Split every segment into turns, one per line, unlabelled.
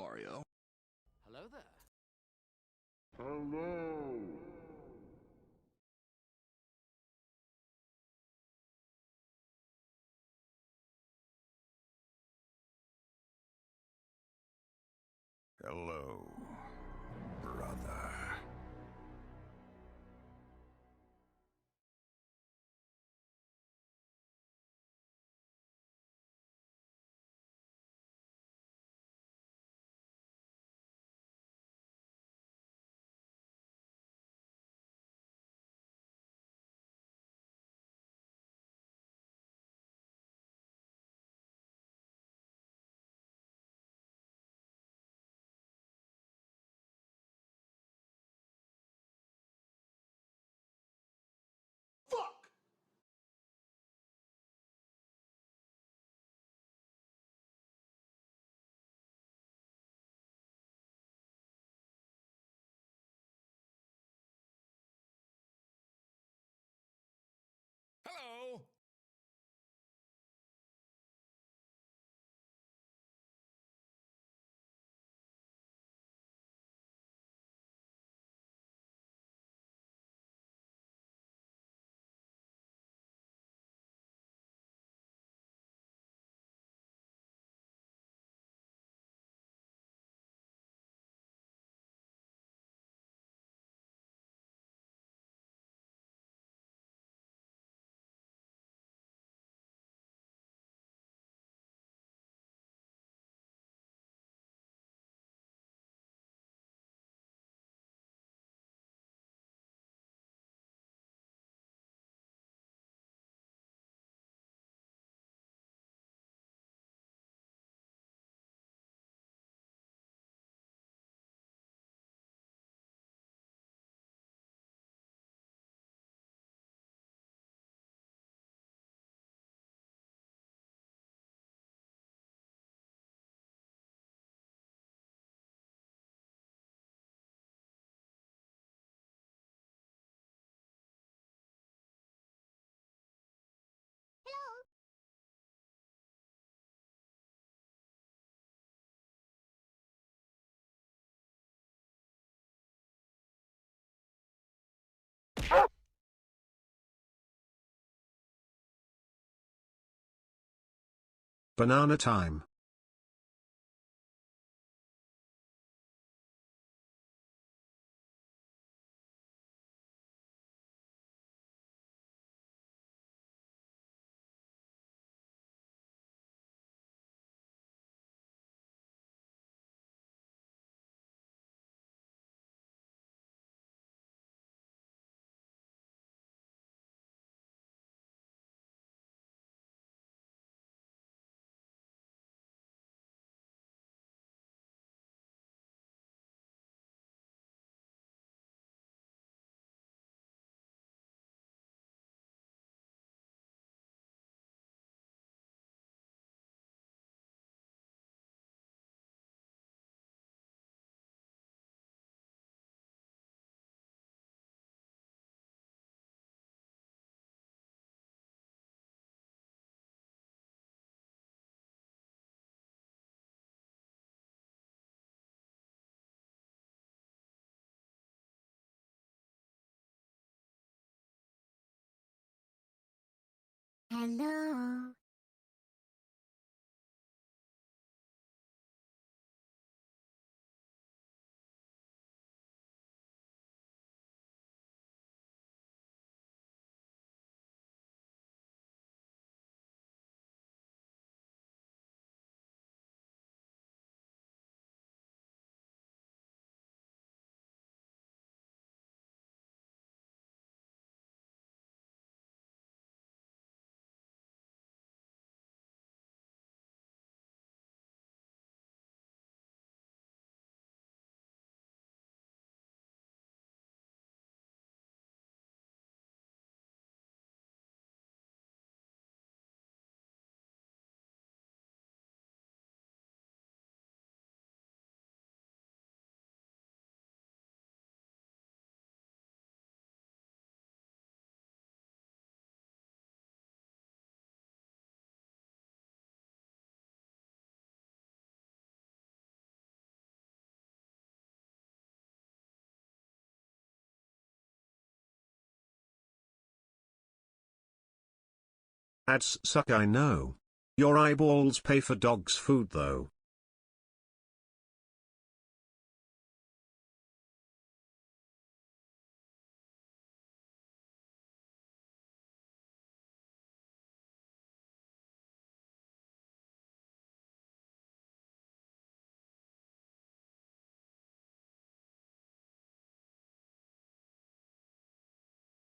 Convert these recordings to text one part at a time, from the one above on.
Mario.
Hello there.
Hello. Hello, brother.
Hello!
Banana time.
Hello.
Ads suck, I know. Your eyeballs pay for dog's food though.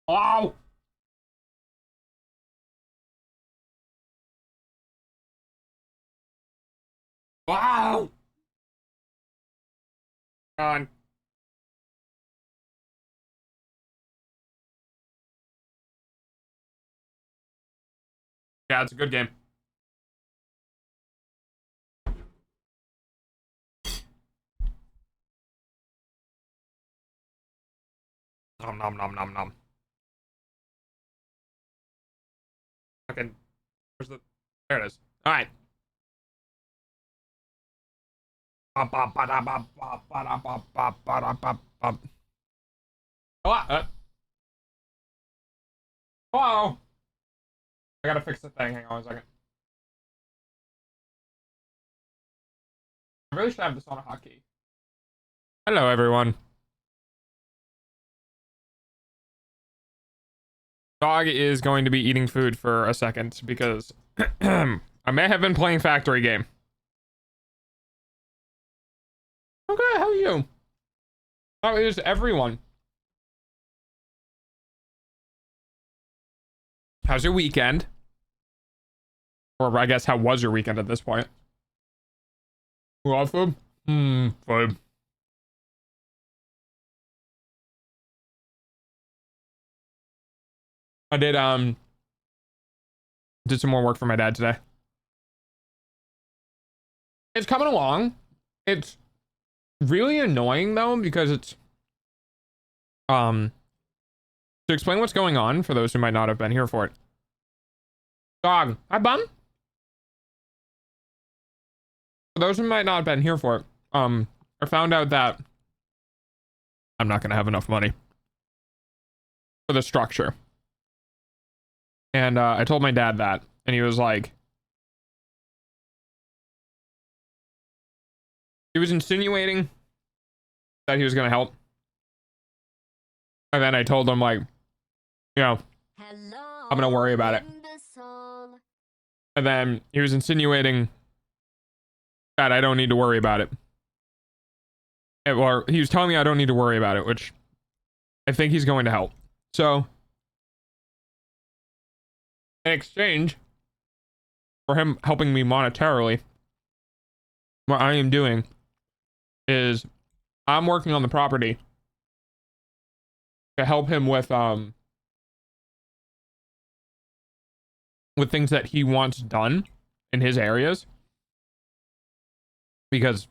Wow. Wow. On. Yeah, it's a good game. Nom nom nom nom nom. Fucking. Where's the? There it is. All right. Hello. Hello. I gotta fix the thing. Hang on a second. I really should have this on a hotkey. Hello, everyone. Dog is going to be eating food for a second because I may have been playing factory game. Okay, how are you? How is everyone? How's your weekend? Or I guess how was your weekend at this point? Raw food? Food. I did some more work for my dad today. It's coming along. It's really annoying though because it's to explain what's going on for those who might not have been here for it. Dog, hi bum. For those who might not have been here for it, I found out that I'm not gonna have enough money for the structure. And I told my dad that, and he was like, he was insinuating that he was gonna help. And then I told him, like, you know, hello, I'm gonna worry about it. And then he was insinuating that I don't need to worry about it. Or he was telling me I don't need to worry about it, which I think he's going to help. So, in exchange for him helping me monetarily, what I am doing is I'm working on the property to help him with things that he wants done in his areas, because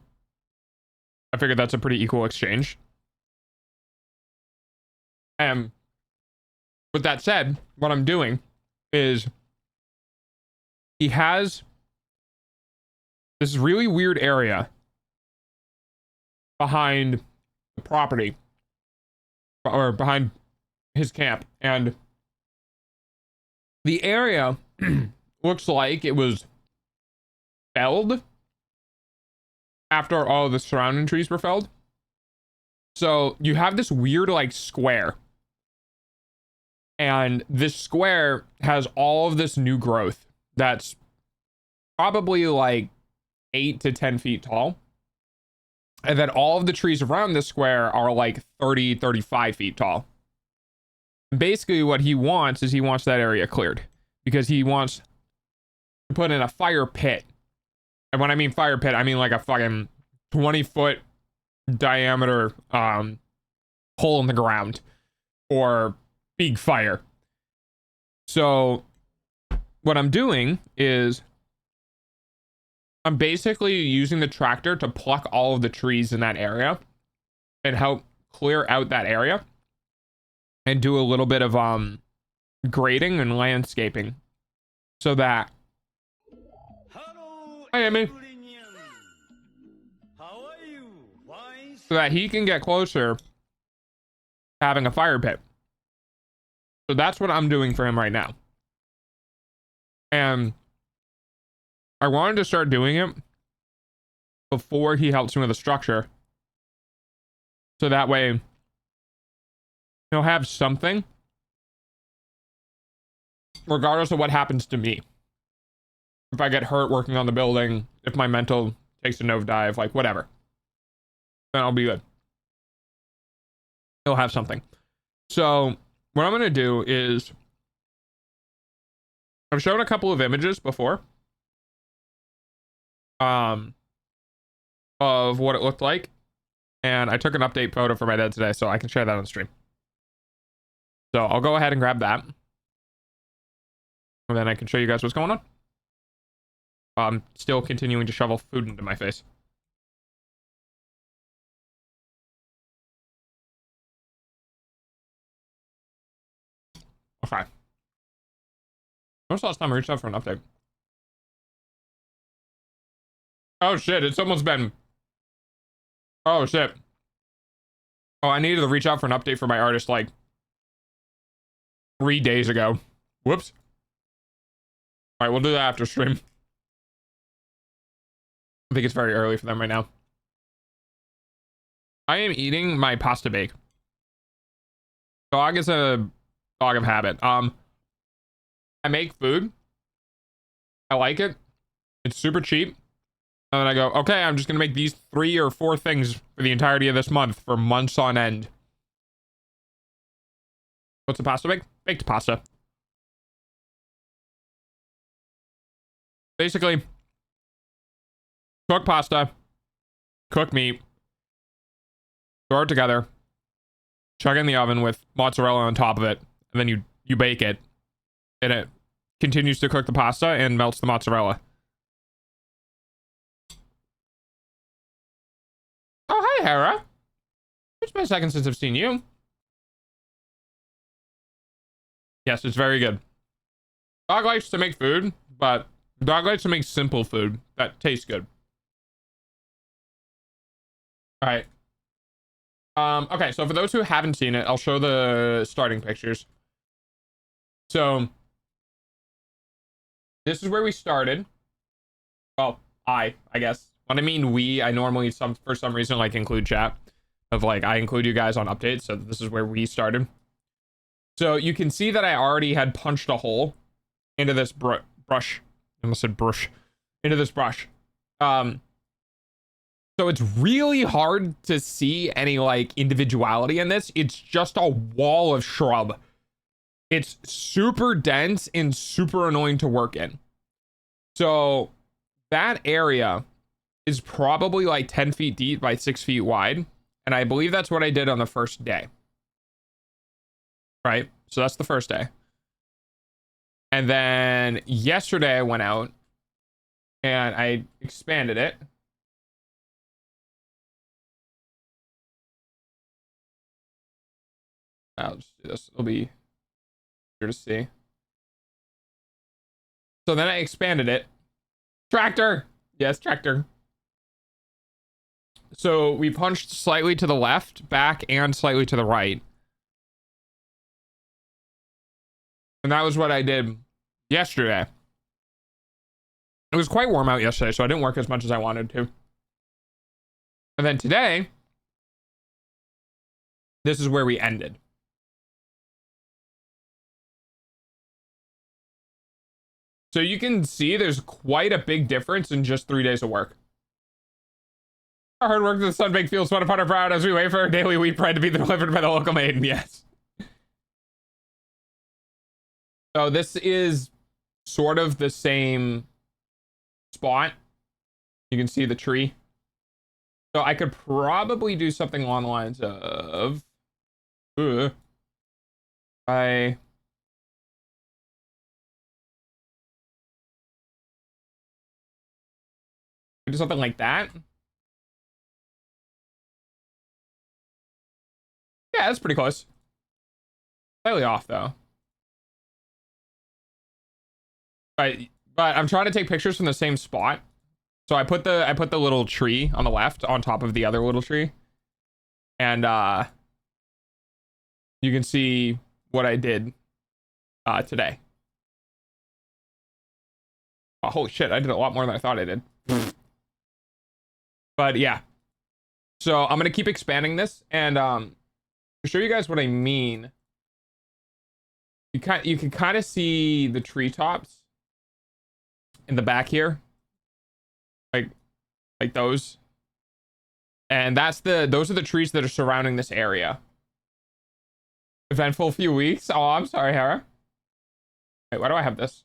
I figured that's a pretty equal exchange. And with that said, what I'm doing is he has this really weird area behind the property, or behind his camp, and the area looks like it was felled after all the surrounding trees were felled. So you have this weird like square, and this square has all of this new growth that's probably like 8 to 10 feet tall. And then all of the trees around this square are like 30, 35 feet tall. Basically what he wants is he wants that area cleared because he wants to put in a fire pit. And when I mean fire pit, I mean like a fucking 20-foot diameter hole in the ground or big fire. So what I'm doing is I'm basically using the tractor to pluck all of the trees in that area and help clear out that area and do a little bit of grading and landscaping so that hi Amy, so that he can get closer to having a fire pit. So that's what I'm doing for him right now. And I wanted to start doing it before he helps me with the structure. So that way he'll have something regardless of what happens to me. If I get hurt working on the building, if my mental takes a nosedive, like whatever, then I'll be good. He'll have something. So what I'm going to do is, I've shown a couple of images before of what it looked like, and I took an update photo for my dad today, so I can share that on stream. So I'll go ahead and grab that, and then I can show you guys what's going on. I'm still continuing to shovel food into my face. Okay. When was the last time I reached out for an update? Oh shit, it's almost been... Oh shit. Oh, I needed to reach out for an update for my artist like 3 days ago. Whoops. Alright, we'll do that after stream. I think it's very early for them right now. I am eating my pasta bake. Dog is a dog of habit. I make food. I like it. It's super cheap. And then I go, okay, I'm just gonna make these 3 or 4 things for the entirety of this month for months on end. What's the pasta bake? Baked pasta. Basically, cook pasta, cook meat, throw it together, chuck it in the oven with mozzarella on top of it, and then you bake it, and it continues to cook the pasta and melts the mozzarella. Oh, hi, Hera. It's been a second since I've seen you. Yes, it's very good. Dog likes to make food, but dog likes to make simple food that tastes good. All right. Okay, so for those who haven't seen it, I'll show the starting pictures. So this is where we started. Well, I guess. When I mean we, I normally for some reason like include chat of like I include you guys on updates, so this is where we started. So you can see that I already had punched a hole into this brush. I almost said brush. Into this brush. So it's really hard to see any like individuality in this. It's just a wall of shrub. It's super dense and super annoying to work in. So that area is probably like 10 feet deep by 6 feet wide. And I believe that's what I did on the first day. Right? So that's the first day. And then yesterday I went out and I expanded it. I'll just do this. It'll be easier to see. So then I expanded it. Tractor! Yes, tractor. So we punched slightly to the left, back, and slightly to the right. And that was what I did yesterday. It was quite warm out yesterday, so I didn't work as much as I wanted to. And then today, this is where we ended. So you can see there's quite a big difference in just 3 days of work. Our hard work to the sun-baked fields sweat upon our brow as we wait for our daily wheat bread to be delivered by the local maiden. Yes. So this is sort of the same spot. You can see the tree. So I could probably do something along the lines of... I... do something like that. Yeah, that's pretty close. Slightly off though. But I'm trying to take pictures from the same spot. So I put the little tree on the left on top of the other little tree. And you can see what I did today. Oh, holy shit, I did a lot more than I thought I did. But yeah. So I'm gonna keep expanding this, and to show you guys what I mean, you can kind of see the treetops in the back here, like those, and those are the trees that are surrounding this area. Eventful few weeks. Oh, I'm sorry, Hera. Wait, why do I have this?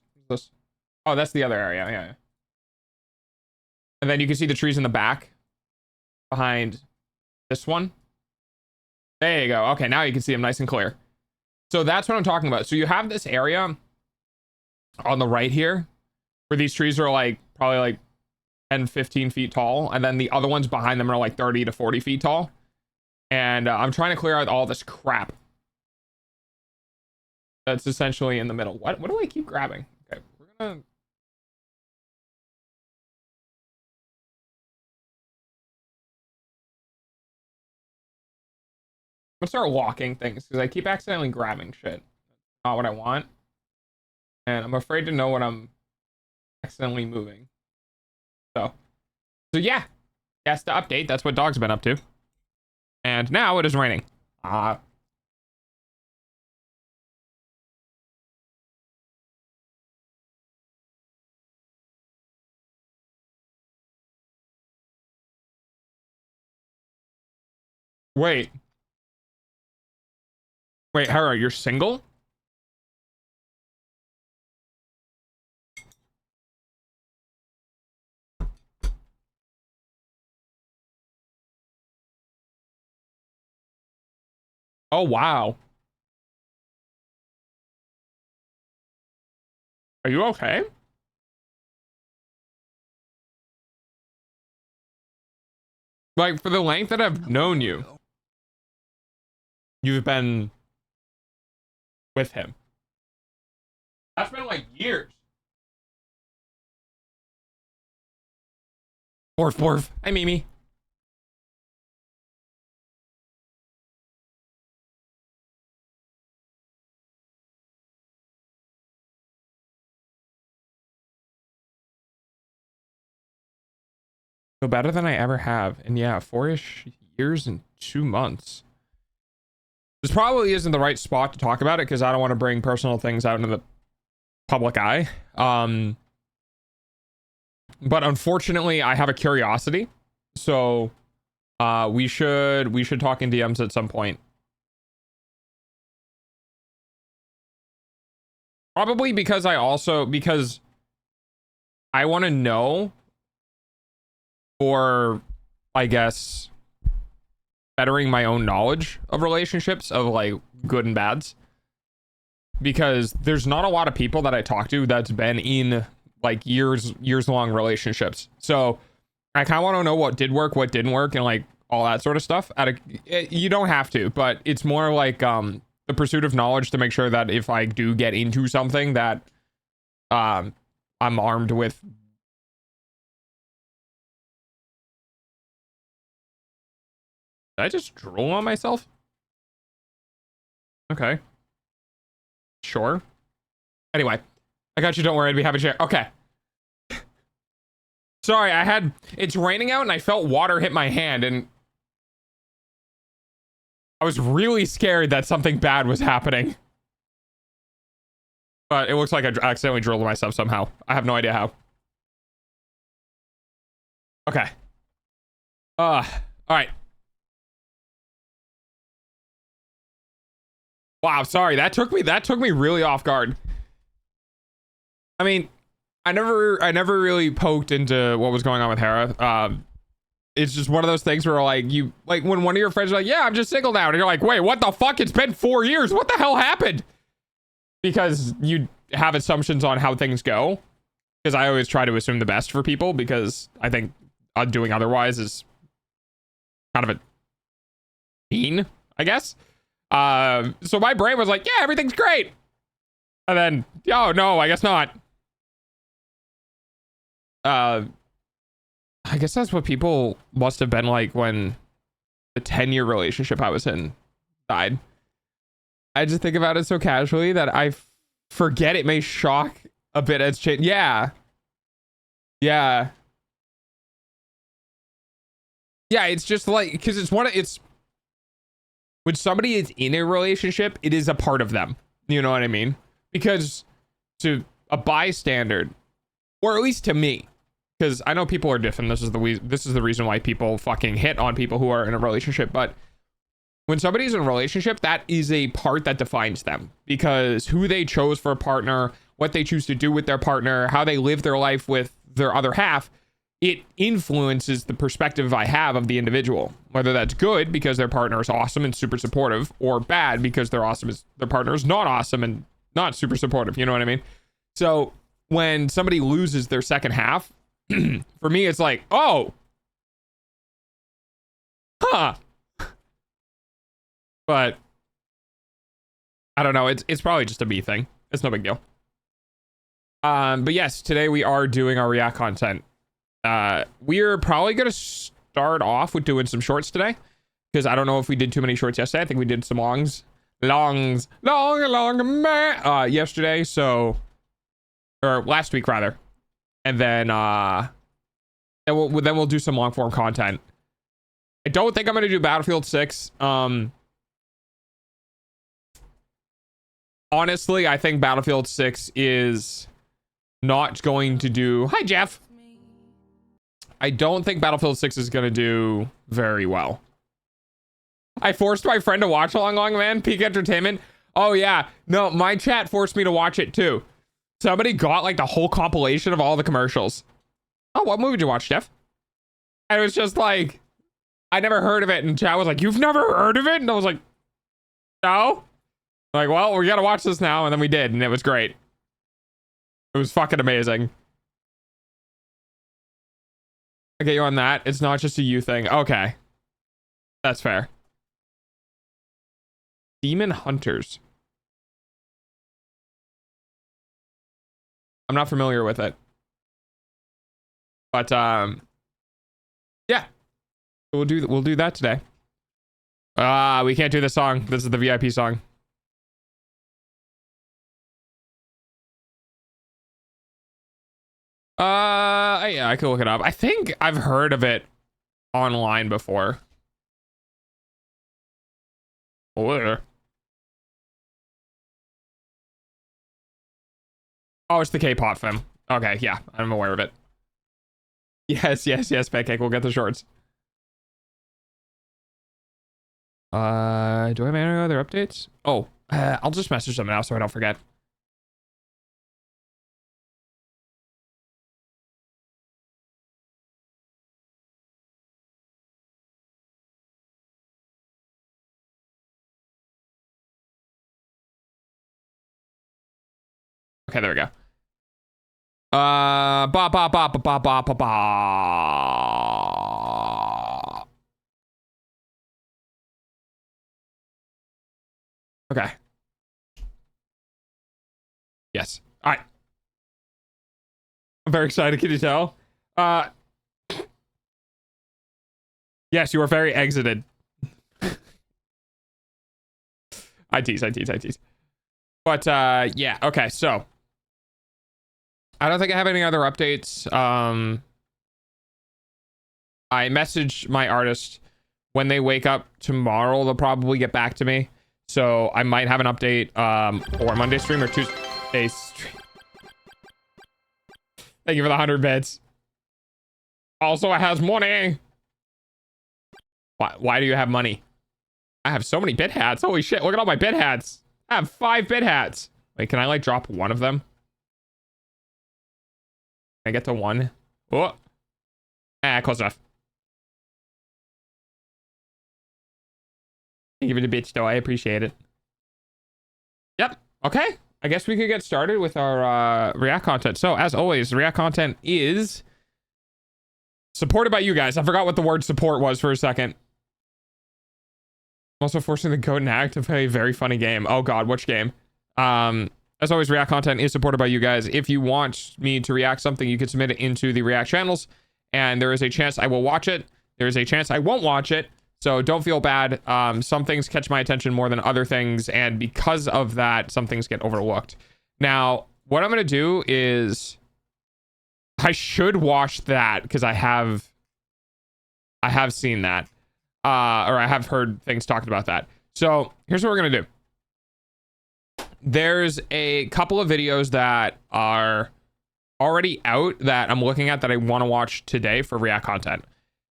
Oh, that's the other area. Yeah. And then you can see the trees in the back behind this one. There you go. Okay, now you can see them nice and clear. So that's what I'm talking about. So you have this area on the right here where these trees are like probably like 10, 15 feet tall. And then the other ones behind them are like 30 to 40 feet tall. And I'm trying to clear out all this crap that's essentially in the middle. What do I keep grabbing? Okay, we're gonna... I'm gonna start walking things because I keep accidentally grabbing shit. Not what I want. And I'm afraid to know what I'm accidentally moving. So yeah, that's the update. That's what Dog's been up to. And now it is raining. Wait, Hera, you're single? Oh, wow. Are you okay? Like, for the length that I've known you, you've been with him. That's been like years. Borf. Hi, Mimi. So better than I ever have. And yeah, 4-ish years and 2 months. This probably isn't the right spot to talk about it because I don't want to bring personal things out into the public eye. But unfortunately, I have a curiosity. So we should talk in DMs at some point. Probably because I want to know, or I guess bettering my own knowledge of relationships, of like good and bads, because there's not a lot of people that I talk to that's been in like years long relationships. So I kind of want to know what did work, what didn't work, and like all that sort of stuff. You don't have to, but it's more like the pursuit of knowledge to make sure that if I do get into something that I'm armed with. Did I just drool on myself? Okay. Sure. Anyway, I got you. Don't worry. I'd be happy to share. Okay. Sorry, it's raining out and I felt water hit my hand and I was really scared that something bad was happening. But it looks like I accidentally drilled myself somehow. I have no idea how. Okay. All right. Wow, sorry. That took me really off guard. I mean, I never really poked into what was going on with Hera. It's just one of those things where like when one of your friends are like, yeah, I'm just single now, and you're like, wait, what the fuck? It's been 4 years. What the hell happened? Because you have assumptions on how things go. Because I always try to assume the best for people because I think doing otherwise is kind of a mean, I guess. So my brain was like, yeah, everything's great. And then, oh no, I guess not. I guess that's what people must have been like when the 10-year relationship I was in died. I just think about it so casually that I forget it may shock a bit as change. Yeah. Yeah. Yeah, it's just like, because it's when somebody is in a relationship, it is a part of them. You know what I mean? Because to a bystander, or at least to me, because I know people are different. This is the reason why people fucking hit on people who are in a relationship. But when somebody's in a relationship, that is a part that defines them, because who they chose for a partner, what they choose to do with their partner, how they live their life with their other half, it influences the perspective I have of the individual, whether that's good because their partner is awesome and super supportive, or bad because their partner is not awesome and not super supportive. You know what I mean? So when somebody loses their second half, for me, it's like, oh, huh. But I don't know. It's probably just a me thing. It's no big deal. But yes, today we are doing our React content. We're probably gonna start off with doing some shorts today, because I don't know if we did too many shorts yesterday. I think we did some longs yesterday, so, or last week rather, and then we'll do some long form content. I don't think I'm gonna do Battlefield 6. Honestly, I think Battlefield 6 is not going to do. Hi, Jeff. I don't think Battlefield 6 is going to do very well. I forced my friend to watch Long Man, Peak Entertainment. Oh, yeah. No, my chat forced me to watch it, too. Somebody got, like, the whole compilation of all the commercials. Oh, what movie did you watch, Jeff? And it was just like, I never heard of it. And chat was like, you've never heard of it? And I was like, no. Like, well, we got to watch this now. And then we did. And it was great. It was fucking amazing. I get you on that. It's not just a you thing. Okay. That's fair. Demon Hunters. I'm not familiar with it. But yeah. We'll do that today. We can't do this song. This is the VIP song. Yeah, I could look it up. I think I've heard of it online before. Where? Oh, it's the K-pop film. Okay, yeah, I'm aware of it. Yes, Pancake. We'll get the shorts. Do I have any other updates? Oh, I'll just message them now so I don't forget. Okay, there we go. Ba ba ba ba ba ba ba ba. Okay. Yes. All right. I'm very excited. Can you tell? Yes, you are very exited. I tease. But yeah. Okay. So I don't think I have any other updates. I messaged my artist. When they wake up tomorrow, they'll probably get back to me. So I might have an update for Monday stream or Tuesday stream. Thank you for the 100 bits. Also, it has money. Why do you have money? I have so many bit hats. Holy shit, look at all my bit hats. I have 5 bit hats. Wait, can I like drop one of them? Can I get to 1? Oh. Close enough. Thank you for the bitch, though. I appreciate it. Yep. Okay. I guess we could get started with our React content. So, as always, React content is supported by you guys. I forgot what the word support was for a second. I'm also forcing the goat and hack to play a very funny game. Oh, God. Which game? As always, React content is supported by you guys. If you want me to react something, you can submit it into the React channels. And there is a chance I will watch it. There is a chance I won't watch it. So don't feel bad. Some things catch my attention more than other things. And because of that, some things get overlooked. Now, what I'm going to do is I should watch that because I have seen that. Or I have heard things talked about that. So here's what we're gonna do. There's a couple of videos that are already out that I'm looking at that I want to watch today for React content.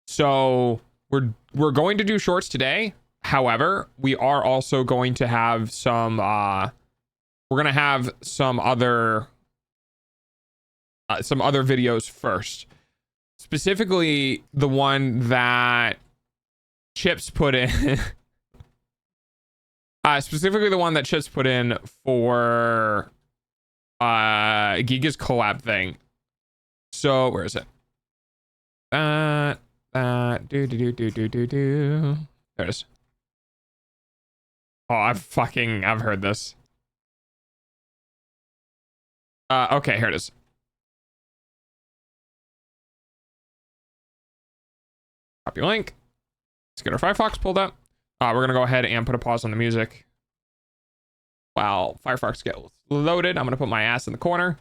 So we're going to do shorts today. However, we are also going to have some we're gonna have some other videos first. Specifically the one that Chips put in. Specifically the one that Chips put in for Giga's collab thing. So where is it? There it is. Oh, I've heard this. Okay, here it is. Copy link. Let's get our Firefox pulled up. We're gonna go ahead and put a pause on the music while Firefox gets loaded. I'm gonna put my ass in the corner.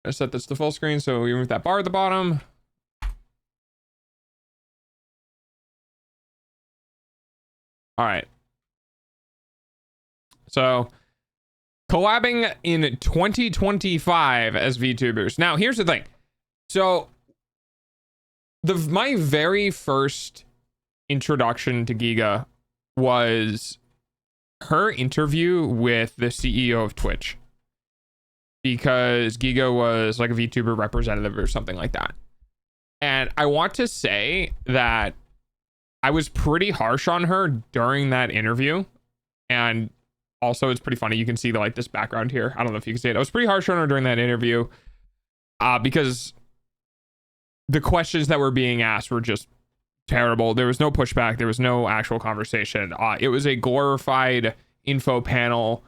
I'm gonna set this to full screen so we remove that bar at the bottom. All right. So collabing in 2025 as VTubers. Now here's the thing. So my very first introduction to Giga was her interview with the CEO of Twitch, because Giga was like a VTuber representative or something like that. And I want to say that I was pretty harsh on her during that interview. And also it's pretty funny. You can see like this background here. I don't know if you can see it. I was pretty harsh on her during that interview because the questions that were being asked were just terrible. There was no pushback. There was no actual conversation. It was a glorified info panel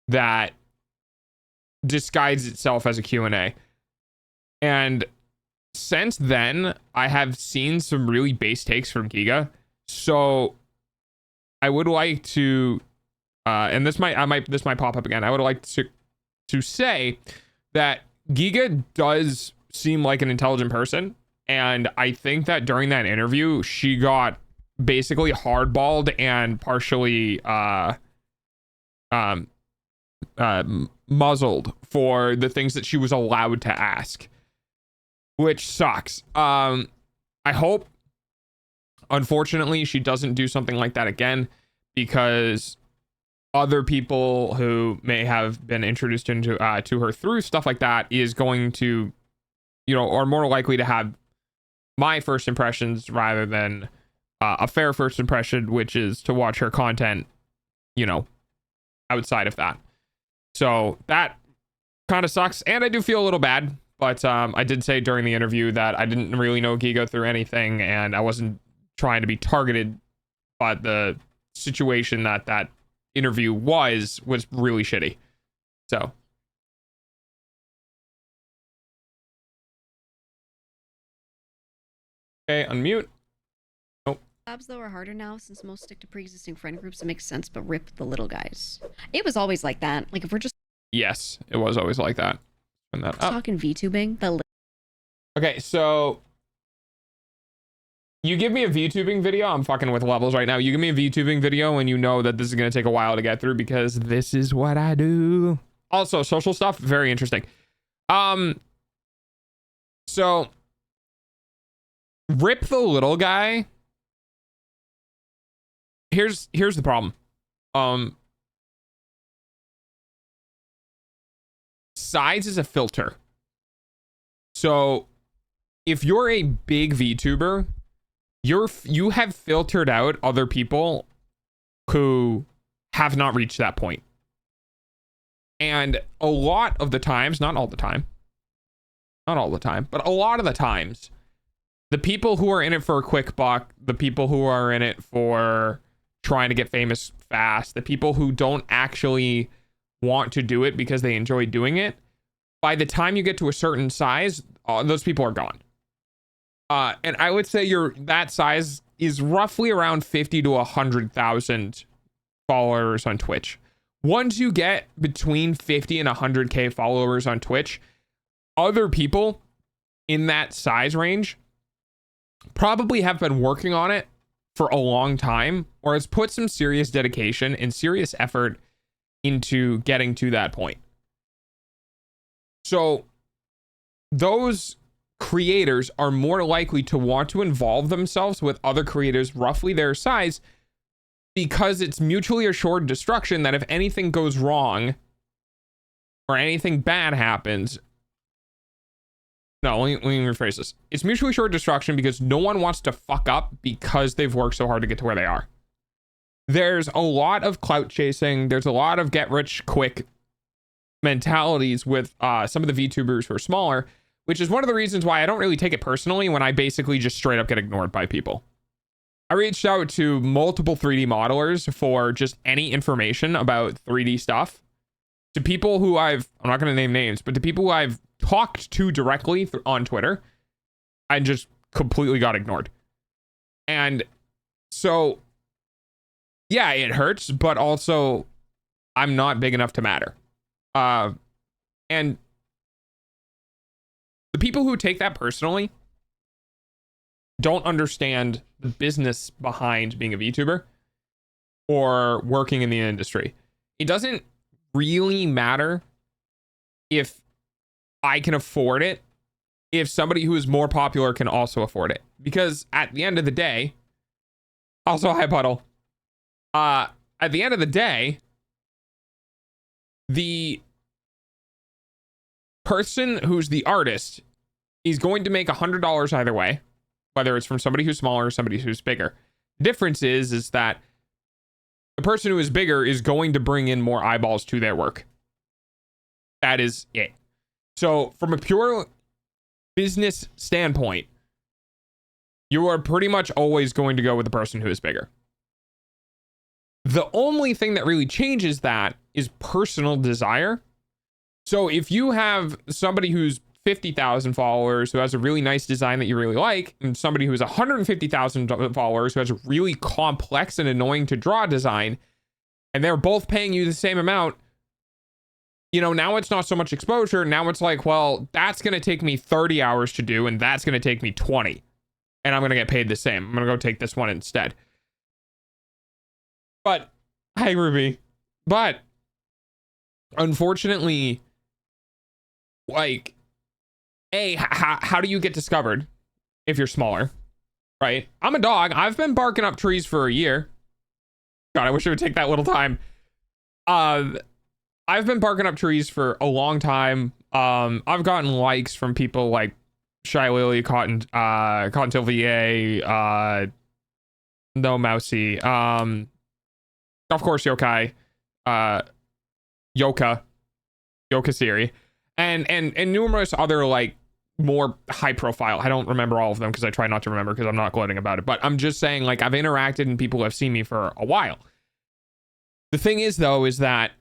that disguised itself as a Q&A. And since then, I have seen some really base takes from Giga. So I would like to, and this might pop up again. I would like to say that Giga does seem like an intelligent person. And I think that during that interview, she got basically hardballed and partially muzzled for the things that she was allowed to ask, which sucks. I hope, unfortunately, she doesn't do something like that again, because other people who may have been introduced into to her through stuff like that is going to, are more likely to have my first impressions rather than a fair first impression, which is to watch her content, outside of that. So that kind of sucks. And I do feel a little bad, but I did say during the interview that I didn't really know Giga through anything, and I wasn't trying to be targeted, but the situation that interview was really shitty. So okay, unmute. Nope.
Jobs though are harder now since most stick to pre-existing friend groups. It makes sense, but rip the little guys. It was always like that. Like if we're just
yes, it was always like that. Turn that up.
Talking VTubing.
Okay, so you give me a VTubing video. I'm fucking with levels right now. You give me a VTubing video and you know that this is going to take a while to get through because this is what I do. Also, social stuff, very interesting. So rip the little guy. Here's the problem. Size is a filter. So if you're a big VTuber, you have filtered out other people who have not reached that point. And a lot of the times, not all the time, but a lot of the times, the people who are in it for a quick buck, the people who are in it for trying to get famous fast, the people who don't actually want to do it because they enjoy doing it, by the time you get to a certain size, those people are gone. And I would say that size is roughly around 50 to 100,000 followers on Twitch. Once you get between 50 and 100K followers on Twitch, other people in that size range probably have been working on it for a long time, or has put some serious dedication and serious effort into getting to that point. So those creators are more likely to want to involve themselves with other creators roughly their size, because it's mutually assured destruction that if anything goes wrong or anything bad happens, no, let me rephrase this. It's mutually assured destruction because no one wants to fuck up because they've worked so hard to get to where they are. There's a lot of clout chasing. There's a lot of get rich quick mentalities with some of the VTubers who are smaller, which is one of the reasons why I don't really take it personally when I basically just straight up get ignored by people. I reached out to multiple 3D modelers for just any information about 3D stuff, to people who I'm not going to name names, but to people who I've talked to directly on Twitter, I just completely got ignored. And so, yeah, it hurts, but also I'm not big enough to matter. And the people who take that personally don't understand the business behind being a VTuber or working in the industry. It doesn't really matter if I can afford it, if somebody who is more popular can also afford it. Because at the end of the day, also, hi Puddle. At the end of the day, the person who's the artist is going to make $100 either way, whether it's from somebody who's smaller or somebody who's bigger. The difference is that the person who is bigger is going to bring in more eyeballs to their work. That is it. So from a pure business standpoint, you are pretty much always going to go with the person who is bigger. The only thing that really changes that is personal desire. So if you have somebody who's 50,000 followers who has a really nice design that you really like, and somebody who has 150,000 followers who has a really complex and annoying to draw design, and they're both paying you the same amount, you know, now it's not so much exposure. Now it's like, well, that's going to take me 30 hours to do, and that's going to take me 20. And I'm going to get paid the same. I'm going to go take this one instead. But, hi, Ruby. But, unfortunately, like, how do you get discovered if you're smaller, right? I'm a dog. I've been barking up trees for a year. God, I wish it would take that little time. I've been barking up trees for a long time. I've gotten likes from people like Shy Lily, Cottontail VA, No Mousy, of course Yokai, Yoka Siri, and numerous other like more high profile. I don't remember all of them because I try not to remember because I'm not gloating about it. But I'm just saying, like, I've interacted and people have seen me for a while. The thing is, though, is that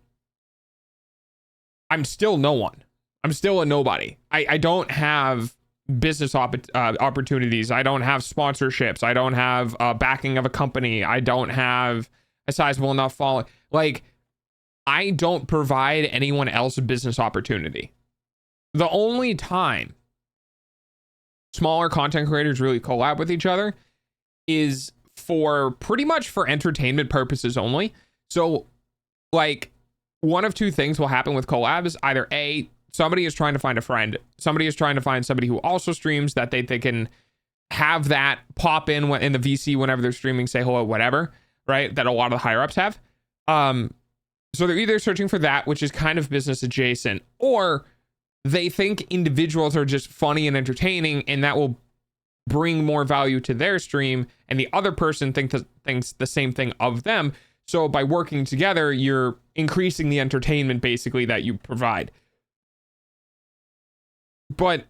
I'm still no one. I'm still a nobody. I don't have business opportunities. I don't have sponsorships. I don't have backing of a company. I don't have a sizable enough following. Like, I don't provide anyone else a business opportunity. The only time smaller content creators really collab with each other is for pretty much for entertainment purposes only. So, like, one of two things will happen with collabs. Either A, somebody is trying to find a friend. Somebody is trying to find somebody who also streams that they can have that pop in when in the VC whenever they're streaming, say hello, whatever, right? That a lot of the higher ups have. So they're either searching for that, which is kind of business adjacent, or they think individuals are just funny and entertaining and that will bring more value to their stream, and the other person thinks the same thing of them. So by working together, you're increasing the entertainment basically that you provide. But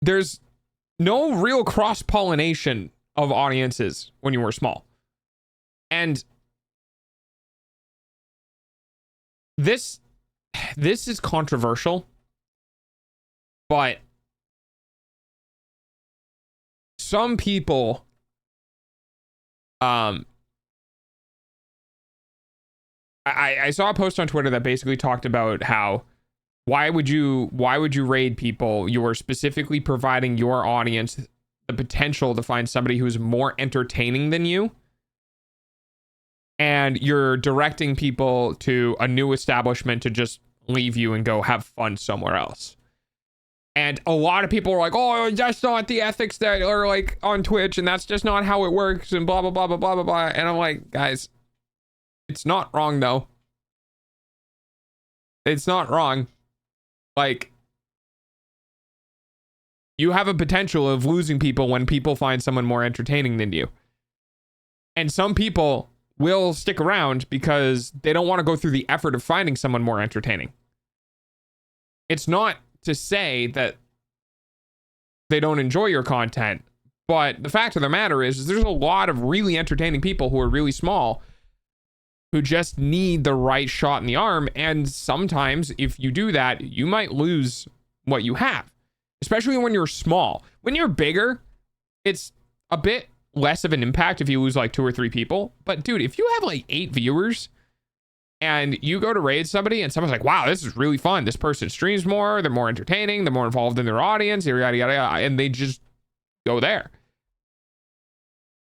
there's no real cross-pollination of audiences when you were small. And this is controversial, but some people I saw a post on Twitter that basically talked about how Why would you raid people? You're specifically providing your audience the potential to find somebody who's more entertaining than you. And you're directing people to a new establishment to just leave you and go have fun somewhere else. And a lot of people are like, oh, that's not the ethics that are like on Twitch, and that's just not how it works, and blah, blah, blah, blah, blah, blah, blah. And I'm like, guys, it's not wrong, though. It's not wrong. Like, you have a potential of losing people when people find someone more entertaining than you. And some people will stick around because they don't want to go through the effort of finding someone more entertaining. It's not to say that they don't enjoy your content, but the fact of the matter is there's a lot of really entertaining people who are really small who just need the right shot in the arm. And sometimes if you do that, you might lose what you have, especially when you're small. When you're bigger, it's a bit less of an impact if you lose like 2 or 3 people. But dude, if you have like 8 viewers and you go to raid somebody and someone's like, wow, this is really fun. This person streams more, they're more entertaining, they're more involved in their audience, yada, yada, yada, and they just go there.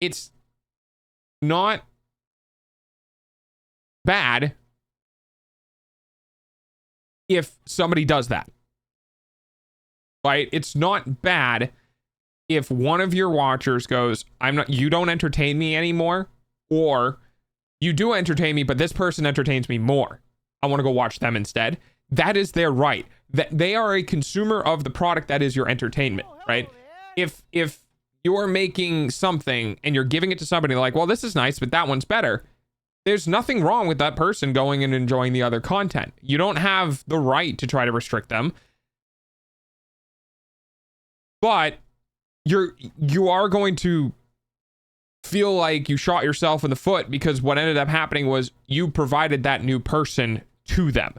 It's not bad if somebody does that, right? It's not bad if one of your watchers goes, you don't entertain me anymore, or you do entertain me, but this person entertains me more. I want to go watch them instead. That is their right. That they are a consumer of the product that is your entertainment, right? If you're making something and you're giving it to somebody like, well, this is nice, but that one's better. There's nothing wrong with that person going and enjoying the other content. You don't have the right to try to restrict them. But you are going to feel like you shot yourself in the foot, because what ended up happening was you provided that new person to them.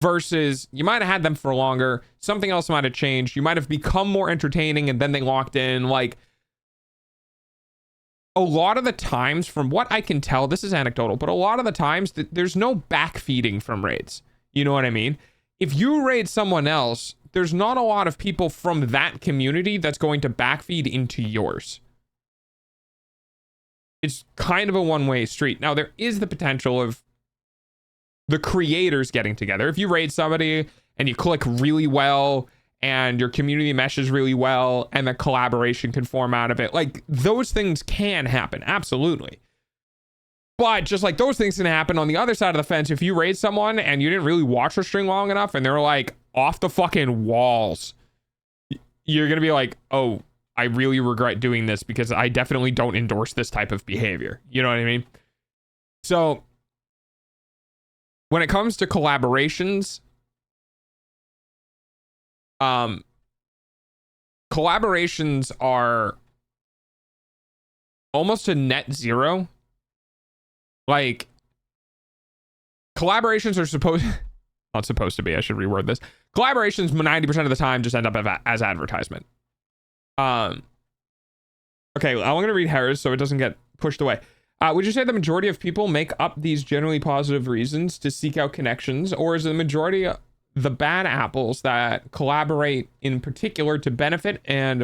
Versus you might have had them for longer, something else might have changed, you might have become more entertaining and then they locked in. Like, a lot of the times, from what I can tell, this is anecdotal, but a lot of the times there's no backfeeding from raids. You know what I mean? If you raid someone else, there's not a lot of people from that community that's going to backfeed into yours. It's kind of a one-way street. Now, there is the potential of the creators getting together. If you raid somebody and you click really well and your community meshes really well and the collaboration can form out of it, like, those things can happen. Absolutely. But just like those things can happen on the other side of the fence, if you raid someone and you didn't really watch their stream long enough and they're like off the fucking walls, you're going to be like, oh, I really regret doing this because I definitely don't endorse this type of behavior. You know what I mean? So when it comes to collaborations, collaborations are almost a net zero. Like, collaborations are not supposed to be, I should reword this. Collaborations 90% of the time just end up as advertisement. Okay, I'm going to read Harris so it doesn't get pushed away. Would you say the majority of people make up these generally positive reasons to seek out connections, or is the majority the bad apples that collaborate in particular to benefit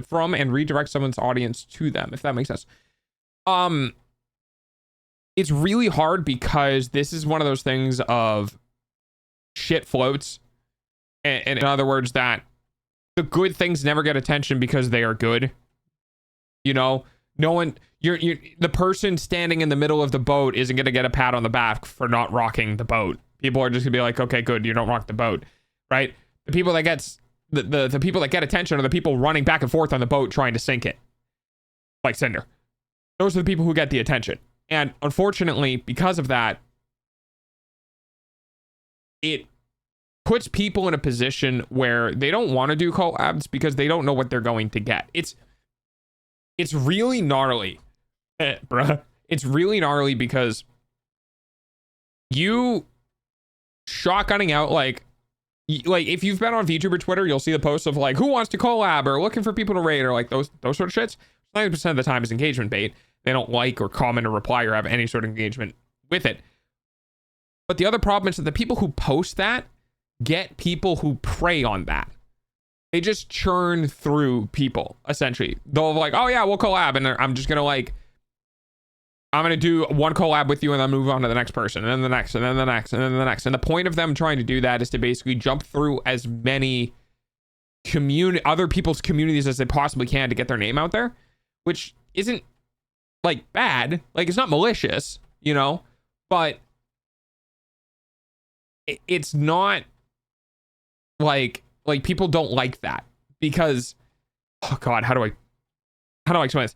from and redirect someone's audience to them, if that makes sense? It's really hard because this is one of those things of shit floats. And in other words, that the good things never get attention because they are good. You know, no one, the person standing in the middle of the boat isn't going to get a pat on the back for not rocking the boat. People are just gonna be like, okay, good, you don't rock the boat, right? The people that get the people that get attention are the people running back and forth on the boat trying to sink it, like Cinder. Those are the people who get the attention. And unfortunately, because of that, it puts people in a position where they don't want to do collabs because they don't know what they're going to get. It's really gnarly, bruh. It's really gnarly because you shotgunning out, like if you've been on VTuber Twitter, you'll see the posts of like, who wants to collab or looking for people to raid or like those sort of shits. 90% of the time is engagement bait. They don't like or comment or reply or have any sort of engagement with it. But the other problem is that the people who post that, get people who prey on that. They just churn through people, essentially. They'll like, oh yeah, we'll collab. And I'm just going to like, I'm going to do one collab with you and then move on to the next person and then the next and then the next and then the next. And the point of them trying to do that is to basically jump through as many other people's communities as they possibly can to get their name out there, which isn't like bad. Like it's not malicious, you know, but it's not like people don't like that because, oh God, how do I explain this?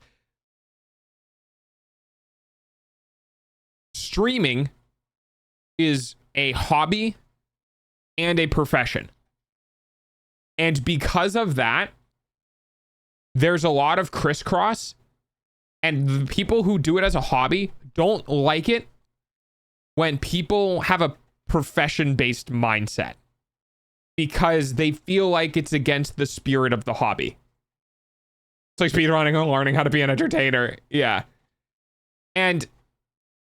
Streaming is a hobby and a profession. And because of that, there's a lot of crisscross, and the people who do it as a hobby don't like it when people have a profession-based mindset because they feel like it's against the spirit of the hobby. It's like speedrunning and learning how to be an entertainer. Yeah. And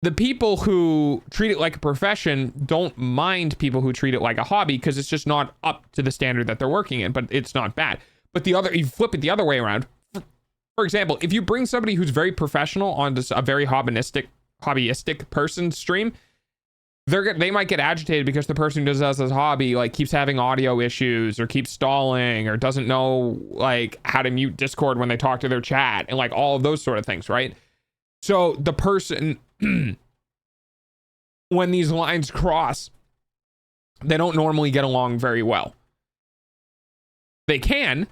the people who treat it like a profession don't mind people who treat it like a hobby because it's just not up to the standard that they're working in, but it's not bad. But you flip it the other way around. For example, if you bring somebody who's very professional onto a very hobbyistic person stream, they might get agitated because the person who does this as a hobby like keeps having audio issues or keeps stalling or doesn't know like how to mute Discord when they talk to their chat and like all of those sort of things, right? So the person, when these lines cross, they don't normally get along very well. They can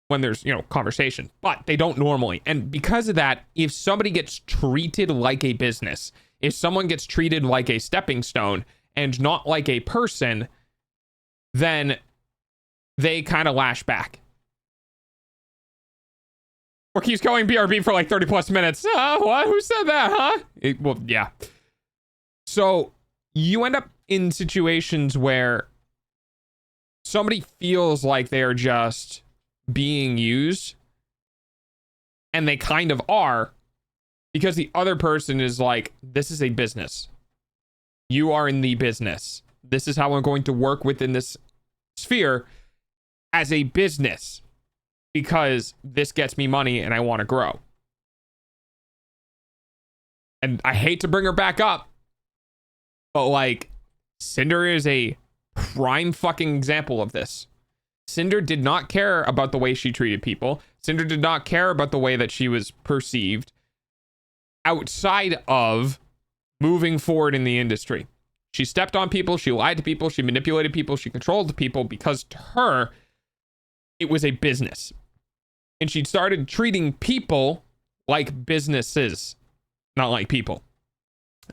when there's, you know, conversation, but they don't normally. And because of that, if somebody gets treated like a business, if someone gets treated like a stepping stone and not like a person, then they kind of lash back. Or keeps going BRB for like 30 plus minutes. What? Who said that, huh? Well, yeah. So you end up in situations where somebody feels like they are just being used, and they kind of are, because the other person is like, this is a business. You are in the business. This is how I'm going to work within this sphere as a business, because this gets me money and I want to grow. And I hate to bring her back up, but like, Cinder is a prime fucking example of this. Cinder did not care about the way she treated people. Cinder did not care about the way that she was perceived outside of moving forward in the industry. She stepped on people, she lied to people, she manipulated people, she controlled people, because to her, it was a business. And she started treating people like businesses, not like people.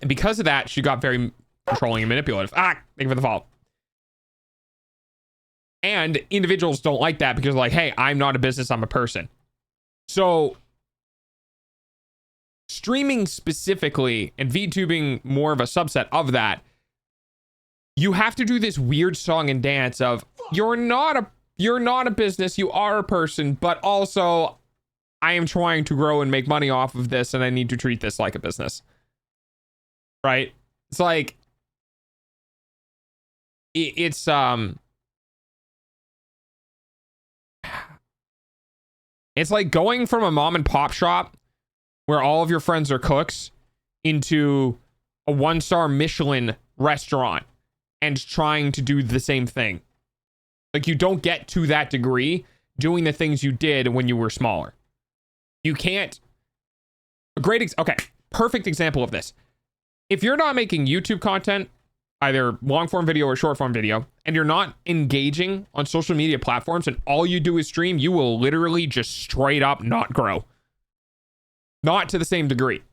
And because of that, she got very controlling and manipulative. Thank you for the follow. And individuals don't like that because like, hey, I'm not a business, I'm a person. So streaming specifically, and VTubing more of a subset of that, you have to do this weird song and dance of you're not a business, you are a person, but also I am trying to grow and make money off of this, and I need to treat this like a business. Right? It's like it's like going from a mom and pop shop where all of your friends are cooks into a 1-star Michelin restaurant and trying to do the same thing. Like, you don't get to that degree doing the things you did when you were smaller. You can't. Okay, perfect example of this. If you're not making YouTube content, either long form video or short form video, and you're not engaging on social media platforms and all you do is stream, you will literally just straight up not grow. Not to the same degree.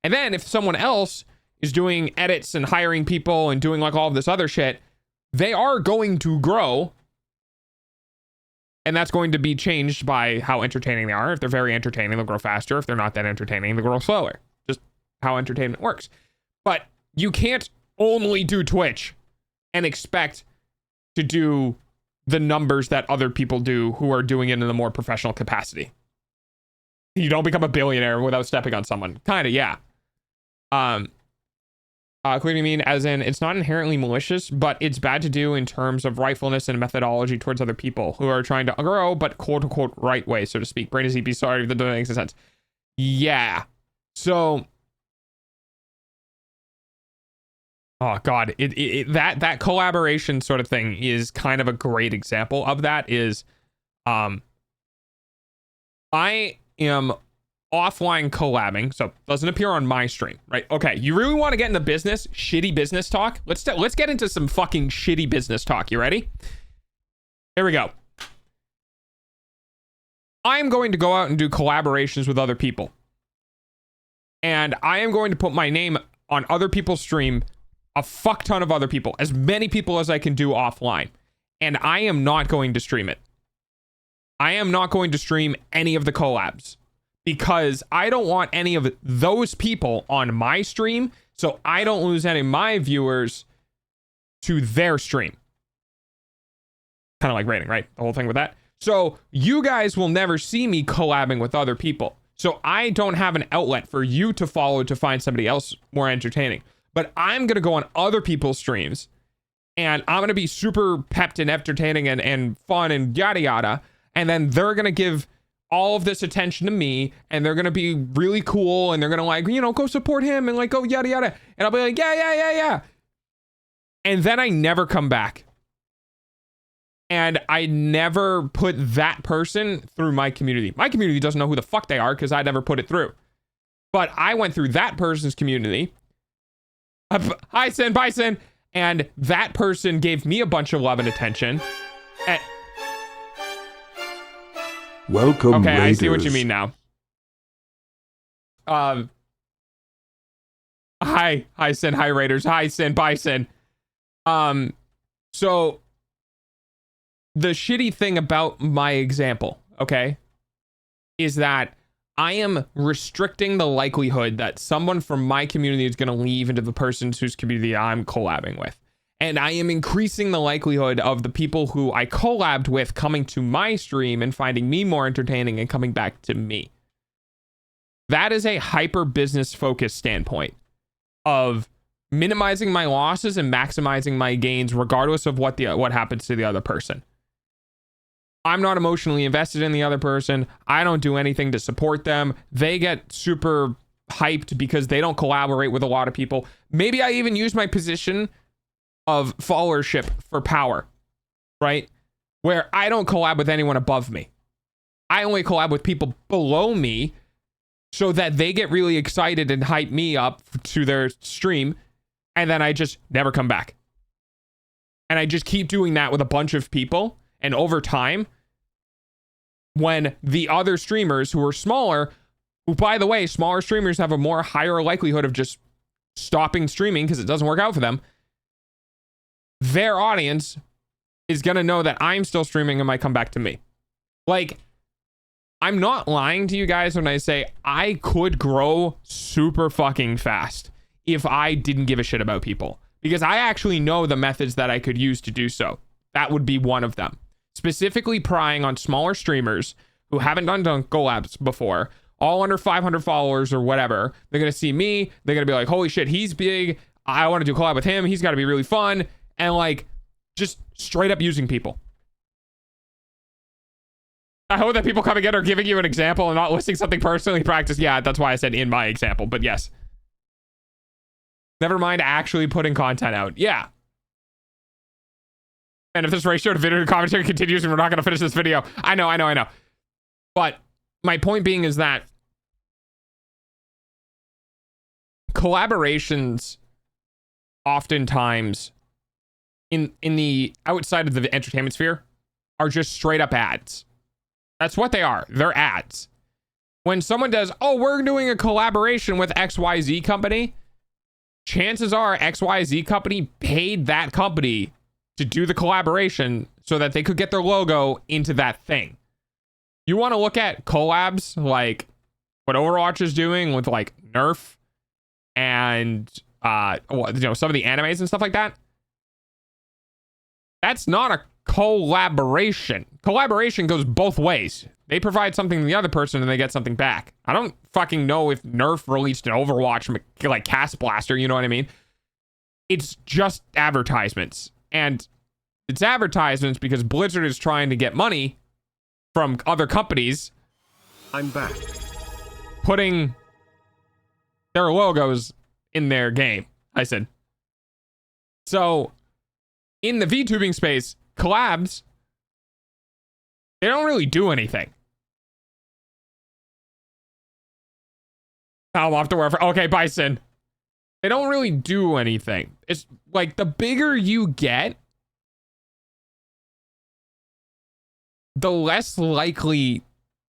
And then if someone else is doing edits and hiring people and doing like all of this other shit, they are going to grow. And that's going to be changed by how entertaining they are. If they're very entertaining, they'll grow faster. If they're not that entertaining, they'll grow slower. Just how entertainment works. But you can't only do Twitch and expect to do the numbers that other people do who are doing it in a more professional capacity. You don't become a billionaire without stepping on someone. Kind of, yeah. Clear to mean as in it's not inherently malicious, but it's bad to do in terms of rightfulness and methodology towards other people who are trying to grow, but quote unquote right way, so to speak. Brain is EP, sorry if that doesn't make sense. Yeah. So, oh god, that collaboration sort of thing is kind of a great example of that. Is I am offline collabing, so doesn't appear on my stream, right? Okay, you really want to get into business, shitty business talk? Let's get into some fucking shitty business talk. You ready? Here we go. I'm going to go out and do collaborations with other people, and I am going to put my name on other people's stream, a fuck ton of other people, as many people as I can do offline, and I am not going to stream it. I am not going to stream any of the collabs, because I don't want any of those people on my stream, so I don't lose any of my viewers to their stream. Kind of like rating, right? The whole thing with that. So you guys will never see me collabing with other people. So I don't have an outlet for you to follow to find somebody else more entertaining. But I'm going to go on other people's streams, and I'm going to be super pepped and entertaining and fun and yada yada. And then they're going to give all of this attention to me, and they're gonna be really cool, and they're gonna like, you know, go support him and like go yada yada, and I'll be like, yeah, and then I never come back, and I never put that person through my community. My community doesn't know who the fuck they are because I never put it through, but I went through that person's community. Hi Sin Bison, and that person gave me a bunch of love and attention.
Welcome,
okay,
Raiders.
I see what you mean now. Hi Sin, hi Raiders, hi Sin Bison. So the shitty thing about my example, okay, is that I am restricting the likelihood that someone from my community is going to leave into the person whose community I'm collabing with. And I am increasing the likelihood of the people who I collabed with coming to my stream and finding me more entertaining and coming back to me. That is a hyper business focused standpoint of minimizing my losses and maximizing my gains regardless of what happens to the other person. I'm not emotionally invested in the other person. I don't do anything to support them. They get super hyped because they don't collaborate with a lot of people. Maybe I even use my position of followership for power, right? Where I don't collab with anyone above me. I only collab with people below me so that they get really excited and hype me up to their stream, and then I just never come back. And I just keep doing that with a bunch of people, and over time, when the other streamers who are smaller, who by the way, smaller streamers have a more higher likelihood of just stopping streaming because it doesn't work out for them, their audience is going to know that I'm still streaming and might come back to me. Like, I'm not lying to you guys when I say I could grow super fucking fast if I didn't give a shit about people, because I actually know the methods that I could use to do so. That would be one of them. Specifically prying on smaller streamers who haven't done collabs before, all under 500 followers or whatever. They're going to see me. They're going to be like, holy shit, he's big. I want to do a collab with him. He's got to be really fun. And like, just straight up using people. I hope that people coming in are giving you an example and not listing something personally practiced. Yeah, that's why I said in my example, but yes. Never mind actually putting content out. Yeah. And if this ratio to video to commentary continues and we're not going to finish this video, I know. But my point being is that collaborations oftentimes in the outside of the entertainment sphere are just straight up ads. That's what they are. They're ads. When someone does, oh, we're doing a collaboration with XYZ company, chances are XYZ company paid that company to do the collaboration so that they could get their logo into that thing. You want to look at collabs like what Overwatch is doing with like Nerf and some of the animes and stuff like that. That's not a collaboration. Collaboration goes both ways. They provide something to the other person and they get something back. I don't fucking know if Nerf released an Overwatch like Cast Blaster, you know what I mean? it's just advertisements. And it's advertisements because Blizzard is trying to get money from other companies.
I'm back.
Putting their logos in their game, I said. So, in the VTubing space, collabs, they don't really do anything. I'm off to wherever. Okay, Bison. They don't really do anything. It's like the bigger you get, the less likely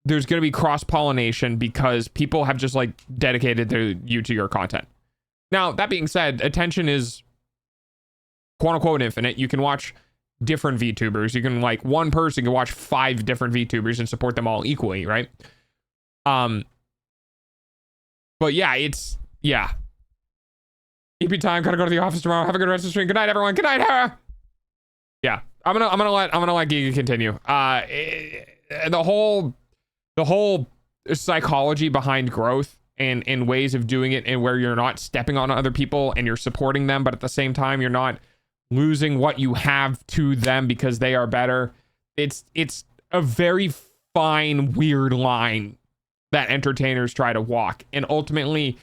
there's going to be cross-pollination because people have just like dedicated you to your content. Now, that being said, attention is quote unquote infinite. You can watch different VTubers. You can like one person can watch 5 different VTubers and support them all equally, right? But yeah, EP time, gotta go to the office tomorrow. Have a good rest of the stream. Good night, everyone. Good night, Hera. Yeah, I'm gonna let Giga continue. The whole psychology behind growth and ways of doing it, and where you're not stepping on other people and you're supporting them, but at the same time you're not losing what you have to them because they are better. It's a very fine, weird line that entertainers try to walk, and ultimately,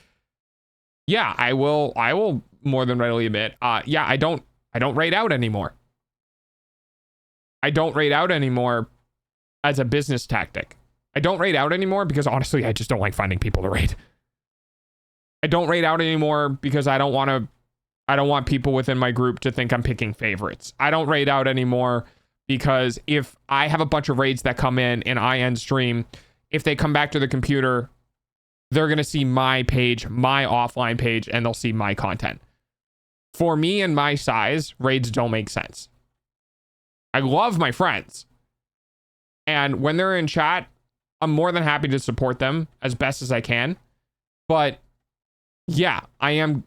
yeah, I will more than readily admit, yeah, I don't raid out anymore. I don't raid out anymore as a business tactic. I don't raid out anymore because honestly, I just don't like finding people to raid. I don't raid out anymore because I don't want people within my group to think I'm picking favorites. I don't raid out anymore because if I have a bunch of raids that come in and I end stream, if they come back to the computer, they're going to see my page, my offline page, and they'll see my content. For me and my size, raids don't make sense. I love my friends. And when they're in chat, I'm more than happy to support them as best as I can. But yeah, I am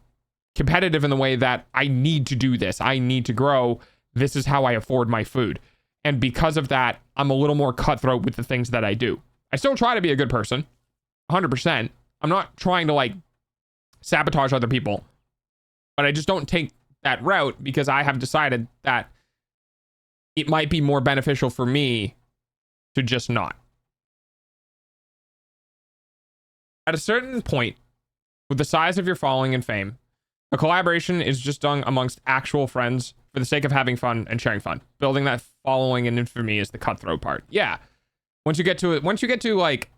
competitive in the way that I need to do this. I need to grow. This is how I afford my food. And because of that, I'm a little more cutthroat with the things that I do. I still try to be a good person, 100%. I'm not trying to like sabotage other people, but I just don't take that route because I have decided that it might be more beneficial for me to just not. At a certain point, with the size of your following and fame, a collaboration is just done amongst actual friends for the sake of having fun and sharing fun. Building that following and infamy is the cutthroat part. Yeah. Once you get to it, like,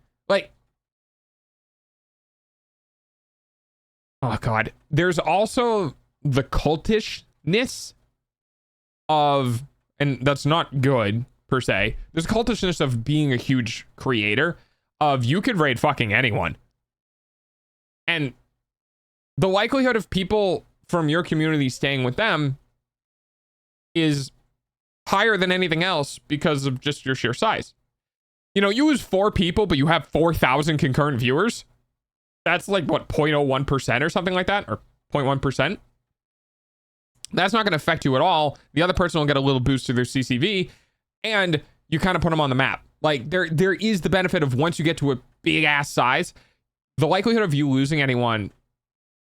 oh God, there's also the cultishness of, and that's not good per se. There's cultishness of being a huge creator of you could raid fucking anyone. And the likelihood of people from your community staying with them is higher than anything else because of just your sheer size. You know, you lose 4 people, but you have 4,000 concurrent viewers. That's like, what, 0.01% or something like that? Or 0.1%? That's not going to affect you at all. The other person will get a little boost to their CCV, and you kind of put them on the map. Like, there is the benefit of once you get to a big-ass size, the likelihood of you losing anyone,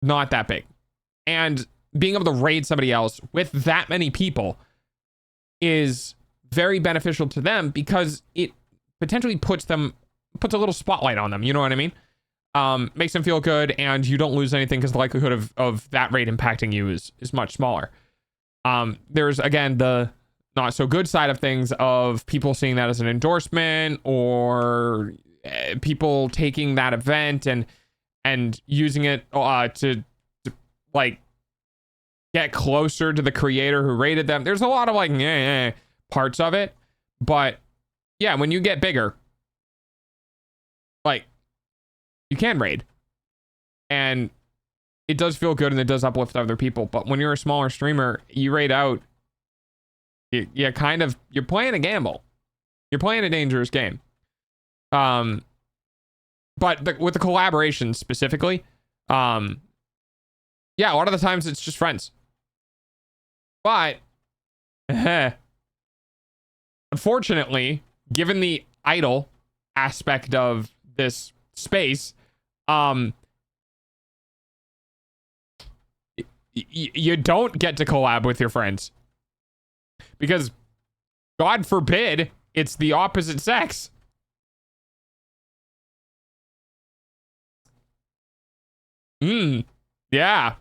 not that big. And being able to raid somebody else with that many people is very beneficial to them because it potentially puts a little spotlight on them. You know what I mean? Makes them feel good, and you don't lose anything because the likelihood of that raid impacting you is much smaller. There's, again, the not so good side of things of people seeing that as an endorsement, or people taking that event and using it to like get closer to the creator who rated them. There's a lot of like parts of it, but yeah, when you get bigger, like, you can raid, and it does feel good and it does uplift other people. But when you're a smaller streamer, you raid out, you're playing a gamble. You're playing a dangerous game. But with the collaboration specifically, yeah, a lot of the times it's just friends. But unfortunately, given the idle aspect of this space, you don't get to collab with your friends because God forbid it's the opposite sex. Yeah.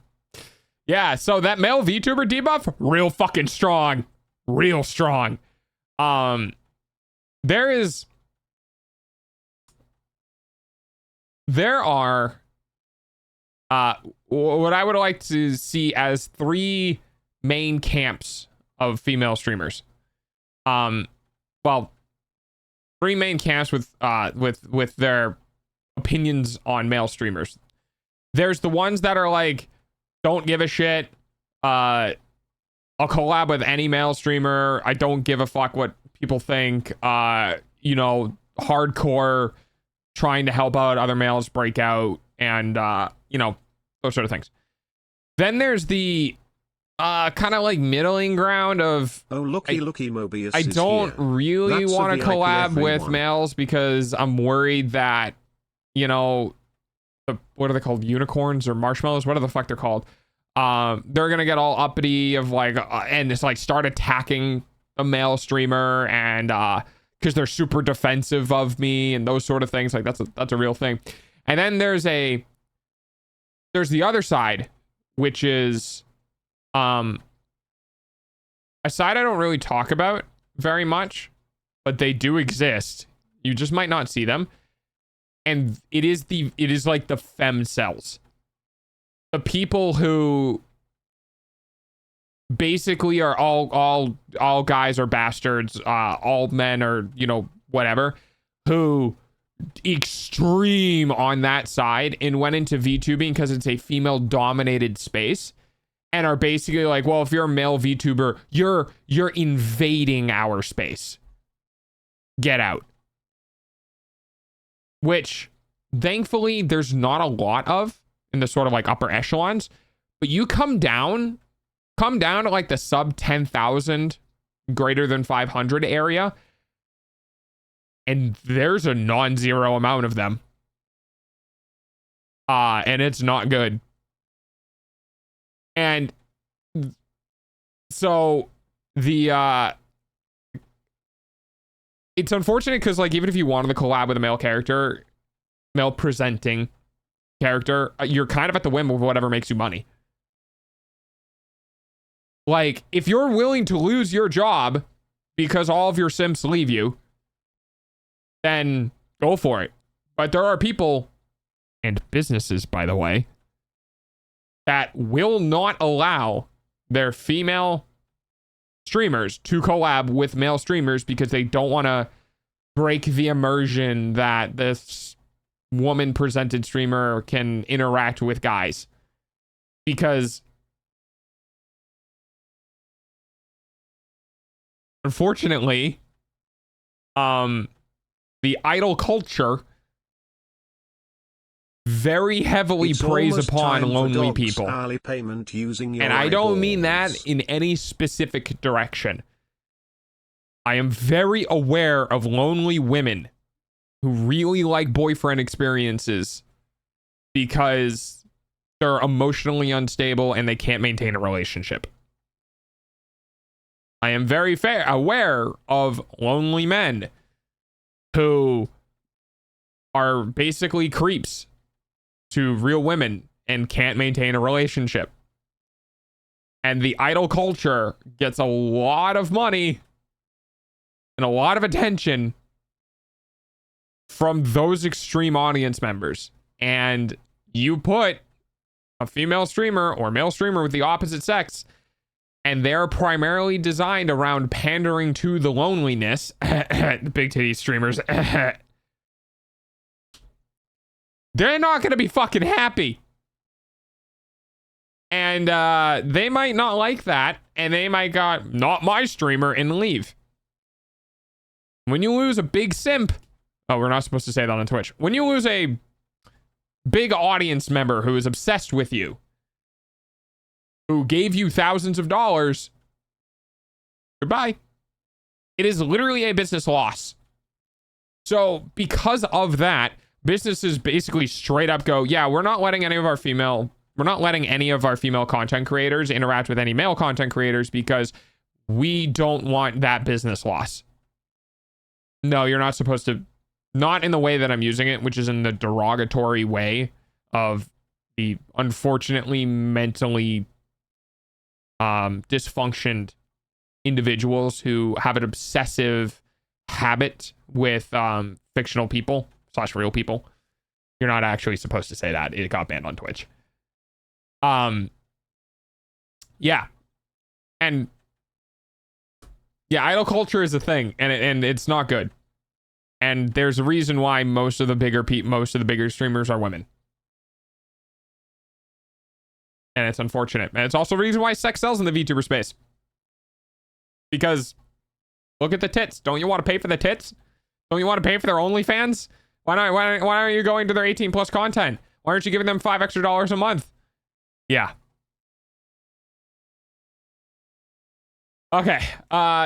Yeah, so that male VTuber debuff, real fucking strong. Real strong. There are what I would like to see as 3 main camps of female streamers. Well, 3 main camps with their opinions on male streamers. There's the ones that are like, don't give a shit. I'll collab with any male streamer. I don't give a fuck what people think. You know, hardcore trying to help out other males break out and you know, those sort of things. Then there's the kind of like middling ground of
looky Mobius
I don't really want to collab with males because I'm worried that, you know, what are they called, unicorns or marshmallows, what are the fuck they're called, they're gonna get all uppity of like and just like start attacking a male streamer and because they're super defensive of me and those sort of things. Like that's a real thing. And then there's the other side, which is a side I don't really talk about very much, but they do exist. You just might not see them. And it is like the femcells. The people who basically are all guys are bastards, all men are, you know, whatever, who extreme on that side and went into VTubing because it's a female dominated space and are basically like, well, if you're a male VTuber, you're invading our space. Get out. Which thankfully there's not a lot of in the sort of like upper echelons, but you come down to like the sub 10,000 greater than 500 area and there's a non-zero amount of them. And it's not good. And so the it's unfortunate because like even if you wanted to collab with a male presenting character, you're kind of at the whim of whatever makes you money. Like if you're willing to lose your job because all of your simps leave you, then go for it. But there are people and businesses, by the way, that will not allow their female streamers to collab with male streamers because they don't want to break the immersion that this woman presented streamer can interact with guys. Because unfortunately, the idol culture very heavily preys upon lonely people. And I don't mean that in any specific direction. I am very aware of lonely women who really like boyfriend experiences because they're emotionally unstable and they can't maintain a relationship. I am very aware of lonely men who are basically creeps to real women and can't maintain a relationship. And the idol culture gets a lot of money and a lot of attention from those extreme audience members. And you put a female streamer or male streamer with the opposite sex, and they're primarily designed around pandering to the loneliness. The big titty streamers. They're not going to be fucking happy. And they might not like that. And they might go, not my streamer, and leave. When you lose a big simp. Oh, we're not supposed to say that on Twitch. When you lose a big audience member who is obsessed with you, who gave you thousands of dollars, goodbye. It is literally a business loss. So because of that, businesses basically straight up go, yeah, we're not letting any of our female We're not letting any of our female content creators interact with any male content creators because we don't want that business loss. No, you're not supposed to, not in the way that I'm using it, which is in the derogatory way of the unfortunately mentally dysfunctioned individuals who have an obsessive habit with fictional people / real people. You're not actually supposed to say that. It got banned on Twitch. Yeah. And yeah, idol culture is a thing, and it's not good. And there's a reason why most of the bigger streamers are women. And it's unfortunate. And it's also the reason why sex sells in the VTuber space. Because look at the tits. Don't you want to pay for the tits? Don't you want to pay for their OnlyFans? Why aren't you going to their 18 plus content? Why aren't you giving them $5 extra a month? Yeah. Okay.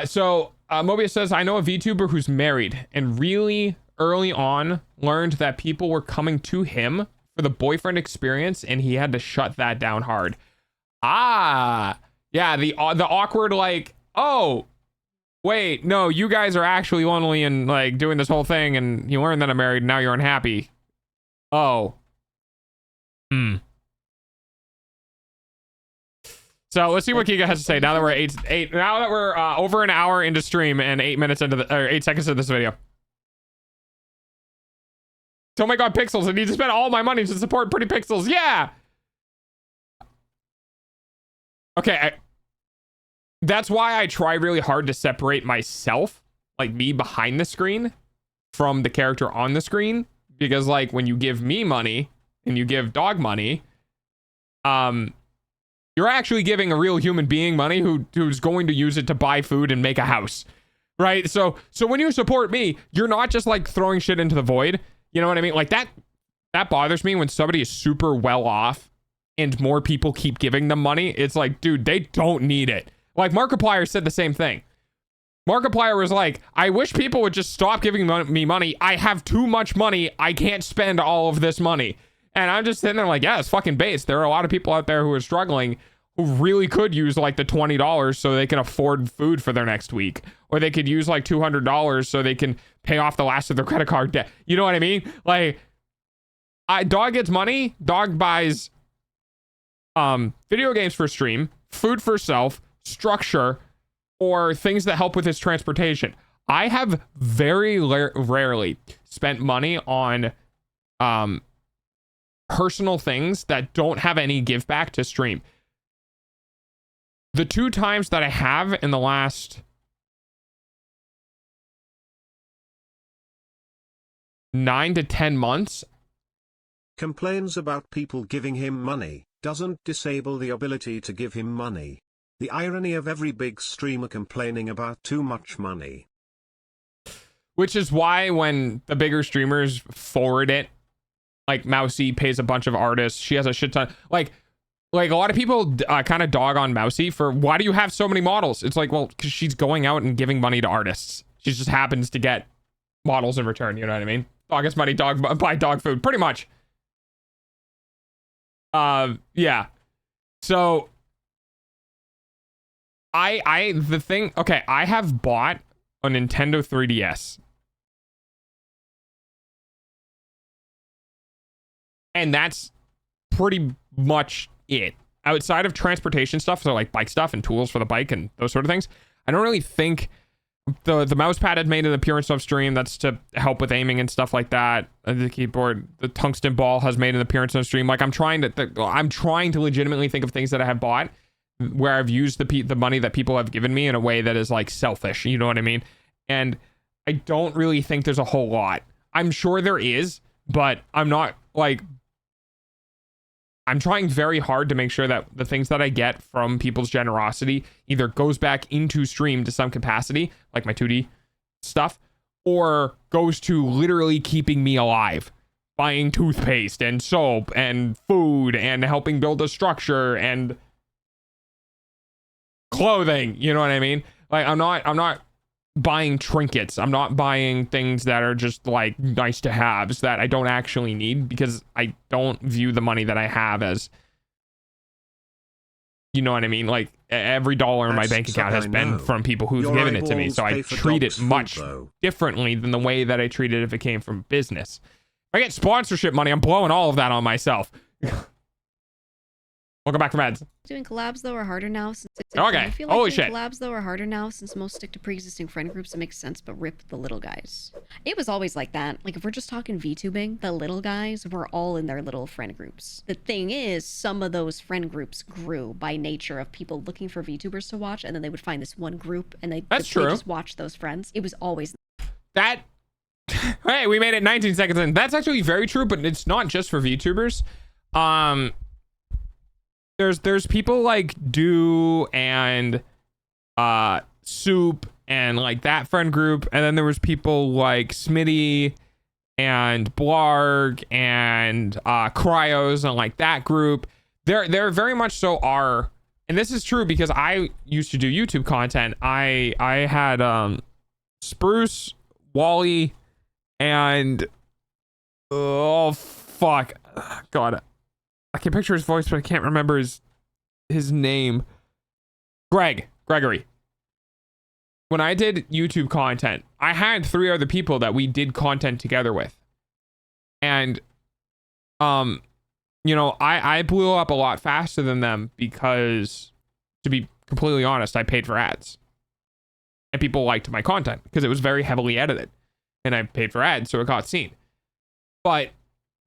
So Mobius says, I know a VTuber who's married and really early on learned that people were coming to him for the boyfriend experience, and he had to shut that down hard. Ah, yeah. The awkward, like, oh, wait, no, you guys are actually lonely and like doing this whole thing, and you learned that I'm married, and now you're unhappy. Oh. So let's see what Kika has to say now that we're now that we're over an hour into stream and 8 minutes into or 8 seconds into this video. Oh my god, Pixels, I need to spend all my money to support Pretty Pixels. Yeah. Okay, that's why I try really hard to separate myself, like me behind the screen, from the character on the screen, because like when you give me money and you give Dog money, you're actually giving a real human being money who's going to use it to buy food and make a house, right? So when you support me, you're not just like throwing shit into the void. You know what I mean? Like that bothers me when somebody is super well off and more people keep giving them money. It's like, dude, they don't need it. Like Markiplier said the same thing. Markiplier was like, I wish people would just stop giving me money. I have too much money. I can't spend all of this money. And I'm just sitting there like, yeah, it's fucking base. There are a lot of people out there who are struggling who really could use like the $20 so they can afford food for their next week. Or they could use like $200 so they can pay off the last of their credit card debt. You know what I mean? Like, Dog gets money. Dog buys video games for stream, food for self, structure, or things that help with his transportation. I have very rarely spent money on personal things that don't have any give back to stream. The 2 times that I have in the last 9 to 10 months.
Complains about people giving him money, doesn't disable the ability to give him money. The irony of every big streamer complaining about too much money.
Which is why when the bigger streamers forward it, like Mousy pays a bunch of artists, she has a shit ton, like a lot of people kind of dog on Mousy for, why do you have so many models? It's like, well, because she's going out and giving money to artists. She just happens to get models in return, you know what I mean? Dog gets money, dog buy dog food, pretty much. Yeah. So I have bought a Nintendo 3DS. And that's pretty much it. Outside of transportation stuff, so like bike stuff and tools for the bike and those sort of things, I don't really think the mouse pad had made an appearance on stream. That's to help with aiming and stuff like that. The keyboard, the tungsten ball has made an appearance on stream. Like I'm trying to legitimately think of things that I have bought where I've used the money that people have given me in a way that is like selfish. You know what I mean? And I don't really think there's a whole lot. I'm sure there is, but I'm not like. I'm trying very hard to make sure that the things that I get from people's generosity either goes back into stream to some capacity, like my 2D stuff, or goes to literally keeping me alive, buying toothpaste and soap and food and helping build a structure and clothing. You know what I mean? Like I'm not buying trinkets. I'm not buying things that are just like nice to haves that I don't actually need, because I don't view the money that I have as You know what I mean? Like every dollar in my bank account has been from people who've given it to me. So I treat it much differently than the way that I treat it if it came from business. If I get sponsorship money, I'm blowing all of that on myself. Welcome back from ads.
Doing collabs though are harder now since
Okay.
I feel like
Holy
doing
shit.
collabs though are harder now since most stick to pre-existing friend groups. It makes sense, but rip the little guys. It was always like that. Like if we're just talking VTubing, the little guys were all in their little friend groups. The thing is, some of those friend groups grew by nature of people looking for VTubers to watch, and then they would find this one group and they just watch those friends. It was always
that. Hey, we made it 19 seconds in. That's actually very true, but it's not just for VTubers. There's people like Do and Soup and like that friend group, and then there was people like Smitty and Blarg and Cryos and like that group. There very much so are, and this is true because I used to do YouTube content. I had Spruce, Wally, and oh fuck, God, I can picture his voice, but I can't remember his name. Gregory. When I did YouTube content, I had 3 other people that we did content together with. And, you know, I blew up a lot faster than them because, to be completely honest, I paid for ads. And people liked my content because it was very heavily edited. And I paid for ads, so it got seen. But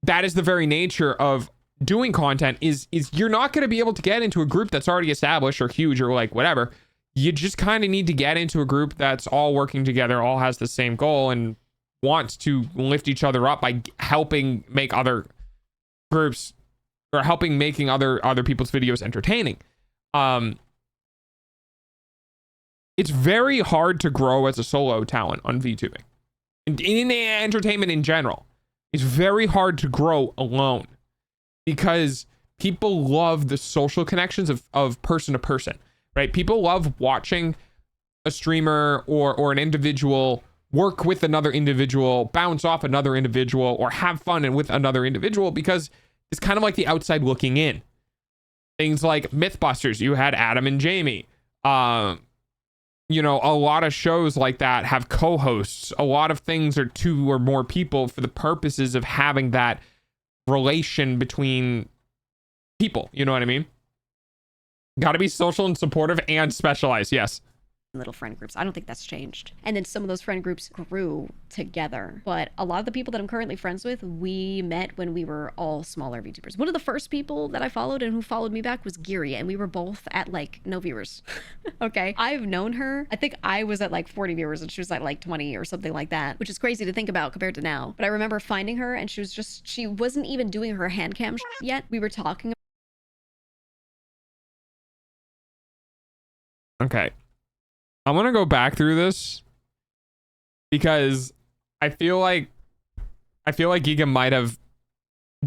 that is the very nature of doing content is you're not going to be able to get into a group that's already established or huge or like whatever. You just kind of need to get into a group that's all working together, all has the same goal, and wants to lift each other up by helping make other groups or helping making other people's videos entertaining. It's very hard to grow as a solo talent on VTubing. In entertainment in general, it's very hard to grow alone. Because people love the social connections of person to person, right? People love watching a streamer or an individual work with another individual, bounce off another individual, or have fun and with another individual because it's kind of like the outside looking in. Things like Mythbusters, you had Adam and Jamie. You know, a lot of shows like that have co-hosts. A lot of things are 2 or more people for the purposes of having that relation between people, you know what I mean? Got to be social and supportive and specialized. Yes.
little friend groups. I don't think that's changed. And then some of those friend groups grew together. But a lot of the people that I'm currently friends with, we met when we were all smaller VTubers. One of the first people that I followed and who followed me back was Geary, and we were both at like no viewers. Okay. I've known her. I think I was at like 40 viewers and she was at like 20 or something like that, which is crazy to think about compared to now. But I remember finding her and she wasn't even doing her hand cam yet. We were talking.
Okay. I'm going to go back through this because I feel like Giga might have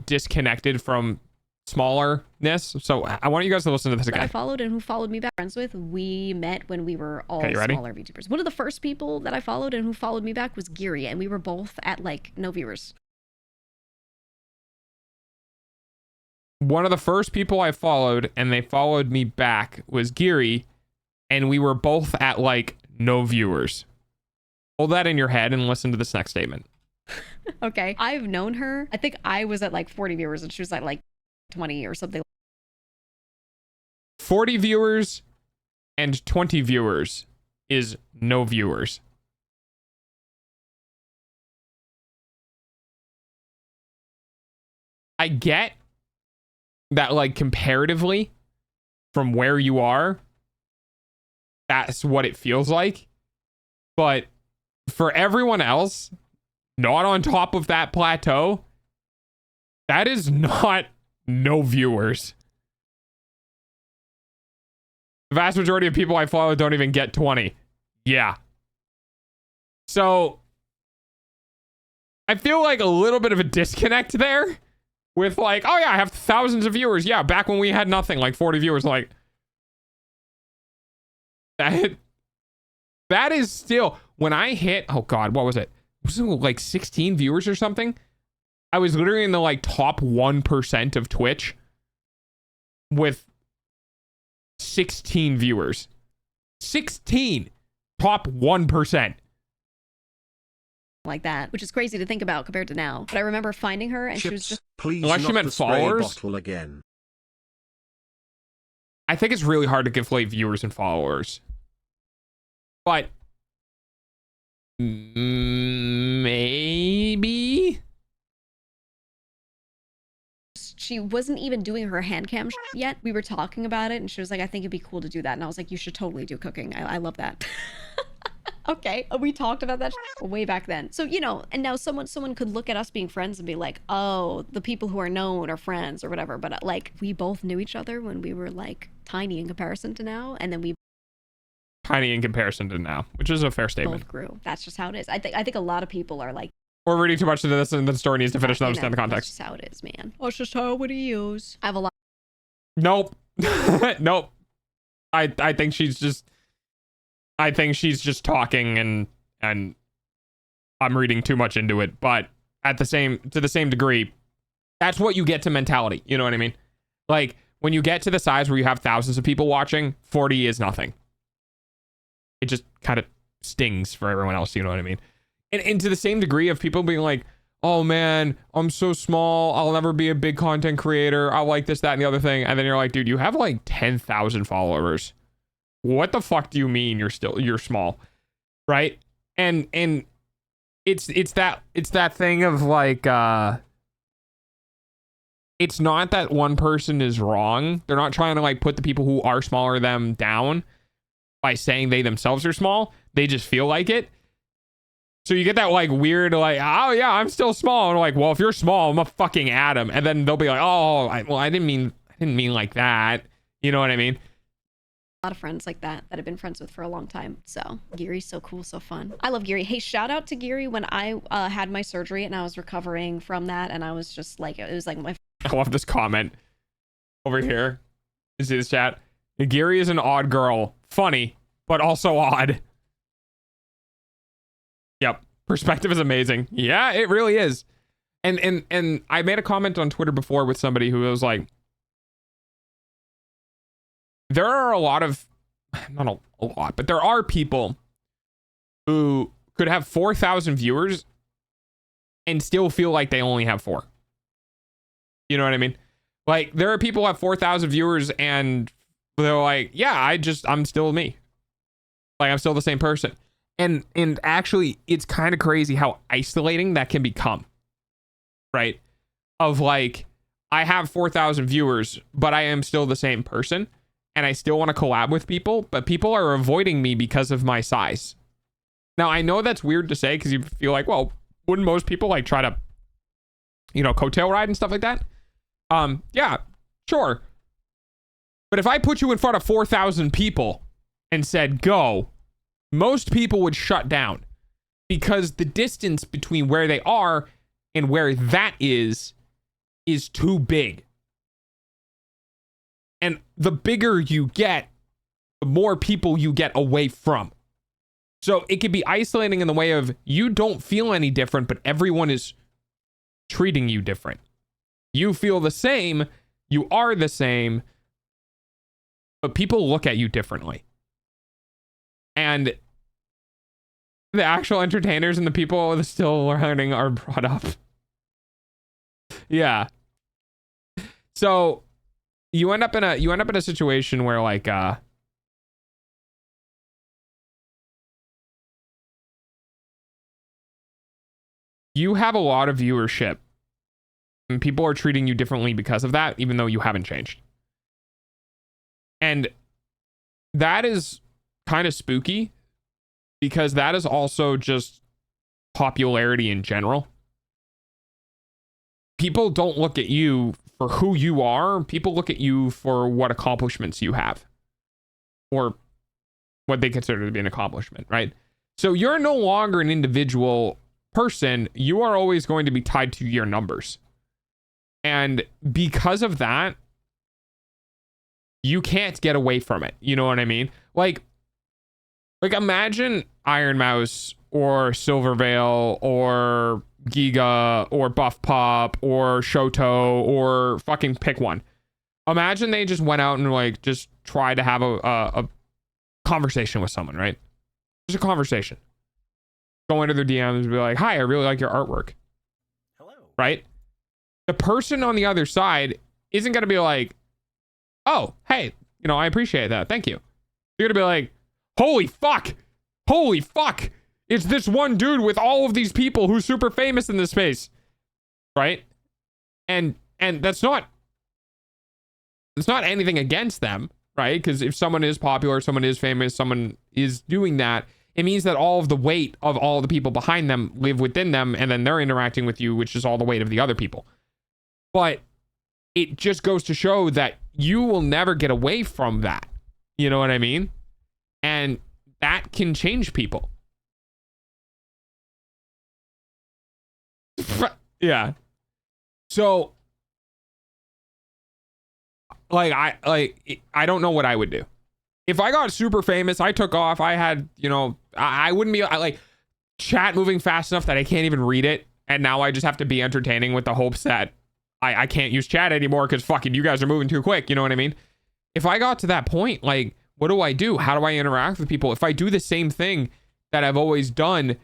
disconnected from smallerness. So I want you guys to listen to this again.
I followed and who followed me back friends with, we met when we were all smaller VTubers. One of the first people that I followed and who followed me back was Geary, and we were both at like no viewers.
One of the first people I followed and they followed me back was Geary, and we were both at like no viewers. Hold that in your head and listen to this next statement.
Okay. I've known her. I think I was at like 40 viewers and she was at like 20 or something.
40 viewers and 20 viewers is no viewers. I get that, like, comparatively from where you are, that's what it feels like. But for everyone else, not on top of that plateau, that is not no viewers. The vast majority of people I follow don't even get 20. Yeah. So I feel like a little bit of a disconnect there with like, oh yeah, I have thousands of viewers. Yeah, back when we had nothing, like 40 viewers, like that is still, when I hit, oh God, what was it? Was it like 16 viewers or something? I was literally in the like top 1% of Twitch with 16 viewers. 16. Top 1%.
Like that, which is crazy to think about compared to now. But I remember finding her and she was just
Please
Unless
not
she meant
the spray
followers.
bottle again.
I think it's really hard to conflate viewers and followers. But maybe
she wasn't even doing her hand cam yet. We were talking about it and she was like, I think it'd be cool to do that. And I was like, you should totally do cooking. I love that. Okay, we talked about that way back then. So, you know, and now someone could look at us being friends and be like, oh, the people who are known are friends or whatever. But like, we both knew each other when we were like tiny in comparison to now. And then we
tiny in comparison to now, which is a fair statement.
both grew. That's just how it is. I think a lot of people are like,
We're reading too much into this and the story needs to finish to understand the
that's
context.
just how it is, man. That's just how it is. I have a lot.
Nope. Nope. I think she's just talking and I'm reading too much into it, but to the same degree, that's what you get to mentality. You know what I mean? Like when you get to the size where you have thousands of people watching, 40 is nothing. It just kind of stings for everyone else. You know what I mean? And to the same degree of people being like, oh man, I'm so small. I'll never be a big content creator. I'll like this, that, and the other thing. And then you're like, dude, you have like 10,000 followers. What the fuck do you mean you're small? Right? And it's that thing of like, it's not that one person is wrong. They're not trying to like put the people who are smaller than them down by saying they themselves are small. They just feel like it. So you get that like weird, like, oh yeah, I'm still small. And like, well, if you're small, I'm a fucking atom. And then they'll be like, oh, I didn't mean like that. You know what I mean?
A lot of friends like that I've been friends with for a long time. So Geary's so cool, so fun. I love Geary. Hey, shout out to Geary when I had my surgery and I was recovering from that. And I was just like, it was like my
I love this comment over here. You see this chat? Geary is an odd girl. Funny, but also odd. Yep. Perspective is amazing. Yeah, it really is. And I made a comment on Twitter before with somebody who was like, there are a lot of, not a lot, but there are people who could have 4,000 viewers and still feel like they only have 4. You know what I mean? Like, there are people who have 4,000 viewers and they're like, yeah, I'm still me. Like, I'm still the same person. And actually, it's kind of crazy how isolating that can become. Right? Of like, I have 4,000 viewers, but I am still the same person. And I still want to collab with people, but people are avoiding me because of my size. Now, I know that's weird to say because you feel like, well, wouldn't most people like try to, you know, coattail ride and stuff like that? Yeah, sure. But if I put you in front of 4,000 people and said, go, most people would shut down because the distance between where they are and where that is too big. And the bigger you get, the more people you get away from. So it could be isolating in the way of you don't feel any different, but everyone is treating you different. You feel the same, you are the same, but people look at you differently. And the actual entertainers and the people that still learning are brought up. Yeah. So you end up in a situation where like you have a lot of viewership and people are treating you differently because of that, even though you haven't changed. And that is kind of spooky because that is also just popularity in general. People don't look at you for who you are. People look at you for what accomplishments you have or what they consider to be an accomplishment, right? So you're no longer an individual person. You are always going to be tied to your numbers. And because of that, you can't get away from it. You know what I mean? Like imagine Iron Mouse or Silvervale or Giga or Buff Pop or Shoto or fucking pick one. Imagine they just went out and like just tried to have a conversation with someone, right? Just a conversation. Go into their DMs and be like, hi, I really like your artwork.
Hello.
Right? The person on the other side isn't going to be like, oh, hey, you know, I appreciate that. Thank you. They're going to be like, holy fuck. Holy fuck. It's this one dude with all of these people who's super famous in this space. Right? And that's not anything against them, right? Because if someone is popular, someone is famous, someone is doing that, it means that all of the weight of all the people behind them live within them, and then they're interacting with you, which is all the weight of the other people. But it just goes to show that you will never get away from that. You know what I mean? And that can change people. Yeah. So, I don't know what I would do. If I got super famous, I took off, I had, you know, I wouldn't be like chat moving fast enough that I can't even read it. And now I just have to be entertaining with the hopes that I can't use chat anymore because fucking you guys are moving too quick. You know what I mean? If I got to that point, like, what do I do? How do I interact with people? If I do the same thing that I've always done,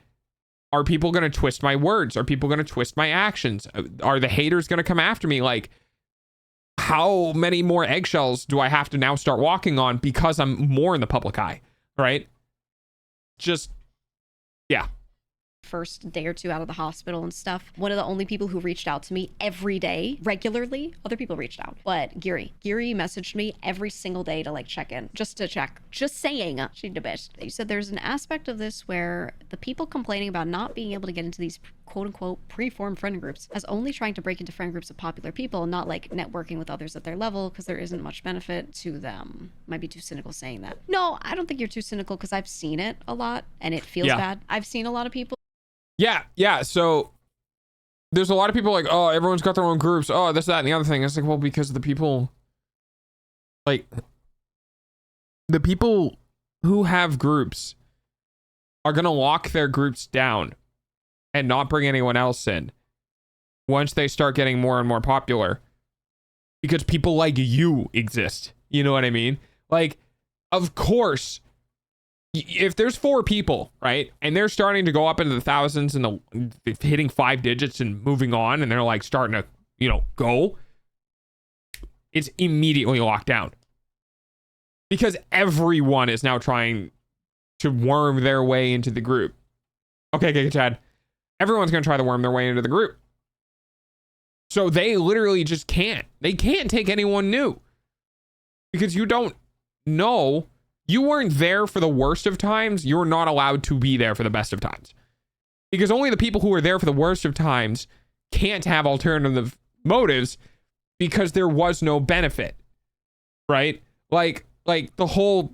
are people going to twist my words? Are people going to twist my actions? Are the haters going to come after me? Like, how many more eggshells do I have to now start walking on because I'm more in the public eye, right? Just, yeah.
First day or two out of the hospital and stuff, one of the only people who reached out to me every day regularly, other people reached out, but Geary messaged me every single day to like check in, just to check, just saying she's the best. You said there's an aspect of this where the people complaining about not being able to get into these quote unquote pre-formed friend groups as only trying to break into friend groups of popular people, not like networking with others at their level, because there isn't much benefit to them. Might be too cynical saying that. No, I don't think you're too cynical, because I've seen it a lot and it feels bad. I've seen a lot of people.
Yeah. So there's a lot of people like, oh, everyone's got their own groups. Oh, this, that, and the other thing. It's like, well, because the people, like, the people who have groups are going to lock their groups down and not bring anyone else in once they start getting more and more popular, because people like you exist. You know what I mean? Like, of course, if there's 4 people, right, and they're starting to go up into the thousands and hitting 5 digits and moving on, and they're like starting to, you know, go, it's immediately locked down, because everyone is now trying to worm their way into the group. Okay, Chad. Everyone's going to try to worm their way into the group. So they literally just can't. They can't take anyone new, because you don't know. You weren't there for the worst of times. You're not allowed to be there for the best of times, because only the people who are there for the worst of times can't have alternative motives, because there was no benefit, right? Like the whole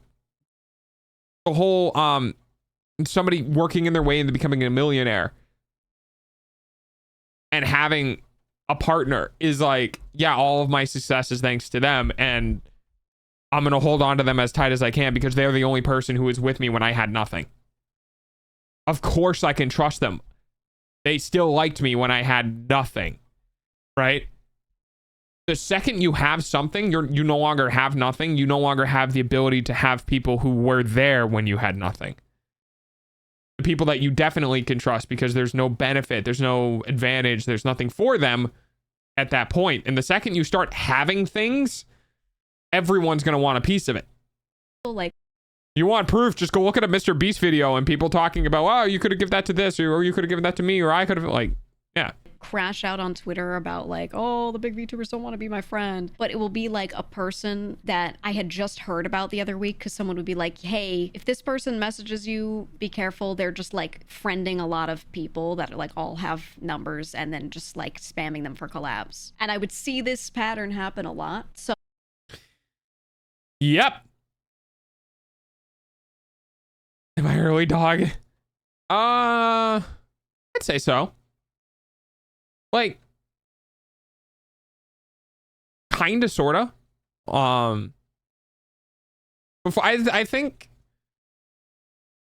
somebody working in their way into becoming a millionaire and having a partner is like, yeah, all of my success is thanks to them, and I'm going to hold on to them as tight as I can because they're the only person who was with me when I had nothing. Of course I can trust them. They still liked me when I had nothing, right? The second you have something, you no longer have nothing. You no longer have the ability to have people who were there when you had nothing. The people that you definitely can trust, because there's no benefit, there's no advantage, there's nothing for them at that point. And the second you start having things, everyone's going to want a piece of it.
Like,
you want proof? Just go look at a Mr. Beast video and people talking about, oh, you could have given that to this, or you could have given that to me, or I could have, like, yeah.
Crash out on Twitter about like, oh, the big VTubers don't want to be my friend. But it will be like a person that I had just heard about the other week, because someone would be like, hey, if this person messages you, be careful. They're just like friending a lot of people that are like all have numbers, and then just like spamming them for collabs. And I would see this pattern happen a lot. So
yep. Am I early, dog? I'd say so. Like, kinda, sorta. Before I think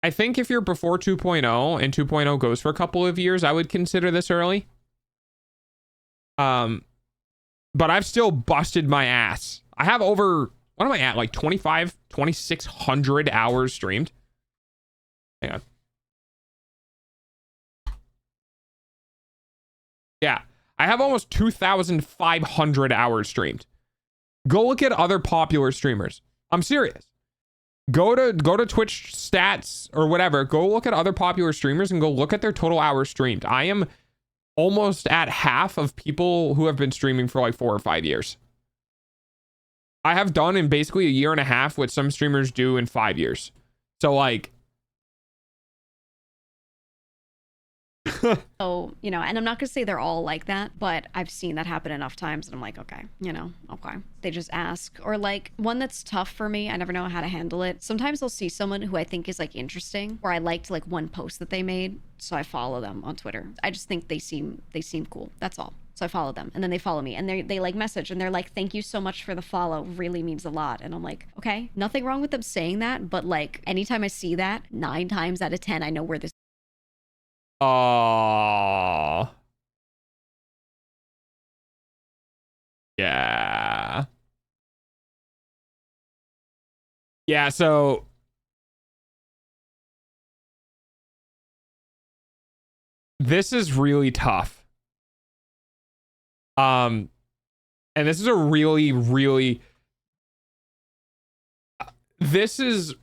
if you're before 2.0 and 2.0 goes for a couple of years, I would consider this early. But I've still busted my ass. I have over, what am I at? Like 2,600 hours streamed. Hang on. Yeah, I have almost 2,500 hours streamed. Go look at other popular streamers. I'm serious. Go to Twitch stats or whatever. Go look at other popular streamers and go look at their total hours streamed. I am almost at half of people who have been streaming for like 4 or 5 years. I have done in basically a year and a half what some streamers do in 5 years. So like,
So, you know, and I'm not gonna say they're all like that, but I've seen that happen enough times and I'm like, okay, you know, okay. They just ask. Or like one that's tough for me, I never know how to handle it. Sometimes I'll see someone who I think is like interesting, or I liked like one post that they made, so I follow them on Twitter. I just think they seem cool. That's all. So I follow them, and then they follow me, and they like message, and they're like, thank you so much for the follow, really means a lot. And I'm like, okay, nothing wrong with them saying that, but like anytime I see that, 9 times out of 10 I know where this.
oh, yeah. Yeah, so this is really tough. And this is a really this is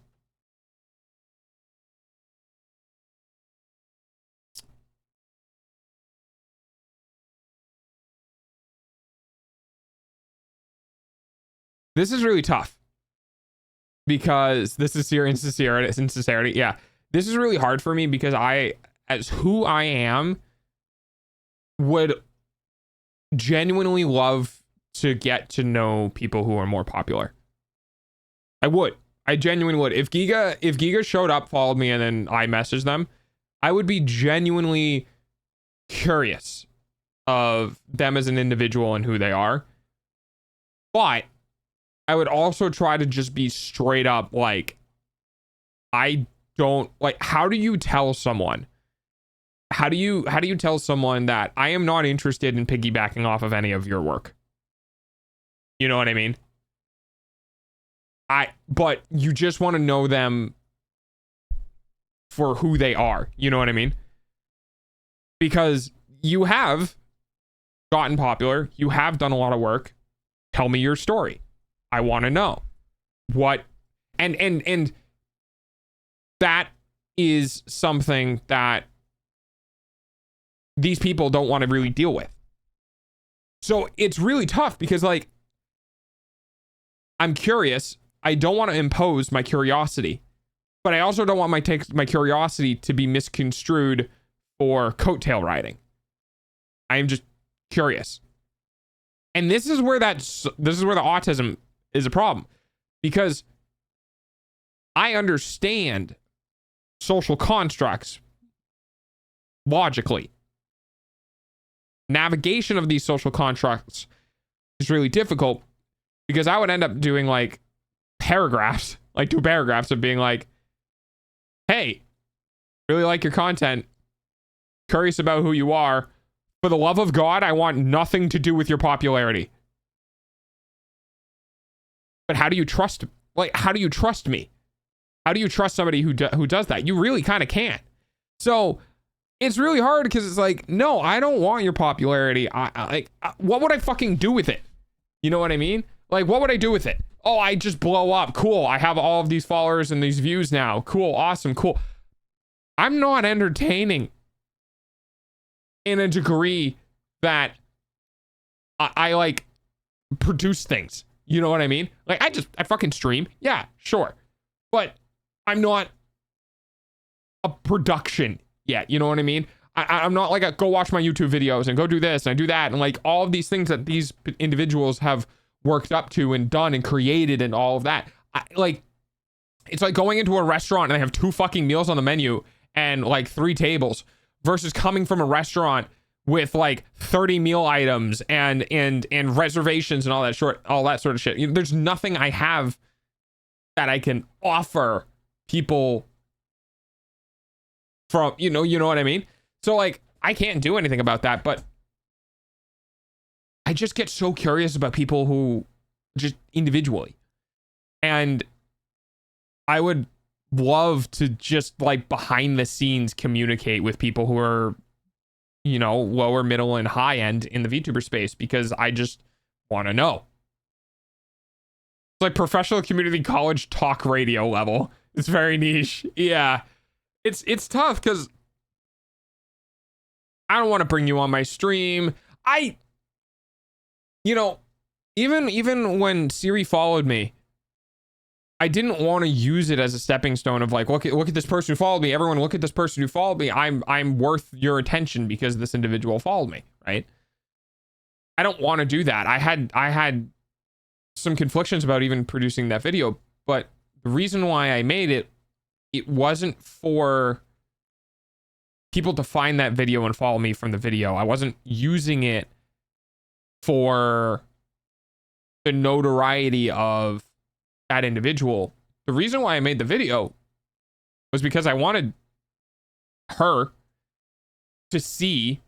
really tough, because this is your insincerity. Yeah, this is really hard for me because I, as who I am, would genuinely love to get to know people who are more popular. I genuinely would. If Giga showed up, followed me, and then I messaged them, I would be genuinely curious of them as an individual and who they are. But I would also try to just be straight up like, I don't like, how do you tell someone? How do you tell someone that I am not interested in piggybacking off of any of your work? You know what I mean? But you just want to know them for who they are. You know what I mean? Because you have gotten popular, you have done a lot of work. Tell me your story. I want to know what, and that is something that these people don't want to really deal with. So it's really tough because like, I'm curious. I don't want to impose my curiosity, but I also don't want my curiosity to be misconstrued for coattail riding. I am just curious. And this is where the autism is a problem, because I understand social constructs logically. Navigation of these social constructs is really difficult, because I would end up doing like paragraphs, like 2 paragraphs of being like, hey, really like your content, curious about who you are. For the love of God, I want nothing to do with your popularity. But how do you trust, like, how do you trust me? How do you trust somebody who does that? You really kind of can't. So it's really hard, because it's like, no, I don't want your popularity. What would I fucking do with it? You know what I mean? Like, what would I do with it? Oh, I just blow up. Cool. I have all of these followers and these views now. Cool. Awesome. Cool. I'm not entertaining in a degree that I like produce things. You know what I mean? Like, I fucking stream. Yeah, sure. But I'm not a production yet. You know what I mean? I'm not like go watch my YouTube videos and go do this and I do that. And like all of these things that these individuals have worked up to and done and created and all of that. It's like going into a restaurant and they have 2 fucking meals on the menu and like 3 tables, versus coming from a restaurant with like 30 meal items and reservations and all that sort of shit. You know, there's nothing I have that I can offer people from, you know what I mean? So like, I can't do anything about that, but I just get so curious about people who just individually. And I would love to just like behind the scenes communicate with people who are, you know, lower, middle, and high end in the VTuber space, because I just want to know. It's like professional community college talk radio level. It's very niche. Yeah. It's tough because I don't want to bring you on my stream. You know, even when Siri followed me, I didn't want to use it as a stepping stone of like, look at this person who followed me. Everyone, look at this person who followed me. I'm worth your attention because this individual followed me, right? I don't want to do that. I had some conflictions about even producing that video, but the reason why I made it wasn't for people to find that video and follow me from the video. I wasn't using it for the notoriety of that individual. The reason why I made the video was because I wanted her to see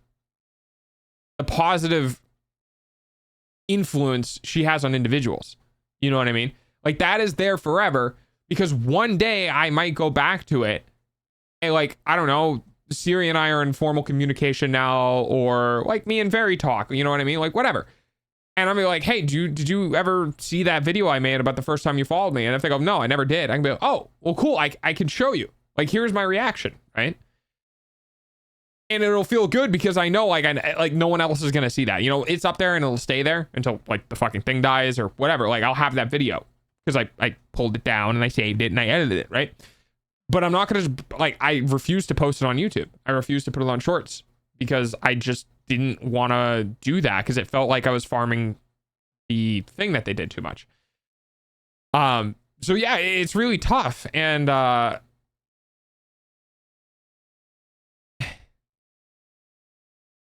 the positive influence she has on individuals. You know what I mean? Like, that is there forever, because one day I might go back to it and, like, I don't know, Siri and I are in formal communication now, or like me and Very talk, you know what I mean? Like, whatever. And I'll be like, hey, did you ever see that video I made about the first time you followed me? And if they go, no, I never did, I can be like, oh, well, cool. I can show you. Like, here's my reaction, right? And it'll feel good because I know, like no one else is going to see that. You know, it's up there and it'll stay there until, like, the fucking thing dies or whatever. Like, I'll have that video because I pulled it down and I saved it and I edited it, right? But I'm not going to, like, I refuse to post it on YouTube. I refuse to put it on Shorts because I just didn't want to do that, because it felt like I was farming the thing that they did too much. So yeah, it's really tough. And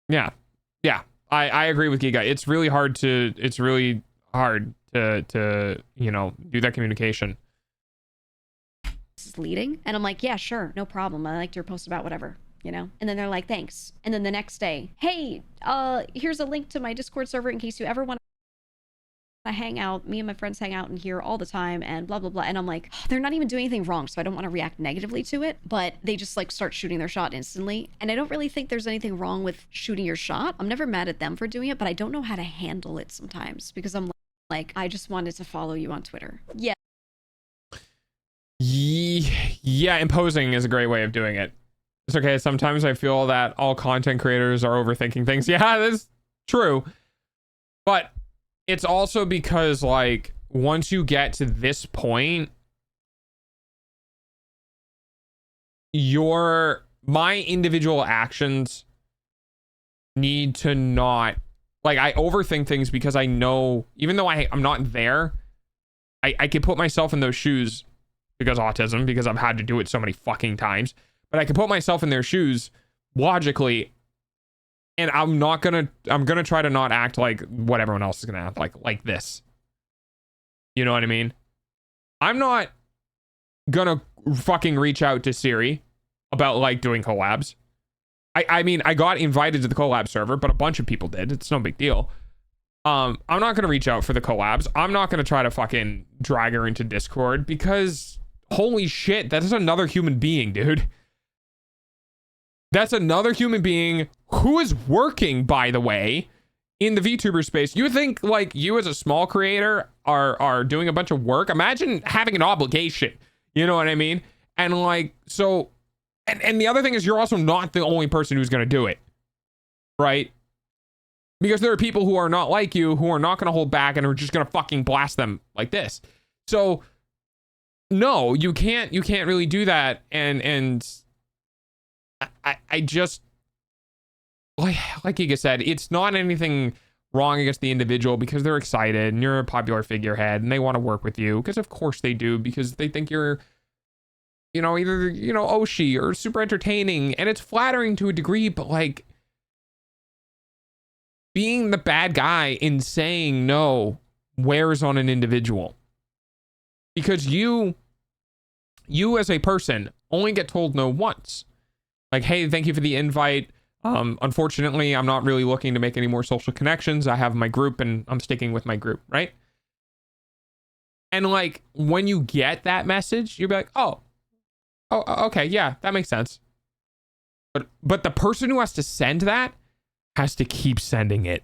yeah, I agree with Giga. It's really hard to you know, do that communication.
This is leading, and I'm like, yeah, sure, no problem. I liked your post about whatever, you know? And then they're like, thanks. And then the next day, hey, here's a link to my Discord server in case you ever want to hang out. Me and my friends hang out in here all the time and blah, blah, blah. And I'm like, oh, they're not even doing anything wrong, so I don't want to react negatively to it. But they just like start shooting their shot instantly. And I don't really think there's anything wrong with shooting your shot. I'm never mad at them for doing it, but I don't know how to handle it sometimes, because I'm like, I just wanted to follow you on Twitter. Yeah.
Yeah, imposing is a great way of doing it. It's okay. Sometimes I feel that all content creators are overthinking things. Yeah, that's true. But it's also because, like, once you get to this point, my individual actions need to not, like, I overthink things because I know, even though I'm not there, I can put myself in those shoes because autism, because I've had to do it so many fucking times. But I can put myself in their shoes logically, and I'm gonna try to not act like what everyone else is gonna act like this. You know what I mean? I'm not gonna fucking reach out to Siri about, like, doing collabs. I mean, I got invited to the collab server, but a bunch of people did. It's no big deal. I'm not gonna reach out for the collabs. I'm not gonna try to fucking drag her into Discord, because holy shit, that's another human being, dude. That's another human being who is working, by the way, in the VTuber space. You think, like, you as a small creator are doing a bunch of work? Imagine having an obligation. You know what I mean? And, like, so, and the other thing is, you're also not the only person who's going to do it, right? Because there are people who are not like you, who are not going to hold back and are just going to fucking blast them like this. So, no, you can't really do that. And I just, like Giga said, it's not anything wrong against the individual, because they're excited and you're a popular figurehead and they want to work with you, because of course they do, because they think you're, you know, either, you know, Oshi or super entertaining, and it's flattering to a degree, but, like, being the bad guy in saying no wears on an individual, because you as a person only get told no once. Like, hey, thank you for the invite. Unfortunately, I'm not really looking to make any more social connections. I have my group and I'm sticking with my group, right? And like when you get that message, you'll be like, oh, okay, yeah, that makes sense. But the person who has to send that has to keep sending it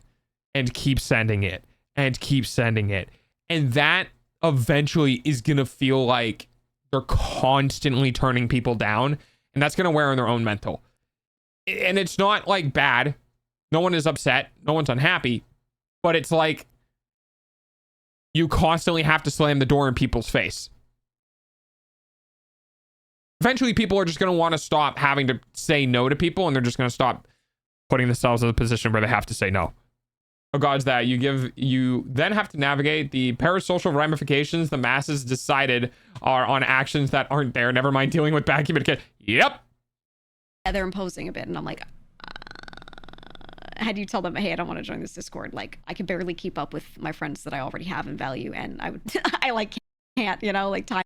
and keep sending it and keep sending it. And that eventually is going to feel like they're constantly turning people down, and that's going to wear on their own mental. And it's not like bad. No one is upset. No one's unhappy, but it's like you constantly have to slam the door in people's face. Eventually, people are just going to want to stop having to say no to people, and they're just going to stop putting themselves in a position where they have to say no. Oh, God's that you then have to navigate the parasocial ramifications the masses decided are on actions that aren't there. Never mind dealing with bad communication. Yep.
Yeah, they're imposing a bit, and I'm like, how do you tell them, hey, I don't want to join this Discord? Like, I can barely keep up with my friends that I already have and value, and I would, I like can't, you know, like time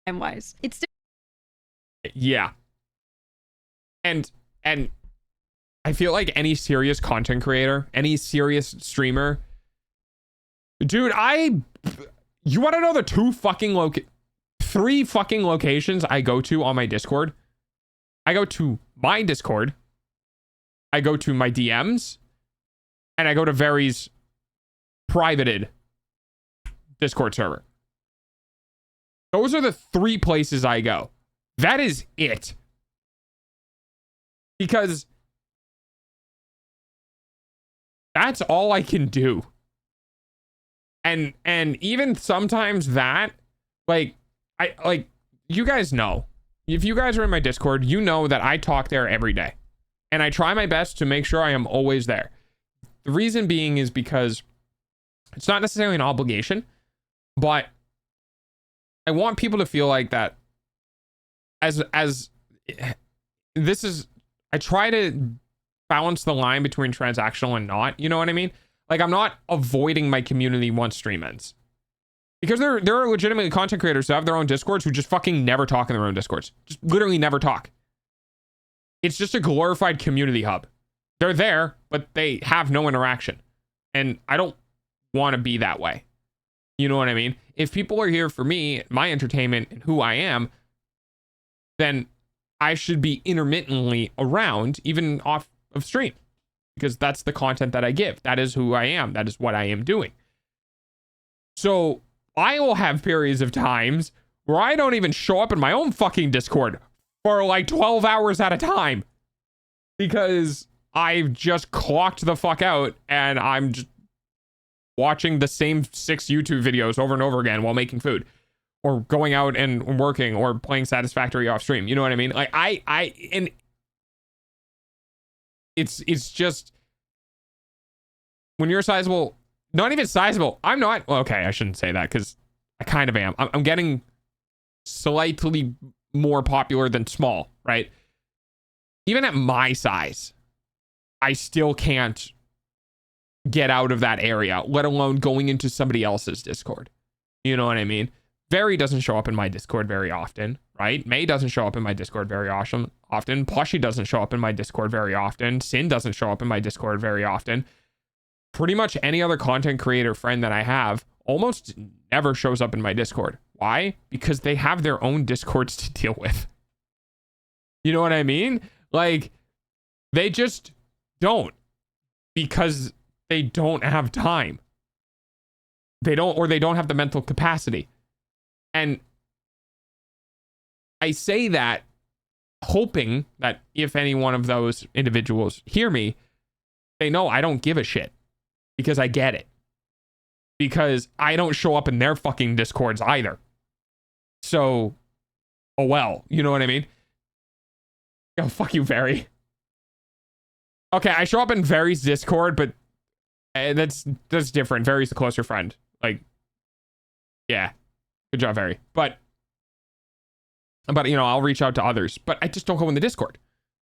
wise. It's
yeah. And I feel like any serious content creator, any serious streamer, dude, you want to know the three fucking locations I go to on my Discord? I go to my Discord, I go to my DMs, and I go to Very's privated Discord server. Those are the three places I go. That is it. Because that's all I can do. And even sometimes that, like, you guys know. If you guys are in my Discord, you know that I talk there every day. And I try my best to make sure I am always there. The reason being is because it's not necessarily an obligation, but I want people to feel like that as this is, I try to balance the line between transactional and not, you know what I mean? Like, I'm not avoiding my community once stream ends. Because there are legitimately content creators who have their own Discords who just fucking never talk in their own Discords. Just literally never talk. It's just a glorified community hub. They're there, but they have no interaction. And I don't want to be that way. You know what I mean? If people are here for me, my entertainment, and who I am, then I should be intermittently around, even off of stream. Because that's the content that I give. That is who I am. That is what I am doing. So I will have periods of times where I don't even show up in my own fucking Discord for like 12 hours at a time. Because I've just clocked the fuck out and I'm just watching the same 6 YouTube videos over and over again while making food. Or going out and working or playing Satisfactory off stream. You know what I mean? Like and it's just when you're sizable, not even sizable. I'm not, well, okay, I shouldn't say that because I kind of am. I'm getting slightly more popular than small, right? Even at my size, I still can't get out of that area, let alone going into somebody else's Discord. You know what I mean? Very doesn't show up in my Discord very often, right? May doesn't show up in my Discord very often. Plushy doesn't show up in my Discord very often. Sin doesn't show up in my Discord very often. Pretty much any other content creator friend that I have almost never shows up in my Discord. Why? Because they have their own Discords to deal with. You know what I mean? Like, they just don't. Because they don't have time. They don't have the mental capacity. And I say that hoping that if any one of those individuals hear me, they know I don't give a shit because I get it. Because I don't show up in their fucking Discords either. So, oh well, you know what I mean? Oh, fuck you, Very. Okay, I show up in Very's Discord, but that's different. Very's the closer friend. Like, yeah. Good job, Very. But you know, I'll reach out to others, but I just don't go in the Discord.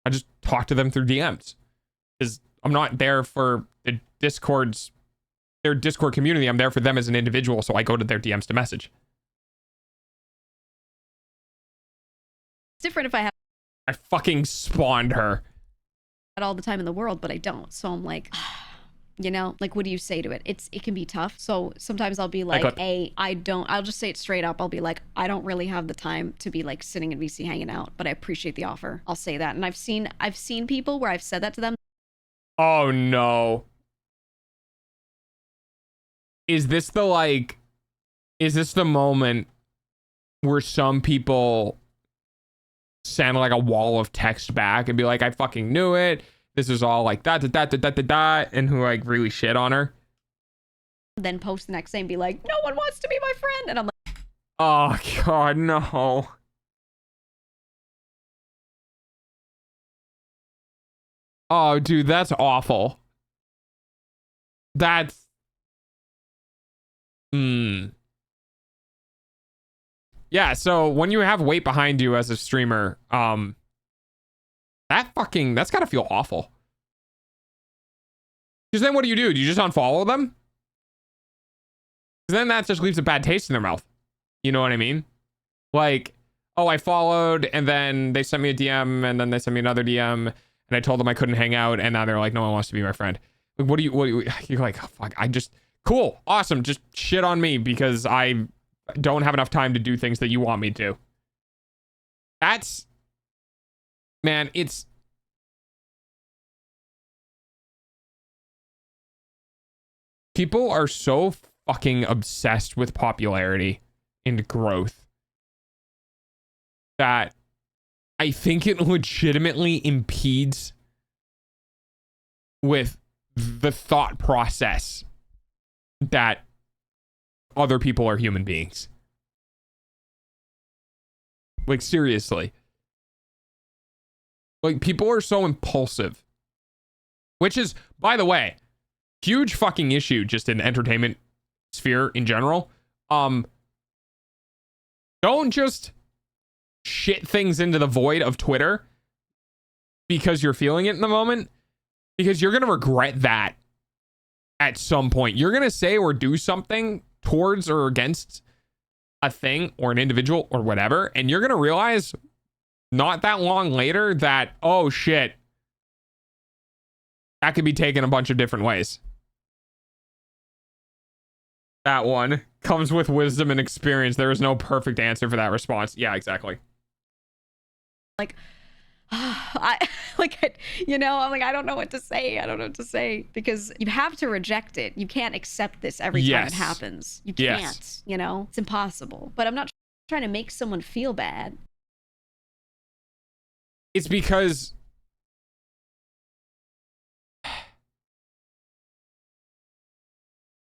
I just talk to them through DMs because I'm not there for their Discord community. I'm there for them as an individual. So I go to their DMs to message.
It's different if I have
I fucking spawned her.
all the time in the world, but I don't. So I'm like, You know, like, what do you say to it? It can be tough. So sometimes I'll be like, I'll just say it straight up. I'll be like, I don't really have the time to be like sitting in VC hanging out, but I appreciate the offer. I'll say that. And I've seen people where I've said that to them.
Oh no. Is this the moment where some people send like a wall of text back and be like, I fucking knew it. This is all like that, and who like really shit on her.
Then post the next day and be like, no one wants to be my friend. And I'm like,
oh God, no. Oh, dude, that's awful. That's... Yeah, so when you have weight behind you as a streamer, that's gotta feel awful. Because then what do? Do you just unfollow them? Because then that just leaves a bad taste in their mouth. You know what I mean? Like, oh, I followed, and then they sent me a DM, and then they sent me another DM, and I told them I couldn't hang out, and now they're like, no one wants to be my friend. Like, what do you you're like, oh, fuck, cool, awesome, just shit on me because I don't have enough time to do things that you want me to. That's... Man, it's... People are so fucking obsessed with popularity and growth that I think it legitimately impedes with the thought process that other people are human beings. Like, seriously. Like, people are so impulsive. Which is, by the way, huge fucking issue just in entertainment sphere in general. Don't just shit things into the void of Twitter because you're feeling it in the moment, because you're going to regret that at some point. You're going to say or do something towards or against a thing or an individual or whatever, and you're going to realize not that long later that, oh shit, that could be taken a bunch of different ways. That one comes with wisdom and experience. There is no perfect answer for that response. Yeah, exactly.
Like, I'm like, I don't know what to say. I don't know what to say, because you have to reject it. You can't accept this every time it happens. You can't, it's impossible. But I'm not trying to make someone feel bad.
It's because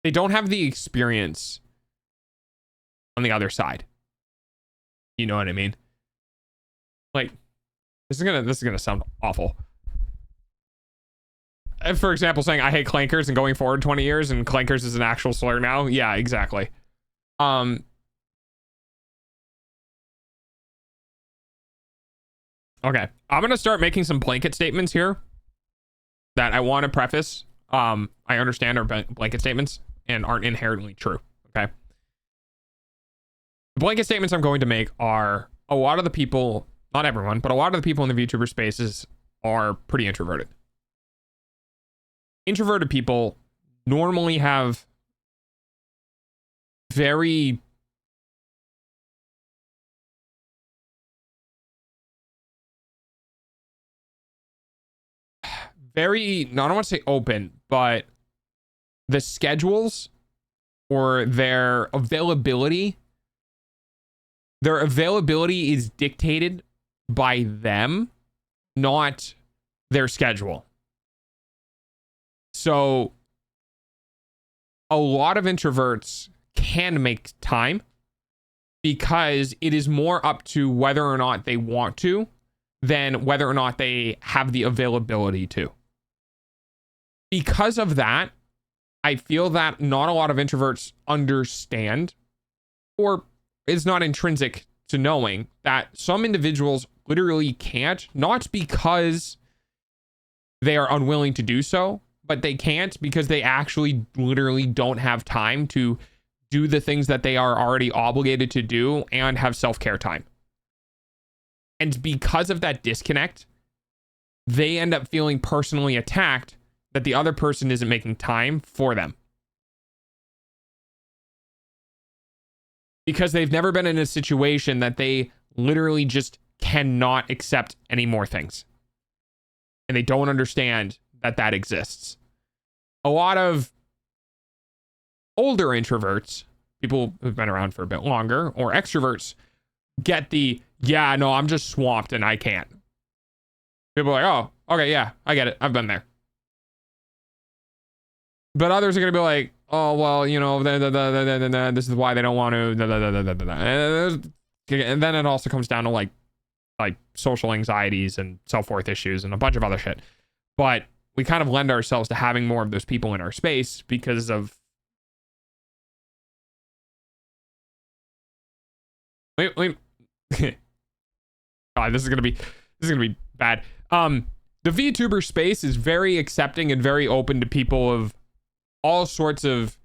they don't have the experience on the other side. You know what I mean? Like, this is gonna sound awful. For example, saying I hate clankers and going forward 20 years and clankers is an actual slur now. Yeah, exactly. Okay, I'm gonna start making some blanket statements here that I want to preface. I understand are blanket statements and aren't inherently true. Okay. The blanket statements I'm going to make are a lot of the people, not everyone, but a lot of the people in the VTuber spaces are pretty introverted. Introverted people normally have very I don't want to say open, but the schedules or their availability is dictated by them, not their schedule. So a lot of introverts can make time because it is more up to whether or not they want to than whether or not they have the availability to. Because of that, I feel that not a lot of introverts understand, or it's not intrinsic to knowing, that some individuals literally can't, not because they are unwilling to do so, but they can't because they actually literally don't have time to do the things that they are already obligated to do and have self-care time. And because of that disconnect, they end up feeling personally attacked that the other person isn't making time for them. Because they've never been in a situation that they literally just cannot accept any more things. And they don't understand that that exists. A lot of older introverts, people who've been around for a bit longer, or extroverts, get the, yeah, no, I'm just swamped and I can't. People are like, oh, okay, yeah, I get it. I've been there. But others are going to be like, oh, well, you know, this is why they don't want to. And then it also comes down to like social anxieties and self-worth issues and a bunch of other shit. But we kind of lend ourselves to having more of those people in our space because of wait. God, this is gonna be bad. The VTuber space is very accepting and very open to people of all sorts of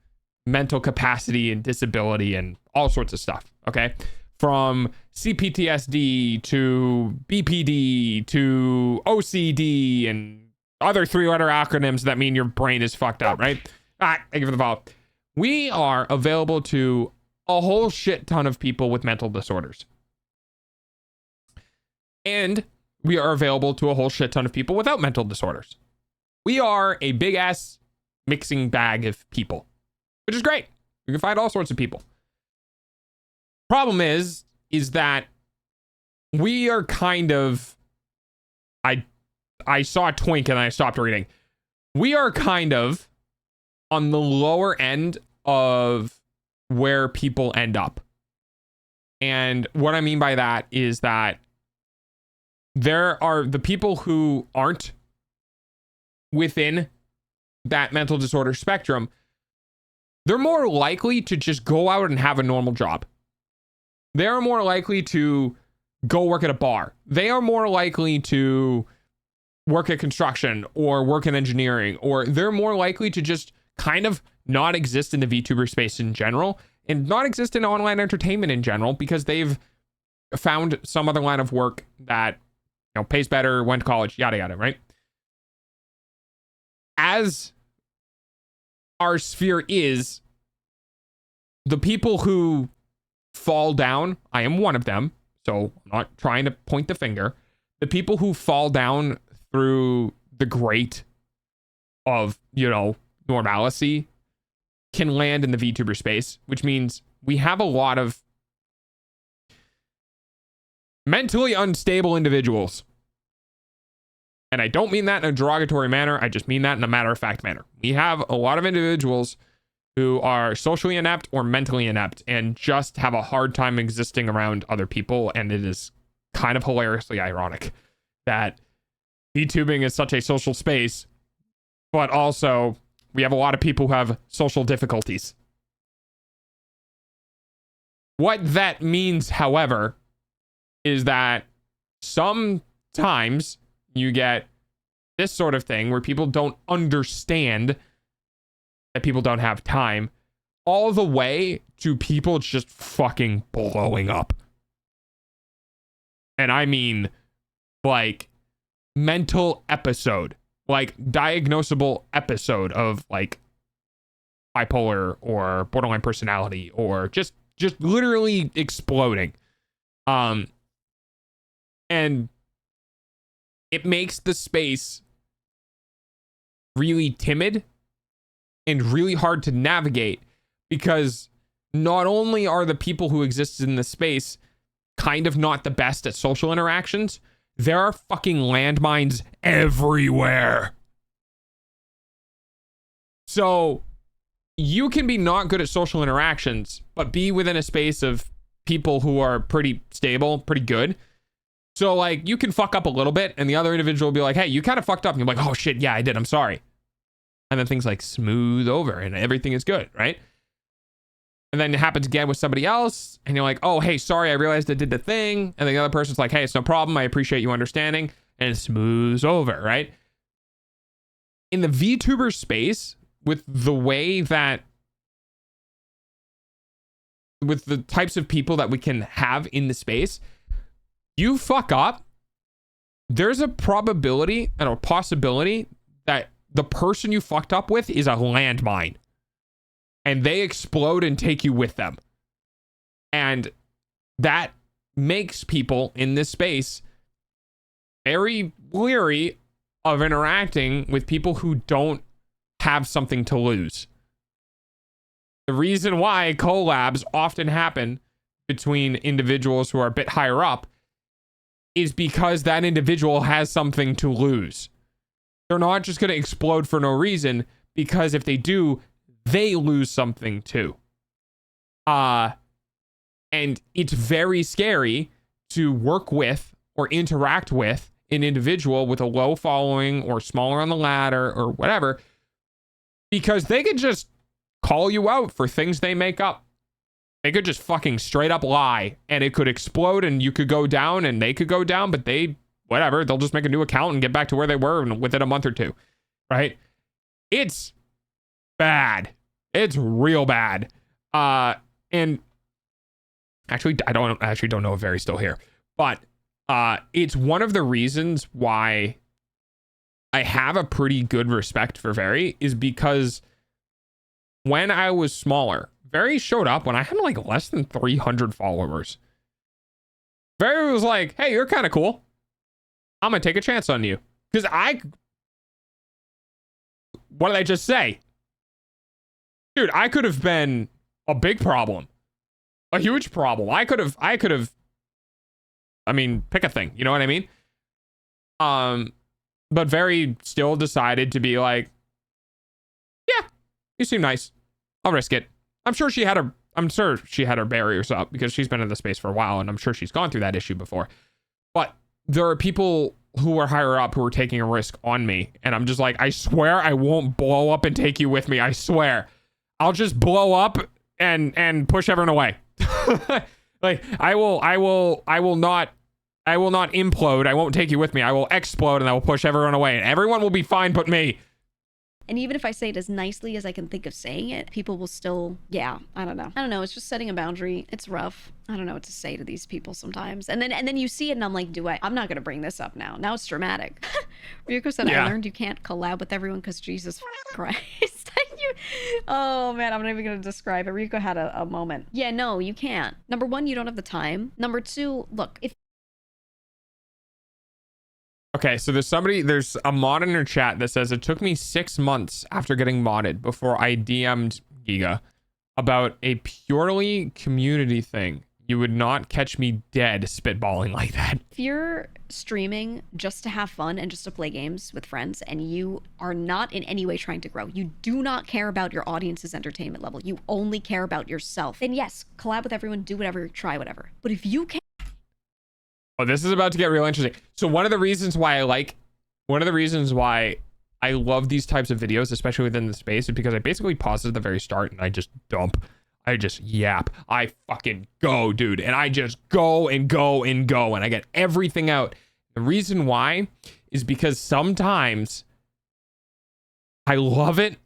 mental capacity and disability and all sorts of stuff. Okay, from CPTSD to BPD to OCD and other 3-letter acronyms that mean your brain is fucked up, right? Thank you for the follow. We are available to a whole shit ton of people with mental disorders. And we are available to a whole shit ton of people without mental disorders. We are a big ass mixing bag of people, which is great. You can find all sorts of people. Problem is that we are kind of, I saw a twink and I stopped reading. We are kind of on the lower end of where people end up. And what I mean by that is that there are the people who aren't within that mental disorder spectrum. They're more likely to just go out and have a normal job. They're more likely to go work at a bar. They are more likely to work at construction or work in engineering, or they're more likely to just kind of not exist in the VTuber space in general and not exist in online entertainment in general because they've found some other line of work that, you know, pays better, went to college, yada, yada, right? As our sphere is, the people who fall down, I am one of them, so I'm not trying to point the finger. The people who fall down through the grate of, you know, normalcy can land in the VTuber space, which means we have a lot of mentally unstable individuals. And I don't mean that in a derogatory manner. I just mean that in a matter-of-fact manner. We have a lot of individuals who are socially inept or mentally inept and just have a hard time existing around other people. And it is kind of hilariously ironic that VTubing is such a social space, but also we have a lot of people who have social difficulties. What that means, however, is that sometimes you get this sort of thing where people don't understand that people don't have time, all the way to people just fucking blowing up. And I mean, like, mental episode, like diagnosable episode of like bipolar or borderline personality or just literally exploding. And it makes the space really timid and really hard to navigate because not only are the people who exist in the space kind of not the best at social interactions, there are fucking landmines everywhere. So you can be not good at social interactions, but be within a space of people who are pretty stable, pretty good. So like you can fuck up a little bit and the other individual will be like, hey, you kind of fucked up. And you're like, oh shit, yeah, I did. I'm sorry. And then things like smooth over and everything is good, right? And then it happens again with somebody else. And you're like, oh, hey, sorry, I realized I did the thing. And then the other person's like, hey, it's no problem. I appreciate you understanding. And it smooths over, right? In the VTuber space, with the way that, with the types of people that we can have in the space, you fuck up, there's a probability and a possibility that the person you fucked up with is a landmine. And they explode and take you with them. And that makes people in this space very leery of interacting with people who don't have something to lose. The reason why collabs often happen between individuals who are a bit higher up is because that individual has something to lose. They're not just going to explode for no reason, because if they do, they lose something too. And it's very scary to work with or interact with an individual with a low following or smaller on the ladder or whatever, because they could just call you out for things they make up. They could just fucking straight up lie and it could explode and you could go down and they could go down, but whatever, they'll just make a new account and get back to where they were within a month or two, right? It's bad. It's real bad. And actually, I don't know if Very's still here, but it's one of the reasons why I have a pretty good respect for Very, is because when I was smaller, Very showed up when I had like less than 300 followers. Very was like, hey, you're kind of cool. I'm going to take a chance on you. Because what did I just say? Dude, I could have been a big problem. A huge problem. I could have, I mean, pick a thing. You know what I mean? But Very still decided to be like, yeah, you seem nice. I'll risk it. I'm sure she had her barriers up because she's been in the space for a while and I'm sure she's gone through that issue before. But there are people who are higher up who are taking a risk on me. And I'm just like, I swear I won't blow up and take you with me. I swear. I'll just blow up and push everyone away. Like I will not implode. I won't take you with me. I will explode and I will push everyone away and everyone will be fine but me.
And even if I say it as nicely as I can think of saying it, people will still, yeah, I don't know. It's just setting a boundary. It's rough. I don't know what to say to these people sometimes. And then you see it and I'm like, I'm not going to bring this up now. Now it's dramatic. Ryuko said, yeah. I learned you can't collab with everyone because Jesus Christ. Oh man, I'm not even going to describe it. Ryuko had a moment. Yeah, no, you can't. Number one, you don't have the time. Number two, look, if
Okay, so there's a mod in her chat that says it took me 6 months after getting modded before I DM'd Giga about a purely community thing. You would not catch me dead spitballing like that.
If you're streaming just to have fun and just to play games with friends and you are not in any way trying to grow, you do not care about your audience's entertainment level, you only care about yourself, then yes, collab with everyone, do whatever, try whatever. But if you can
Oh, this is about to get real interesting. So one of the reasons why I love these types of videos, especially within the space, is because I basically pause at the very start and I just dump. I just yap. I fucking go, dude. And I just go and go and go. And I get everything out. The reason why is because sometimes I love it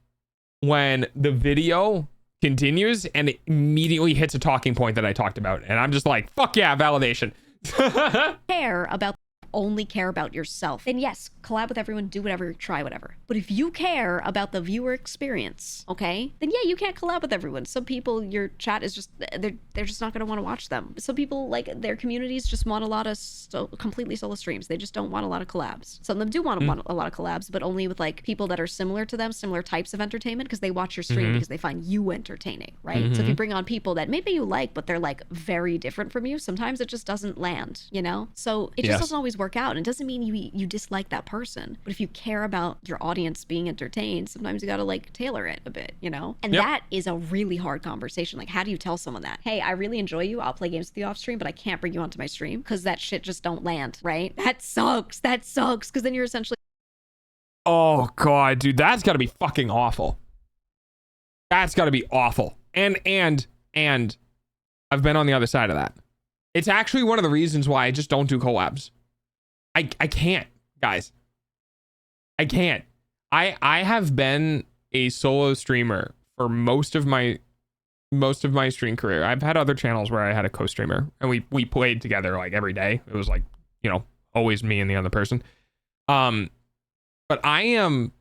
when the video continues and it immediately hits a talking point that I talked about. And I'm just like, fuck yeah, validation.
only care about yourself, then yes, collab with everyone, do whatever, try whatever. But if you care about the viewer experience, okay, then yeah, you can't collab with everyone. Some people, your chat is just, they're just not going to want to watch them. Some people, like, their communities just want a lot of completely solo streams. They just don't want a lot of collabs. Some of them do want a lot of collabs, but only with like people that are similar to them, similar types of entertainment, because they watch your stream because they find you entertaining, right? So if you bring on people that maybe you like, but they're like very different from you, sometimes it just doesn't land, you know? So it just doesn't always work out. And it doesn't mean you dislike that person, but if you care about your audience being entertained, sometimes you got to like tailor it a bit, you know? And that is a really hard conversation. Like, how do you tell someone that, hey, I really enjoy you, I'll play games with you off stream, but I can't bring you onto my stream because that shit just don't land, right? That sucks because then you're essentially,
oh god, dude, that's got to be fucking awful. That's got to be awful. And I've been on the other side of that. It's actually one of the reasons why I just don't do collabs. I can't, guys. I can't. I have been a solo streamer for most of my stream career. I've had other channels where I had a co-streamer and we played together like every day. It was like, you know, always me and the other person. But I am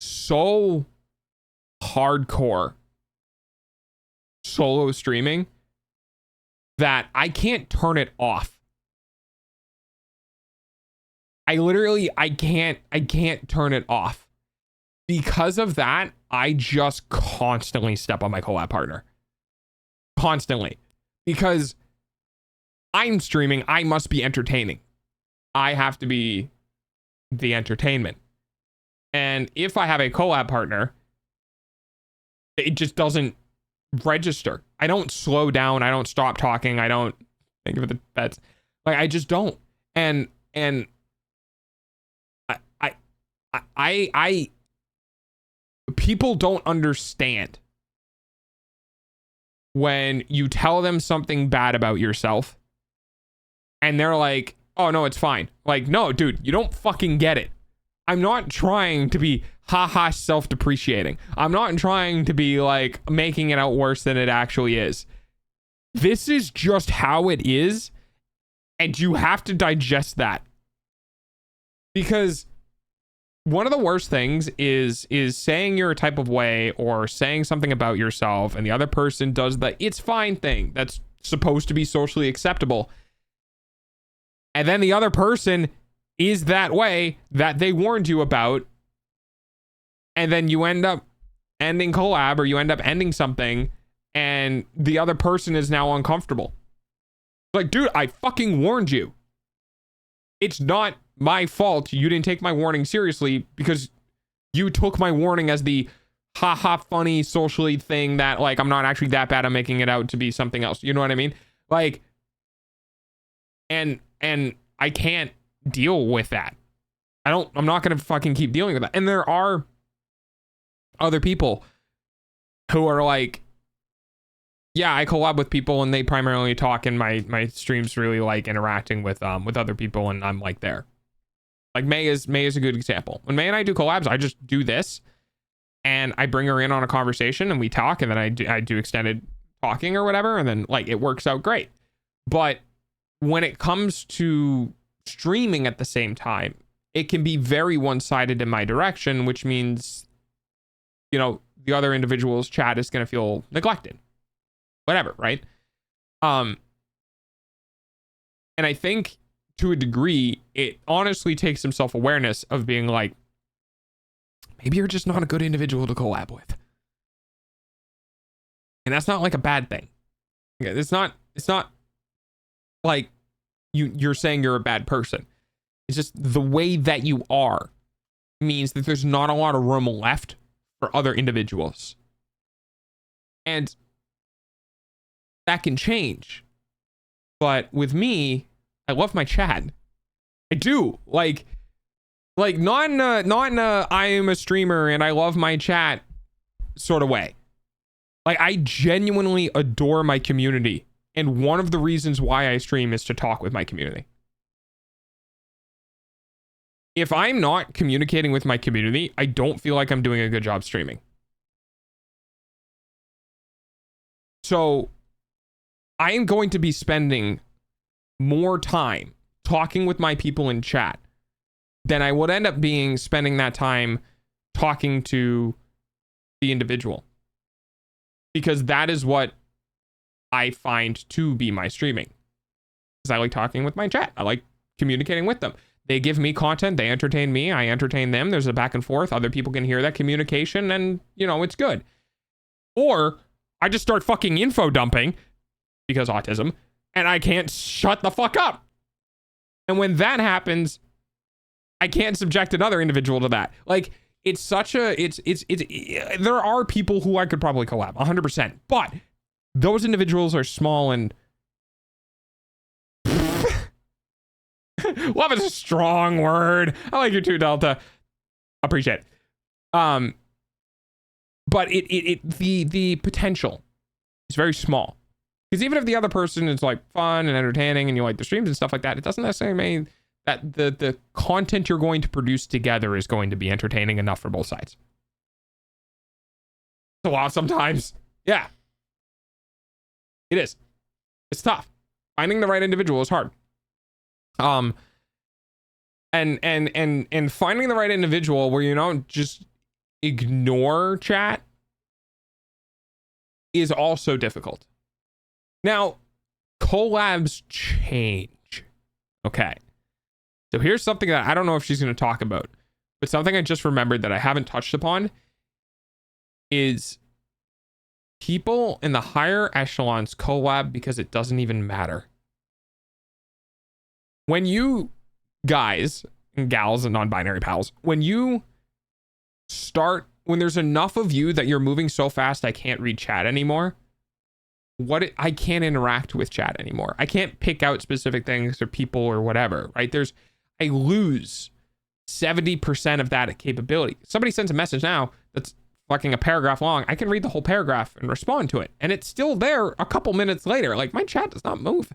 so hardcore solo streaming that I can't turn it off. I can't turn it off. Because of that, I just constantly step on my collab partner. Constantly. Because I'm streaming, I must be entertaining. I have to be the entertainment. And if I have a collab partner, it just doesn't register. I don't slow down. I don't stop talking. I don't think of the bets. Like, I just don't. And I people don't understand when you tell them something bad about yourself and they're like, oh no, it's fine. Like, no, dude, you don't fucking get it. I'm not trying to be haha self-depreciating. I'm not trying to be like making it out worse than it actually is. This is just how it is, and you have to digest that. Because one of the worst things is saying you're a type of way or saying something about yourself and the other person does the it's fine thing that's supposed to be socially acceptable. And then the other person is that way that they warned you about. And then you end up ending collab or you end up ending something and the other person is now uncomfortable. Like, dude, I fucking warned you. It's not my fault you didn't take my warning seriously because you took my warning as the haha funny socially thing that like I'm not actually that bad. I'm making it out to be something else. You know what I mean? Like, and I can't deal with that. I'm not going to fucking keep dealing with that. And there are other people who are like, yeah, I collab with people and they primarily talk and my streams really like interacting with other people and I'm like there. Like May is a good example. When May and I do collabs, I just do this and I bring her in on a conversation and we talk and then I do extended talking or whatever and then like it works out great. But when it comes to streaming at the same time, it can be very one-sided in my direction, which means, you know, the other individual's chat is going to feel neglected. Whatever, right? And I think to a degree, it honestly takes some self-awareness of being like, maybe you're just not a good individual to collab with. And that's not like a bad thing. It's not like you're saying you're a bad person. It's just the way that you are means that there's not a lot of room left for other individuals. And that can change. But with me, I love my chat. I do. Like not in a I am a streamer and I love my chat sort of way. Like, I genuinely adore my community. And one of the reasons why I stream is to talk with my community. If I'm not communicating with my community, I don't feel like I'm doing a good job streaming. So I am going to be spending more time talking with my people in chat than I would end up spending that time talking to the individual. Because that is what I find to be my streaming. Because I like talking with my chat. I like communicating with them. They give me content. They entertain me. I entertain them. There's a back and forth. Other people can hear that communication and, you know, it's good. Or I just start fucking info dumping because autism and I can't shut the fuck up. And when that happens, I can't subject another individual to that. Like, it's such a, there are people who I could probably collab 100%, but those individuals are small and love is a strong word. I like your too, Delta. Appreciate it. But the potential is very small. Because even if the other person is like fun and entertaining and you like the streams and stuff like that, it doesn't necessarily mean that the content you're going to produce together is going to be entertaining enough for both sides. It's a lot sometimes. Yeah. It is. It's tough. Finding the right individual is hard. And finding the right individual where you don't just ignore chat is also difficult. Now, collabs change. Okay. So here's something that I don't know if she's going to talk about, but something I just remembered that I haven't touched upon is people in the higher echelons collab because it doesn't even matter. When you guys and gals and non-binary pals, when there's enough of you that you're moving so fast I can't read chat anymore, I can't interact with chat anymore. I can't pick out specific things or people or whatever, right? I lose 70% of that capability. Somebody sends a message now that's fucking a paragraph long. I can read the whole paragraph and respond to it, and it's still there a couple minutes later. Like, my chat does not move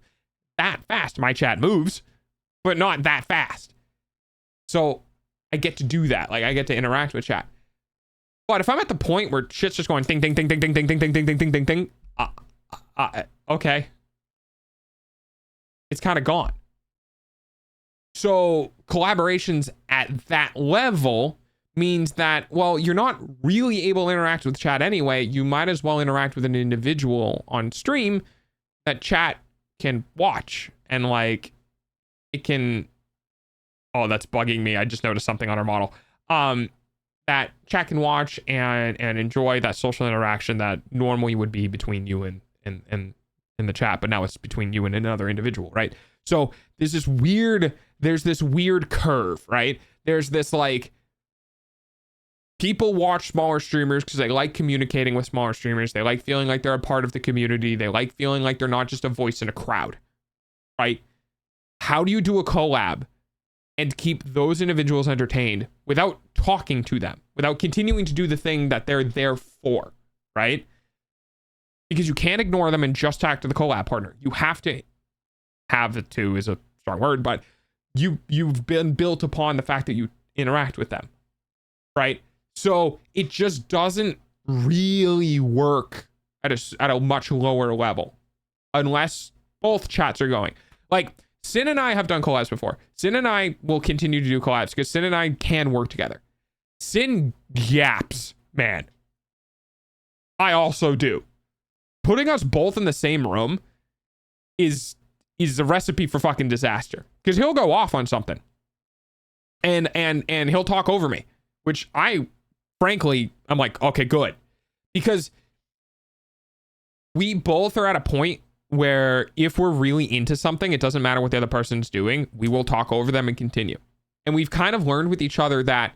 that fast. My chat moves, but not that fast. So I get to do that. Like, I get to interact with chat. But if I'm at the point where shit's just going ding, ding, ding, ding, ding, ding, ding, ding, ding, ding, ding, ding, okay. It's kind of gone. So collaborations at that level means that, well, you're not really able to interact with chat anyway. You might as well interact with an individual on stream that chat can watch, and like it can. Oh, that's bugging me. I just noticed something on our model. That chat can watch and enjoy that social interaction that normally would be between you and the chat, but now it's between you and another individual, right? So there's this weird curve, right? There's this, like, people watch smaller streamers because they like communicating with smaller streamers. They like feeling like they're a part of the community. They like feeling like they're not just a voice in a crowd, right? How do you do a collab and keep those individuals entertained without talking to them, without continuing to do the thing that they're there for, right? Because you can't ignore them and just talk to the collab partner. You have to have the two is a strong word, but you've been built upon the fact that you interact with them, right? So it just doesn't really work at a much lower level unless both chats are going. Like, Sin and I have done collabs before. Sin and I will continue to do collabs because Sin and I can work together. Sin yaps, man. I also do. Putting us both in the same room is a recipe for fucking disaster, because he'll go off on something and he'll talk over me, which I frankly, I'm like, okay, good, because we both are at a point where if we're really into something, it doesn't matter what the other person's doing, we will talk over them and continue. And we've kind of learned with each other that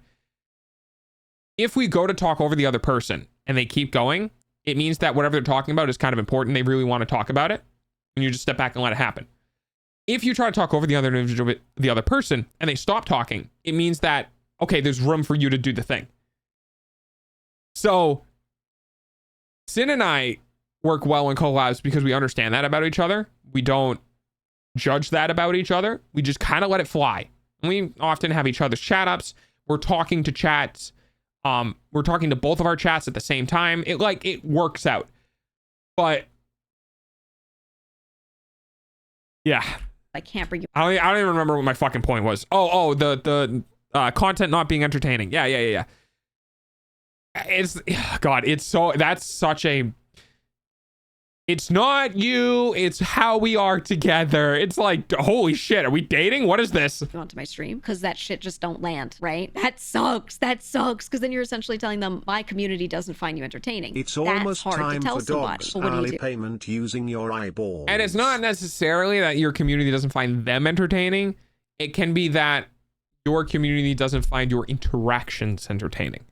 if we go to talk over the other person and they keep going, it means that whatever they're talking about is kind of important. They really want to talk about it, and you just step back and let it happen. If you try to talk over the other individual, the other person, and they stop talking, it means that, okay, there's room for you to do the thing. So Sin and I work well in collabs because we understand that about each other. We don't judge that about each other. We just kind of let it fly. And we often have each other's chat ups. We're talking to chats. We're talking to both of our chats at the same time. It works out. But yeah,
I can't bring you.
I don't even remember what my fucking point was. The content not being entertaining. Yeah. It's God. It's not you, it's how we are together. It's like, holy shit, are we dating? What is this?
Onto my stream, because that shit just don't land, right? That sucks, because then you're essentially telling them my community doesn't find you entertaining.
It's
That's
almost
hard
time
to tell
for
somebody.
dogs
Well, what do you
early
do?
payment using your eyeballs.
And it's not necessarily that your community doesn't find them entertaining. It can be that your community doesn't find your interactions entertaining,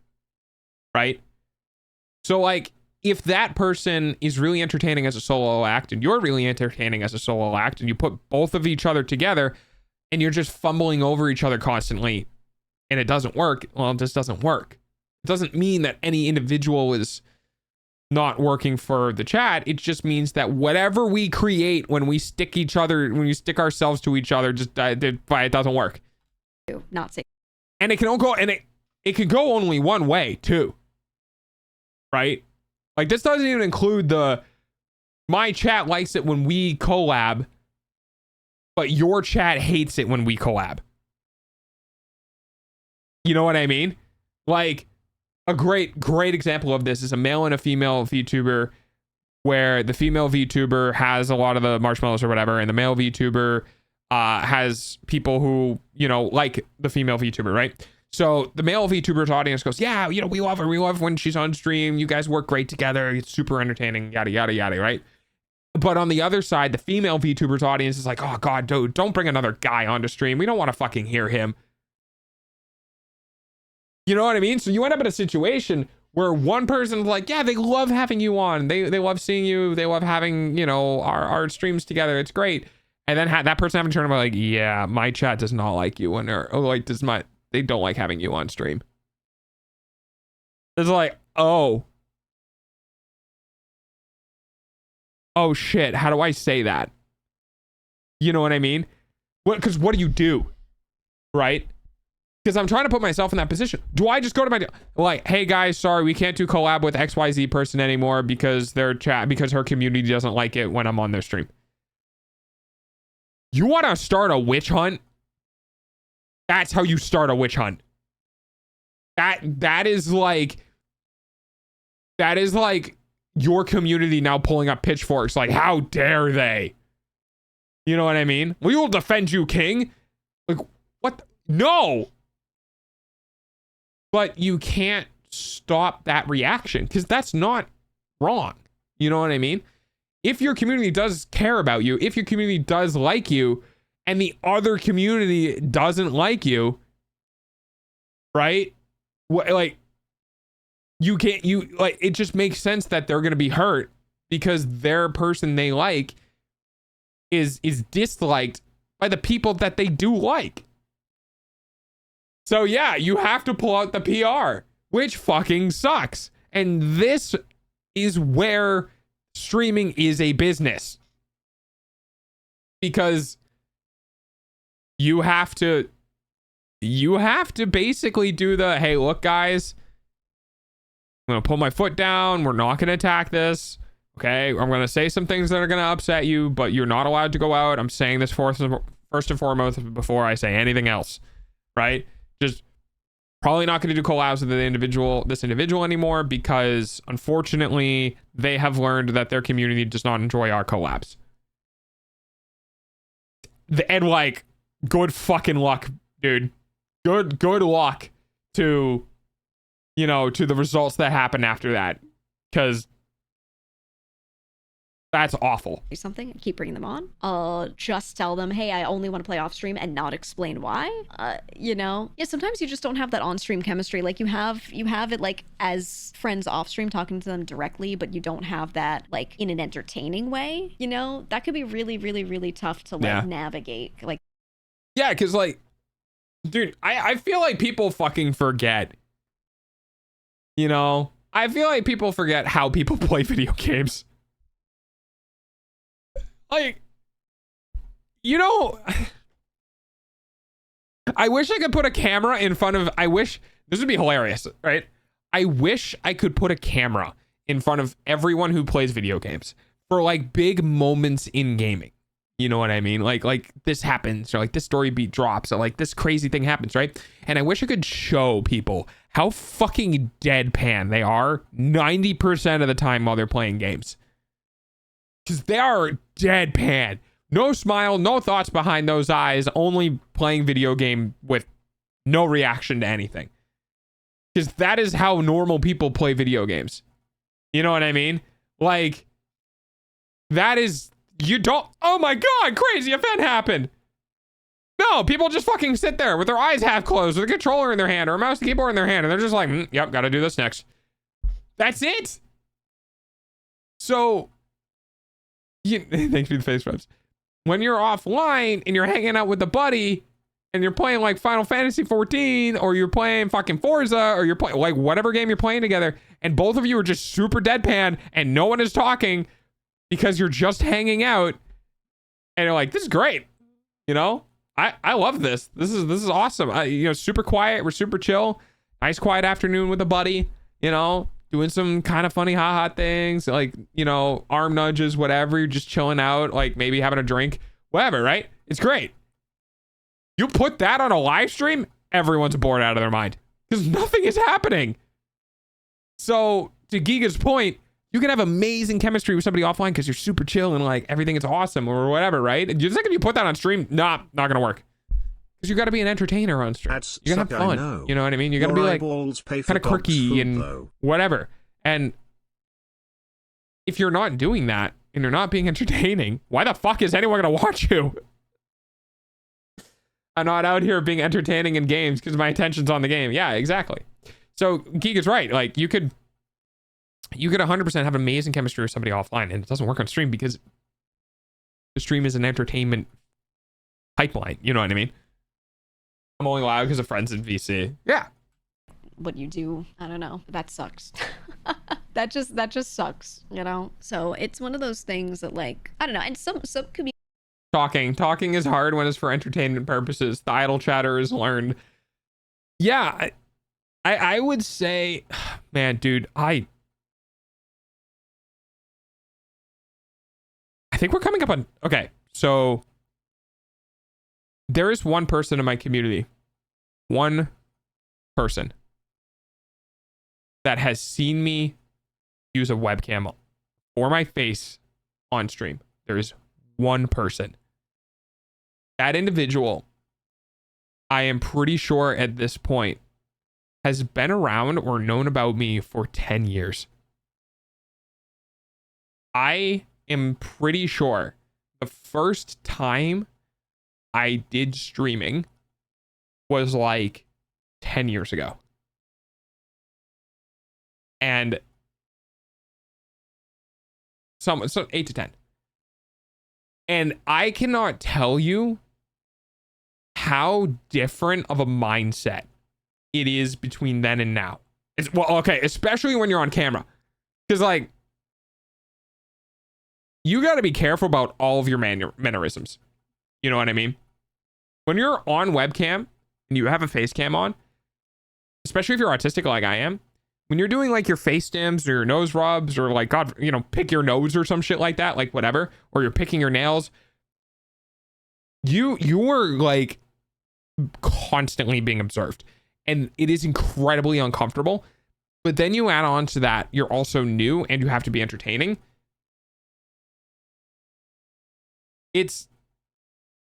right? So, like, if that person is really entertaining as a solo act and you're really entertaining as a solo act, and you put both of each other together and you're just fumbling over each other constantly and it doesn't work, well, it just doesn't work. It doesn't mean that any individual is not working for the chat. It just means that whatever we create when we stick ourselves to each other, it doesn't work.
Not safe.
And it can all go, and it can go only one way too, right? Like, this doesn't even include my chat likes it when we collab, but your chat hates it when we collab. You know what I mean? Like, a great example of this is a male and a female VTuber, where the female VTuber has a lot of the marshmallows or whatever, and the male VTuber has people who, you know, like the female VTuber, right? So the male VTuber's audience goes, yeah, you know, we love her. We love when she's on stream. You guys work great together. It's super entertaining, yada, yada, yada, right? But on the other side, the female VTuber's audience is like, oh, God, dude, don't bring another guy onto stream. We don't want to fucking hear him. You know what I mean? So you end up in a situation where one person's like, yeah, they love having you on. They love seeing you. They love having, you know, our streams together. It's great. And then that person having to turn around like, yeah, my chat does not like you. And they don't like having you on stream. It's like, oh shit, how do I say that? You know what I mean? Because what do you do? Right? Because I'm trying to put myself in that position. Do I just go to my, like, hey guys, sorry, we can't do collab with XYZ person anymore because because her community doesn't like it when I'm on their stream? You want to start a witch hunt? That's how you start a witch hunt. That is like your community now pulling up pitchforks, like, how dare they? You know what I mean? We will defend you, king. Like, what? No. But you can't stop that reaction because that's not wrong. You know what I mean? If your community does care about you, if your community does like you, and the other community doesn't like you, right? Like, it just makes sense that they're going to be hurt because their person they like is disliked by the people that they do like. So yeah, you have to pull out the PR, which fucking sucks. And this is where streaming is a business. Because you have to basically do the, hey, look guys, I'm going to pull my foot down. We're not going to attack this. Okay. I'm going to say some things that are going to upset you, but you're not allowed to go out. I'm saying this first and foremost before I say anything else. Right? Just probably not going to do collabs with this individual anymore because unfortunately they have learned that their community does not enjoy our collabs. And like, good fucking luck, dude. Good luck to, you know, to the results that happen after that, because that's awful.
Do something and keep bringing them on. Just tell them, hey, I only want to play off stream and not explain why. You know, yeah, sometimes you just don't have that on stream chemistry. Like you have it like as friends off stream talking to them directly, but you don't have that like in an entertaining way. You know, that could be really, really, really tough to like navigate. Like,
yeah, because like, dude, I feel like people fucking forget. You know, I feel like people forget how people play video games. Like, you know, I wish I could put a camera in front of, this would be hilarious, right? I wish I could put a camera in front of everyone who plays video games for like big moments in gaming. You know what I mean? Like this happens, or like this story beat drops, or like this crazy thing happens, right? And I wish I could show people how fucking deadpan they are 90% of the time while they're playing games. Because they are deadpan. No smile, no thoughts behind those eyes, only playing video game with no reaction to anything. Because that is how normal people play video games. You know what I mean? Like, that is, you don't, oh my God, crazy event happened. No, people just fucking sit there with their eyes half closed, with a controller in their hand, or a mouse and keyboard in their hand, and they're just like, yep, gotta do this next. That's it. So, thanks for the face rubs. When you're offline and you're hanging out with a buddy and you're playing like Final Fantasy 14 or you're playing fucking Forza or you're playing like whatever game you're playing together and both of you are just super deadpan and no one is talking because you're just hanging out and you're like, this is great. You know, I love this. This is awesome. You know, super quiet. We're super chill. Nice quiet afternoon with a buddy, you know, doing some kind of funny haha things, like, you know, arm nudges, whatever. You're just chilling out, like maybe having a drink, whatever, right? It's great. You put that on a live stream, everyone's bored out of their mind because nothing is happening. So to Giga's point, you can have amazing chemistry with somebody offline because you're super chill and like everything is awesome or whatever, right? And the second you put that on stream, nah, not gonna work. Because you got to be an entertainer on stream. You gotta have fun. You know what I mean? You gotta be like kind of quirky and whatever. And if you're not doing that and you're not being entertaining, why the fuck is anyone gonna watch you? I'm not out here being entertaining in games because my attention's on the game. Yeah, exactly. So Geek is right. Like you could 100% have amazing chemistry with somebody offline, and it doesn't work on stream because the stream is an entertainment pipeline. You know what I mean? I'm only loud because of friends in VC. Yeah.
What you do, I don't know. That sucks. that just sucks, you know? So it's one of those things that, like, I don't know. And some community.
Talking is hard when it's for entertainment purposes. The idle chatter is learned. Yeah. I would say, man, dude, I think we're coming up on, okay, so there is one person in my community, one person that has seen me use a webcam for my face on stream. There is one person. That individual, I am pretty sure at this point, has been around or known about me for 10 years. I am pretty sure the first time I did streaming was like 10 years ago. And so 8 to 10. And I cannot tell you how different of a mindset it is between then and now. It's, well, okay, especially when you're on camera. Because like, you got to be careful about all of your mannerisms. You know what I mean? When you're on webcam and you have a face cam on, especially if you're autistic like I am, when you're doing like your face stims or your nose rubs or like, God, you know, pick your nose or some shit like that, like whatever, or you're picking your nails, you're like constantly being observed, and it is incredibly uncomfortable. But then you add on to that, you're also new and you have to be entertaining. It's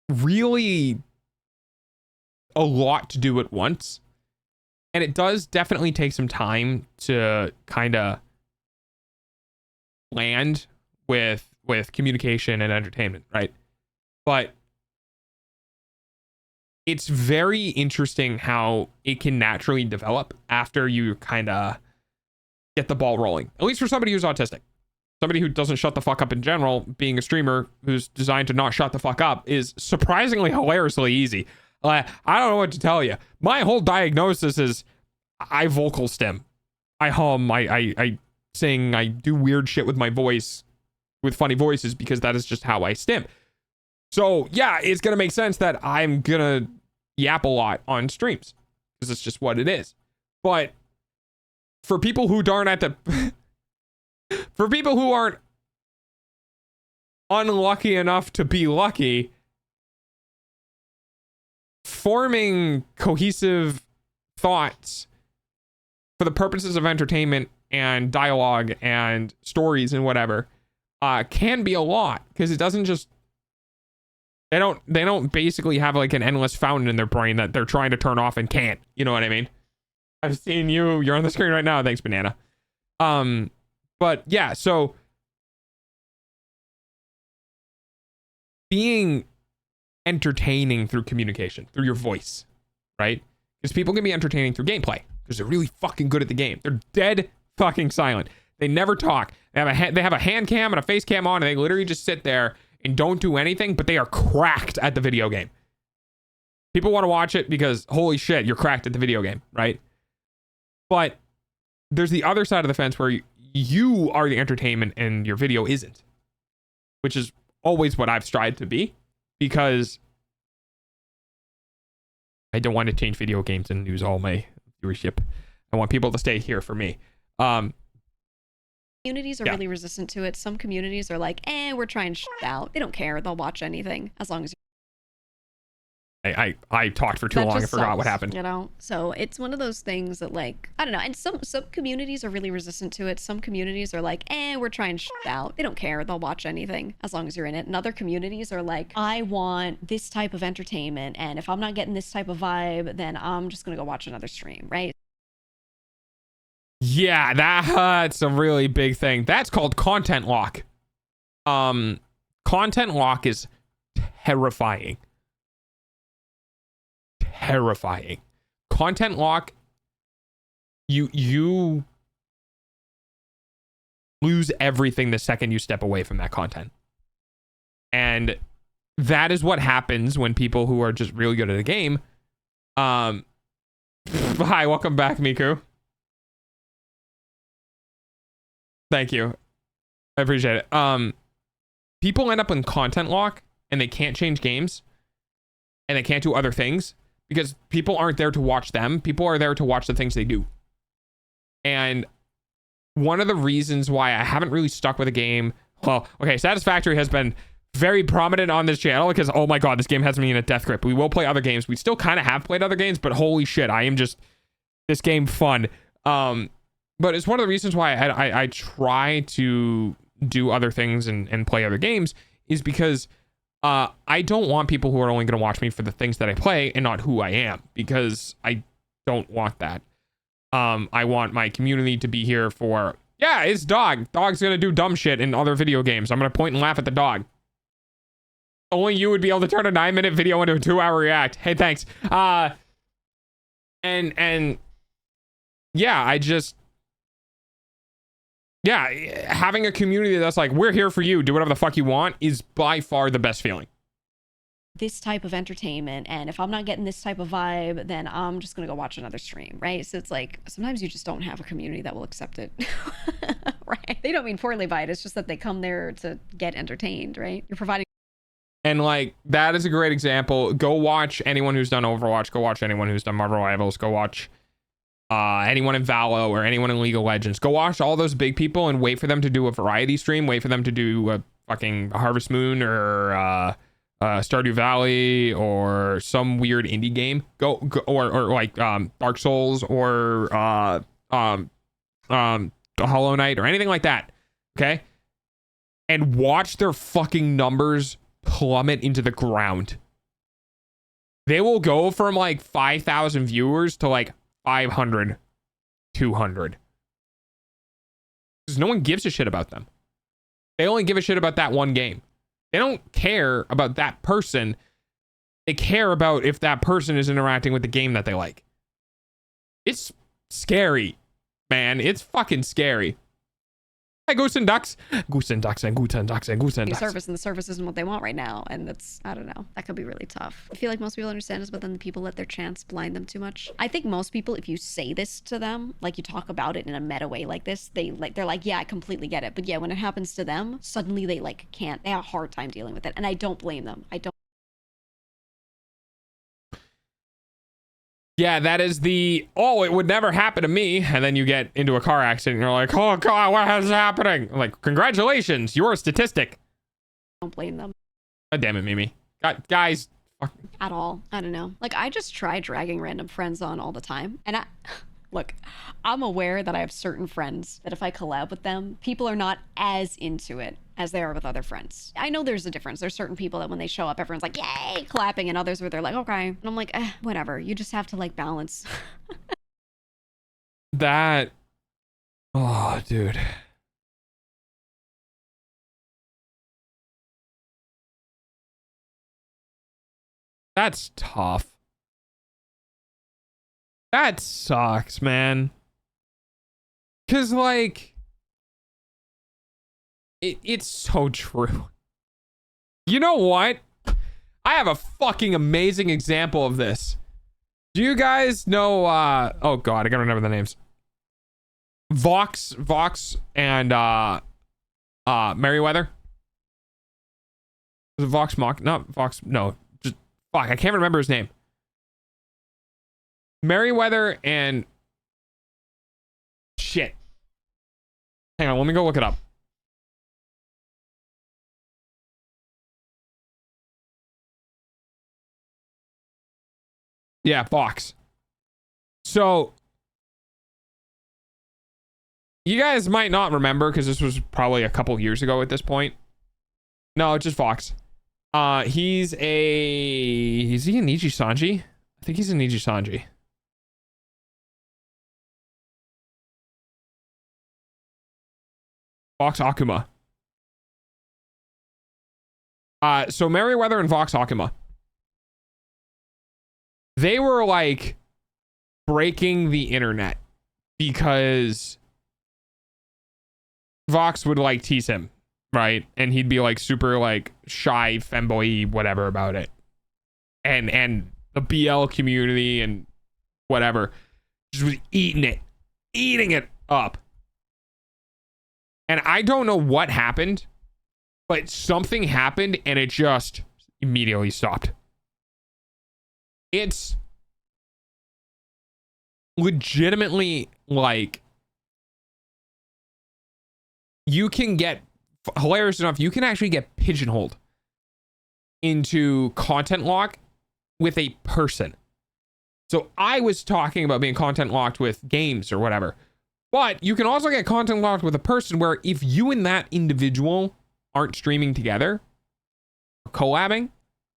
really a lot to do at once. And it does definitely take some time to kind of land with communication and entertainment, right? But it's very interesting how it can naturally develop after you kind of get the ball rolling. At least for somebody who's autistic. Somebody who doesn't shut the fuck up in general, being a streamer who's designed to not shut the fuck up is surprisingly hilariously easy. I don't know what to tell you. My whole diagnosis is I vocal stim. I hum, I sing, I do weird shit with my voice, with funny voices, because that is just how I stim. So yeah, it's going to make sense that I'm going to yap a lot on streams, because it's just what it is. But for people who for people who aren't unlucky enough to be lucky, forming cohesive thoughts for the purposes of entertainment and dialogue and stories and whatever can be a lot, because it doesn't just, they don't basically have like an endless fountain in their brain that they're trying to turn off and can't. You know what I mean? I've seen you're on the screen right now. Thanks, Banana. But yeah, so being entertaining through communication, through your voice, right? Because people can be entertaining through gameplay because they're really fucking good at the game. They're dead fucking silent. They never talk. They have a hand cam and a face cam on, and they literally just sit there and don't do anything, but they are cracked at the video game. People want to watch it because, holy shit, you're cracked at the video game, right? But there's the other side of the fence where you are the entertainment and your video isn't, which is always what I've strived to be, because I don't want to change video games and lose all my viewership. I want people to stay here for me.
Communities are really resistant to it. Some communities are like, we're trying shit out. They don't care. They'll watch anything as long as
I talked for too
That
long and
just
forgot what
sucks,
happened.
you know? So it's one of those things that, like, I don't know. And some communities are really resistant to it. Some communities are like, we're trying shit out. They don't care. They'll watch anything as long as you're in it. And other communities are like, I want this type of entertainment. And if I'm not getting this type of vibe, then I'm just going to go watch another stream, right?
Yeah, that's a really big thing. That's called content lock. Content lock is terrifying. Terrifying. Content lock, you lose everything the second you step away from that content. And that is what happens when people who are just really good at a game, hi, welcome back, Miku. Thank you. I appreciate it. People end up in content lock and they can't change games and they can't do other things because people aren't there to watch them. People are there to watch the things they do. And one of the reasons why I haven't really stuck with a game, well, okay, Satisfactory has been very prominent on this channel because, oh my God, this game has me in a death grip. We will play other games. We still kind of have played other games, but holy shit, I am just, this game fun. But it's one of the reasons why I try to do other things and play other games is because I don't want people who are only going to watch me for the things that I play and not who I am, because I don't want that. I want my community to be here for, yeah, it's dog. Dog's going to do dumb shit in other video games. I'm going to point and laugh at the dog. Only you would be able to turn a 9-minute video into a 2-hour react. Hey, thanks. And yeah, having a community that's like, we're here for you, do whatever the fuck you want, is by far the best feeling.
This type of entertainment, and if I'm not getting this type of vibe, then I'm just gonna go watch another stream, right? So it's like, sometimes you just don't have a community that will accept it. Right? They don't mean poorly by it, it's just that they come there to get entertained, right? You're providing.
And like, that is a great example. Go watch anyone who's done Overwatch, go watch anyone who's done Marvel Rivals, go watch anyone in Valo or anyone in League of Legends. Go watch all those big people and wait for them to do a variety stream, wait for them to do a fucking Harvest Moon or Stardew Valley or some weird indie game. Go or like Dark Souls or Hollow Knight or anything like that. Okay? And watch their fucking numbers plummet into the ground. They will go from like 5,000 viewers to like 500, 200. Because no one gives a shit about them. They only give a shit about that one game. They don't care about that person. They care about if that person is interacting with the game that they like. It's scary, man. It's fucking scary. Hi, Goose and Ducks. Goose and Ducks and Goose and Ducks and Goose and Ducks.
Service, and the service isn't what they want right now, and that's, I don't know, that could be really tough. I feel like most people understand this, but then the people let their chance blind them too much. I think most people, if you say this to them, like you talk about it in a meta way like this, they're like, yeah, I completely get it. But yeah, when it happens to them, suddenly they like can't. They have a hard time dealing with it, and I don't blame them. I don't.
Yeah, that is the, oh, it would never happen to me. And then you get into a car accident and you're like, oh God, what is happening? Like, congratulations, you're a statistic.
Don't blame them.
God damn it, Mimi. God, guys. Fuck.
At all. I don't know. Like, I just try dragging random friends on all the time. And look, I'm aware that I have certain friends that if I collab with them, people are not as into it as they are with other friends. I know there's a difference. There's certain people that when they show up, everyone's like, yay, clapping, and others where they're like, okay. And I'm like, whatever. You just have to like balance.
That, oh, dude. That's tough. That sucks, man. Cause like, it's so true. You know what? I have a fucking amazing example of this. Do you guys know, oh God, I gotta remember the names. Vox and, Merryweather? Was it Vox Mock? Not Vox, no. Just, fuck, I can't remember his name. Merryweather and... Shit. Hang on, let me go look it up. Yeah, Fox. So you guys might not remember because this was probably a couple years ago at this point. No, just Fox. Is he a Niji Sanji? I think he's a Niji Sanji. Vox Akuma. So Merryweather and Vox Akuma. They were like breaking the internet because Vox would like tease him, right? And he'd be like super like shy, femboy, whatever about it. And the BL community and whatever just was eating it up. And I don't know what happened, but something happened and it just immediately stopped. It's legitimately like you can get, hilarious enough, you can actually get pigeonholed into content lock with a person. So I was talking about being content locked with games or whatever, but you can also get content locked with a person where if you and that individual aren't streaming together or collabing,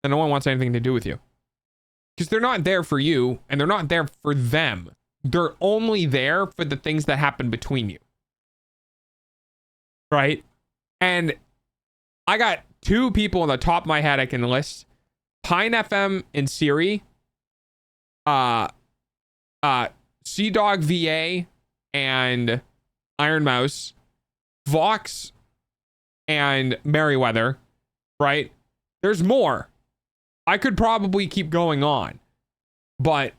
then no one wants anything to do with you. Because they're not there for you and they're not there for them. They're only there for the things that happen between you. Right? And I got two people on the top of my head I can list. Pine FM and Siri. Sea Dog VA and Iron Mouse. Vox and Merryweather. Right? There's more. I could probably keep going on. But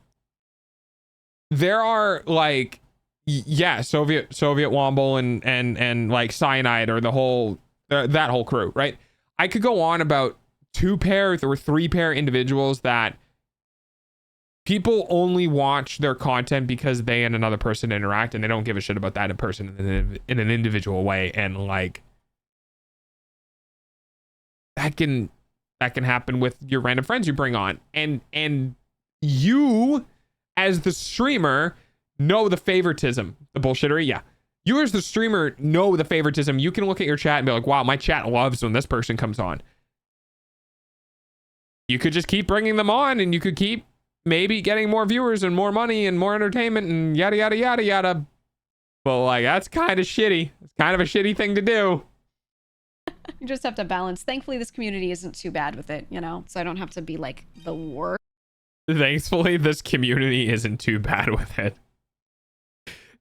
there are like Soviet Womble and like Cyanide or the whole that whole crew, right? I could go on about 2-pair or 3-pair individuals that people only watch their content because they and another person interact and they don't give a shit about that in person in an individual way, and like that can happen with your random friends you bring on, and you as the streamer know the favoritism, the bullshittery. Yeah, you as the streamer know the favoritism. You can look at your chat and be like, wow, my chat loves when this person comes on. You could just keep bringing them on and you could keep maybe getting more viewers and more money and more entertainment and yada yada yada yada, but like that's kind of shitty. It's kind of a shitty thing to do.
You just have to balance. Thankfully, this community isn't too bad with it, you know? So I don't have to be like the worst.
Thankfully, this community isn't too bad with it.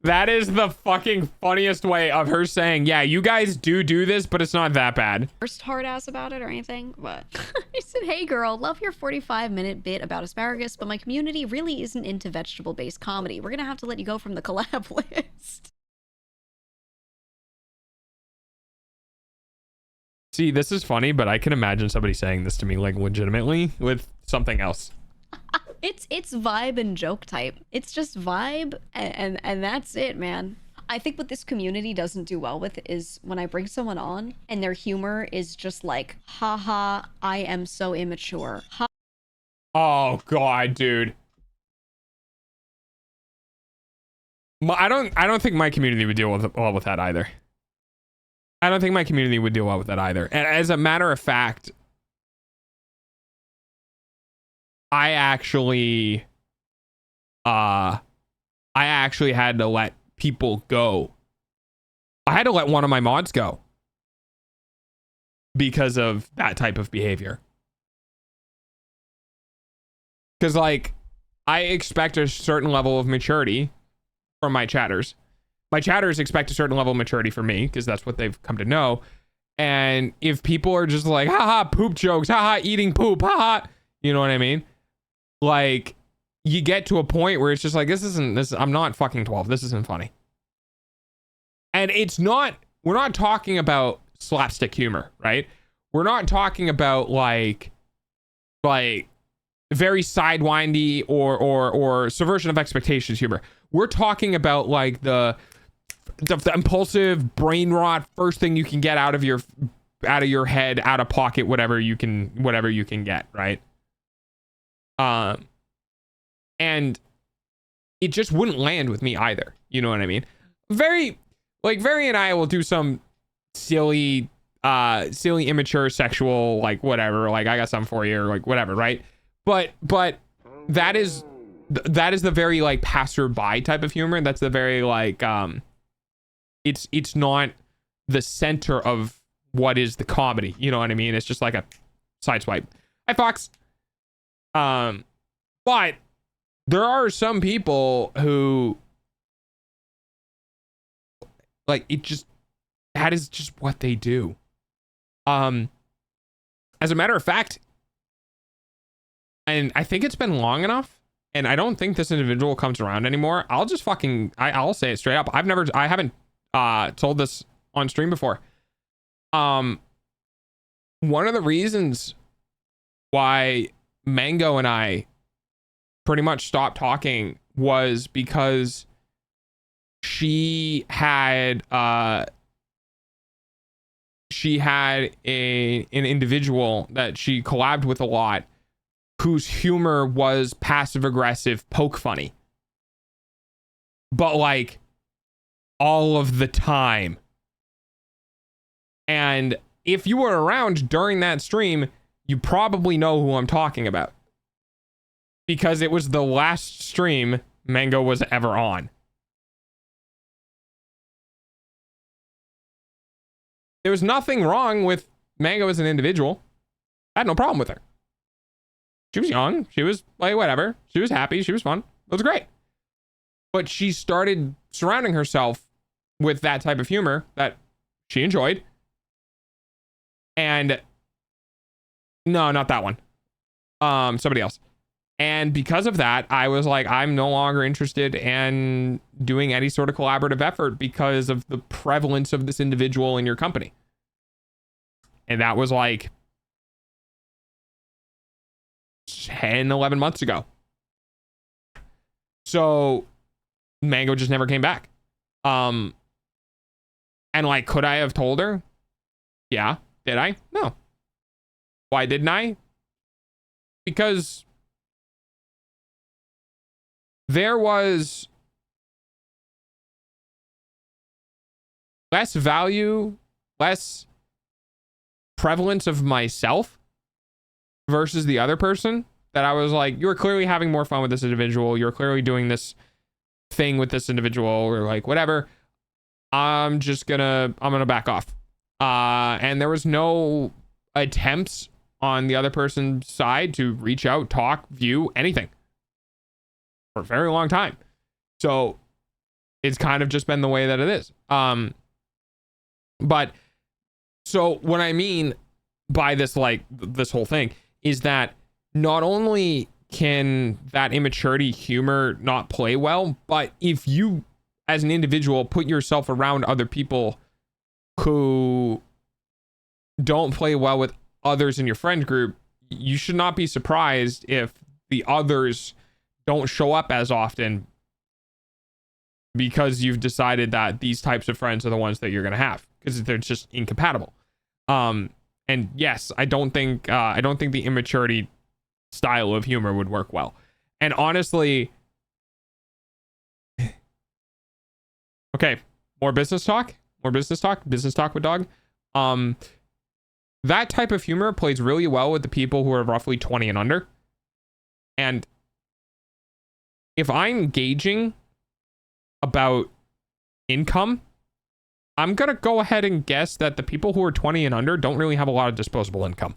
That is the fucking funniest way of her saying, yeah, you guys do this, but it's not that bad.
First hard ass about it or anything, but he said, hey girl, love your 45-minute bit about asparagus, but my community really isn't into vegetable-based comedy. We're gonna have to let you go from the collab list.
See, this is funny, but I can imagine somebody saying this to me like legitimately with something else.
It's vibe and joke type. It's just vibe and that's it, man. I think what this community doesn't do well with is when I bring someone on and their humor is just like, haha, I am so immature. Ha
Oh god, dude. I don't think my community would deal well with that either. I don't think my community would deal well with that either. And as a matter of fact, I actually had to let people go. I had to let one of my mods go because of that type of behavior. Because like I expect a certain level of maturity from my chatters. My chatters expect a certain level of maturity from me because that's what they've come to know. And if people are just like, haha, poop jokes, haha, eating poop, haha, you know what I mean? Like, you get to a point where it's just like, I'm not fucking 12. This isn't funny. And we're not talking about slapstick humor, right? We're not talking about like very sidewindy or subversion of expectations humor. We're talking about like the impulsive brain rot, first thing you can get out of your head, out of pocket, whatever you can get, right? And it just wouldn't land with me either. You know what I mean? Very and I will do some silly immature sexual, like whatever, like I got something for you or like whatever, right? But that is the very like passerby type of humor. That's the very like it's not the center of what is the comedy. You know what I mean? It's just like a side swipe. Hi Fox. But there are some people who like it just, that is just what they do. As a matter of fact, and I think it's been long enough, and I don't think this individual comes around anymore. I'll just I'll say it straight up. I haven't told this on stream before. One of the reasons why Mango and I pretty much stopped talking was because she had an individual that she collabed with a lot whose humor was passive aggressive poke funny, but like all of the time. And if you were around during that stream, you probably know who I'm talking about, because it was the last stream Mango was ever on. There was nothing wrong with Mango as an individual. I had no problem with her. She was young. She was like, whatever. She was happy. She was fun. It was great. But she started surrounding herself with that type of humor that she enjoyed. And no, not that one. Somebody else. And because of that, I was like, I'm no longer interested in doing any sort of collaborative effort because of the prevalence of this individual in your company. And that was like 10, 11 months ago. So Mango just never came back. And like, could I have told her? Yeah. Did I? No. Why didn't I? Because there was less value, less prevalence of myself versus the other person, that I was like, you're clearly having more fun with this individual. You're clearly doing this thing with this individual, or like whatever. I'm gonna back off. And there was no attempts on the other person's side to reach out, talk, view, anything for a very long time. So it's kind of just been the way that it is. But so what I mean by this, like this whole thing, is that not only can that immaturity humor not play well, but if you as an individual put yourself around other people who don't play well with others in your friend group, you should not be surprised if the others don't show up as often, because you've decided that these types of friends are the ones that you're going to have, because they're just incompatible. And yes, I don't think the immaturity style of humor would work well. And honestly, okay, business talk with dog. That type of humor plays really well with the people who are roughly 20 and under. And if I'm gauging about income, I'm going to go ahead and guess that the people who are 20 and under don't really have a lot of disposable income.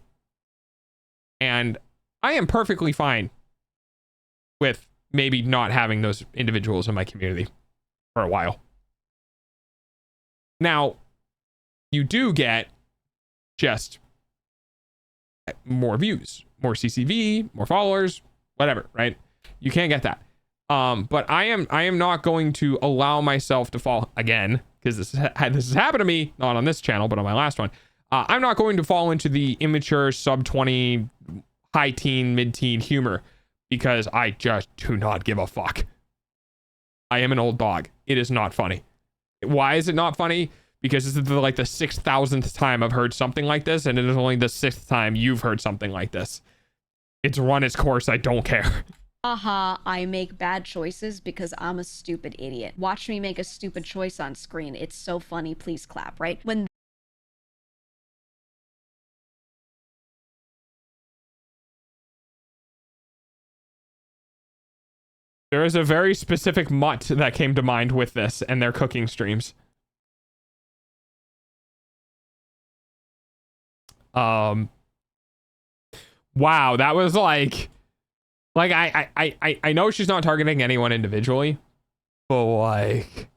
And I am perfectly fine with maybe not having those individuals in my community for a while. Now, you do get just more views, more CCV, more followers, whatever, right? You can't get that. But I am not going to allow myself to fall again, because this has happened to me, not on this channel, but on my last one. I'm not going to fall into the immature sub 20, high teen, mid teen humor, because I just do not give a fuck. I am an old dog. It is not funny. Why is it not funny? Because this is like the 6,000th time I've heard something like this, and it is only the 6th time you've heard something like this. It's run its course. I don't care.
Haha, I make bad choices because I'm a stupid idiot. Watch me make a stupid choice on screen. It's so funny. Please clap, right? When
There is a very specific mutt that came to mind with this and their cooking streams. Wow, that was like I know she's not targeting anyone individually, but like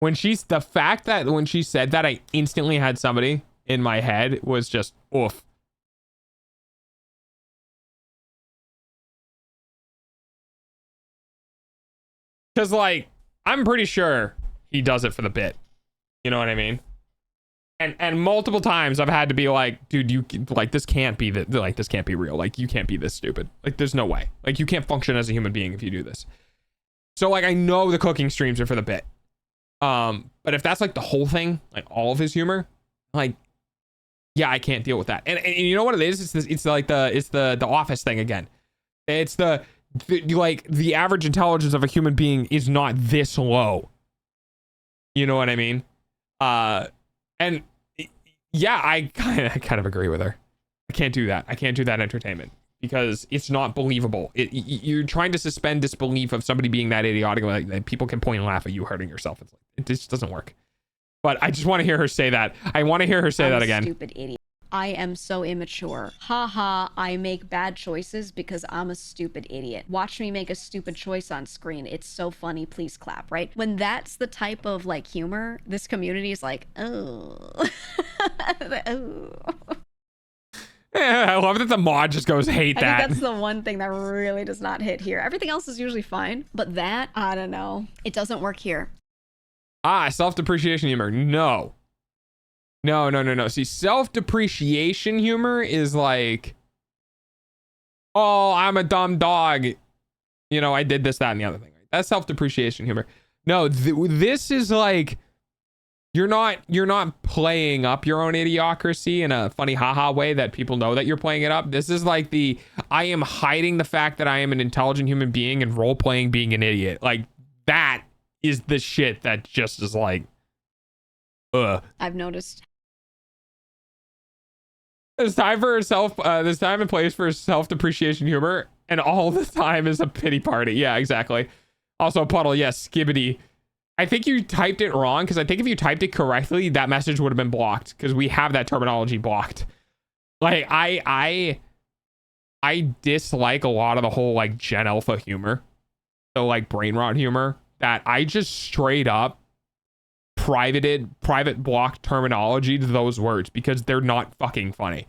the fact that when she said that, I instantly had somebody in my head was just oof. Because like I'm pretty sure he does it for the bit. You know what I mean? And multiple times I've had to be like, dude, you like this can't be like this can't be real. Like you can't be this stupid. Like there's no way. Like you can't function as a human being if you do this. So like I know the cooking streams are for the bit. But if that's like the whole thing, like all of his humor, like yeah, I can't deal with that. And you know what it is? It's the office thing again. It's like the average intelligence of a human being is not this low. You know what I mean? And yeah, I kind of agree with her. I can't do that. I can't do that entertainment because it's not believable. You're trying to suspend disbelief of somebody being that idiotic. Like people can point and laugh at you hurting yourself. It's like, it just doesn't work. But I just want to hear her say that. I want to hear her say that again.
Stupid idiot. I am so immature. Haha, I make bad choices because I'm a stupid idiot. Watch me make a stupid choice on screen. It's so funny. Please clap, right? When that's the type of like humor, this community is like, oh. Oh.
Yeah, I love that the mod just goes hate that.
I think that's the one thing that really does not hit here. Everything else is usually fine, but that, I don't know. It doesn't work here.
Self-depreciation humor. No. See, self-depreciation humor is like, oh, I'm a dumb dog. You know, I did this, that, and the other thing. That's self-depreciation humor. No, this is like, you're not playing up your own idiocracy in a funny haha way that people know that you're playing it up. This is like I am hiding the fact that I am an intelligent human being and role-playing being an idiot. Like, that is the shit that just is like,
I've noticed.
There's time and place for self-depreciation humor, and all the time is a pity party. Yeah, exactly. Also, Puddle, yes, Skibbity. I think you typed it wrong, because I think if you typed it correctly, that message would have been blocked, because we have that terminology blocked. Like, I dislike a lot of the whole, like, Gen Alpha humor. So, like, brain rot humor, that I just straight up private block terminology to those words because they're not fucking funny,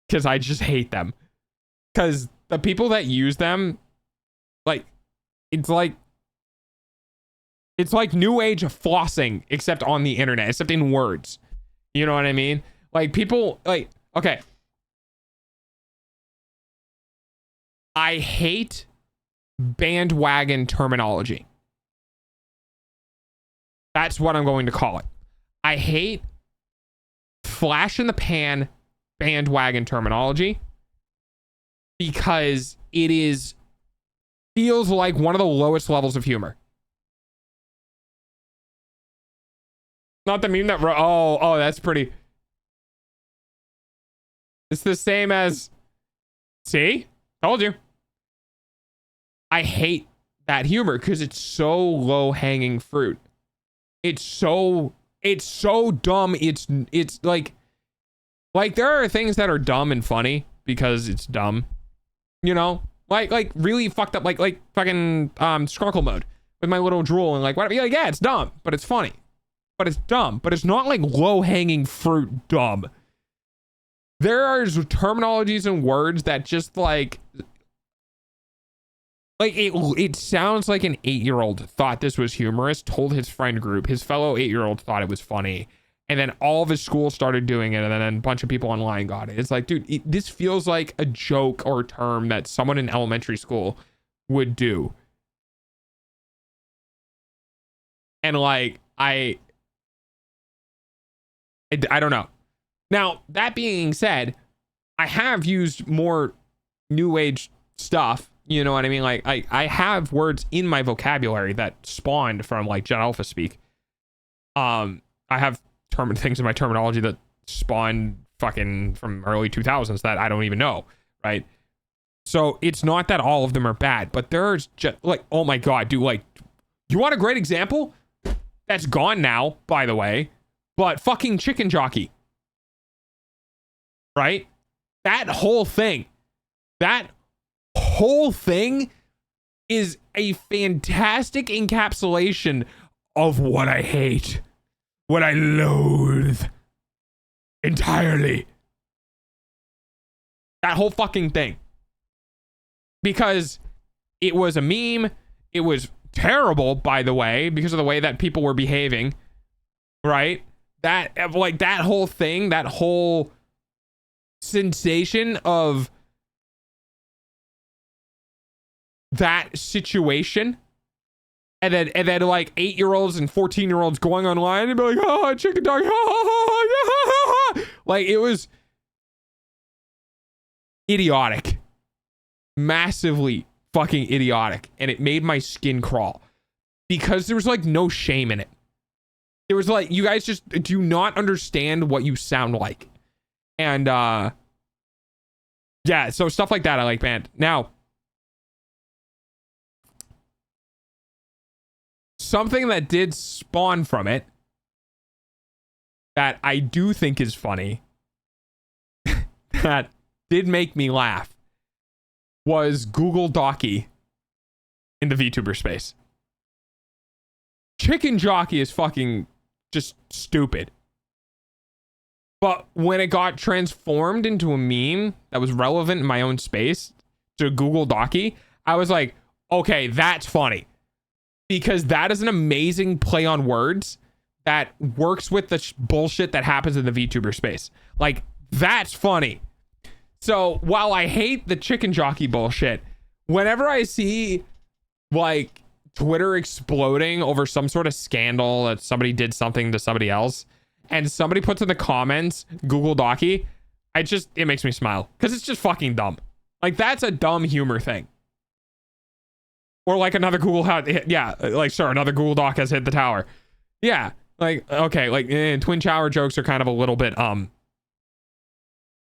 because I just hate them, because the people that use them, like it's like new age flossing, except on the internet, except in words. You know what I mean? Like people like, okay, I hate bandwagon terminology. That's what I'm going to call it. I hate flash in the pan bandwagon terminology because it feels like one of the lowest levels of humor. Not the meme that oh, that's pretty. It's the same as, see? Told you. I hate that humor because it's so low hanging fruit. It's so dumb. It's like there are things that are dumb and funny because it's dumb, you know, like really fucked up, like fucking Skrunkle mode with my little drool and like whatever. Yeah, it's dumb, but it's funny, but it's dumb, but it's not like low hanging fruit dumb. There are terminologies and words that just like it sounds like an 8-year-old thought this was humorous, told his friend group, his fellow 8-year-old thought it was funny, and then all of his school started doing it, and then a bunch of people online got it. It's like, dude, this feels like a joke or a term that someone in elementary school would do. And like, I don't know. Now, that being said, I have used more new age stuff. You know what I mean? Like I have words in my vocabulary that spawned from like Gen Alpha speak. I have things in my terminology that spawned fucking from early 2000s that I don't even know, right? So it's not that all of them are bad, but there's just like, oh my god, dude, like, you want a great example? That's gone now, by the way, but fucking Chicken Jockey, right? That whole thing is a fantastic encapsulation of what I hate, what I loathe entirely. That whole fucking thing. Because it was a meme. It was terrible, by the way, because of the way that people were behaving, right? That whole thing, that whole sensation of that situation, and then like 8-year-olds and 14-year-olds going online and be like, oh, chicken dog, like, it was idiotic, massively fucking idiotic, and it made my skin crawl because there was like no shame in it. There was like, you guys just do not understand what you sound like. And yeah, so stuff like that I like banned. Now, something that did spawn from it that I do think is funny that did make me laugh was Google Docky in the VTuber space. Chicken Jockey is fucking just stupid. But when it got transformed into a meme that was relevant in my own space to Google Docky, I was like, okay, that's funny. Because that is an amazing play on words that works with the bullshit that happens in the VTuber space. Like, that's funny. So while I hate the Chicken Jockey bullshit, whenever I see like Twitter exploding over some sort of scandal that somebody did something to somebody else, and somebody puts in the comments Google Docky, it makes me smile because it's just fucking dumb. Like, that's a dumb humor thing. Or like another Google another Google Doc has hit the tower. Yeah, like, okay, like twin shower jokes are kind of a little bit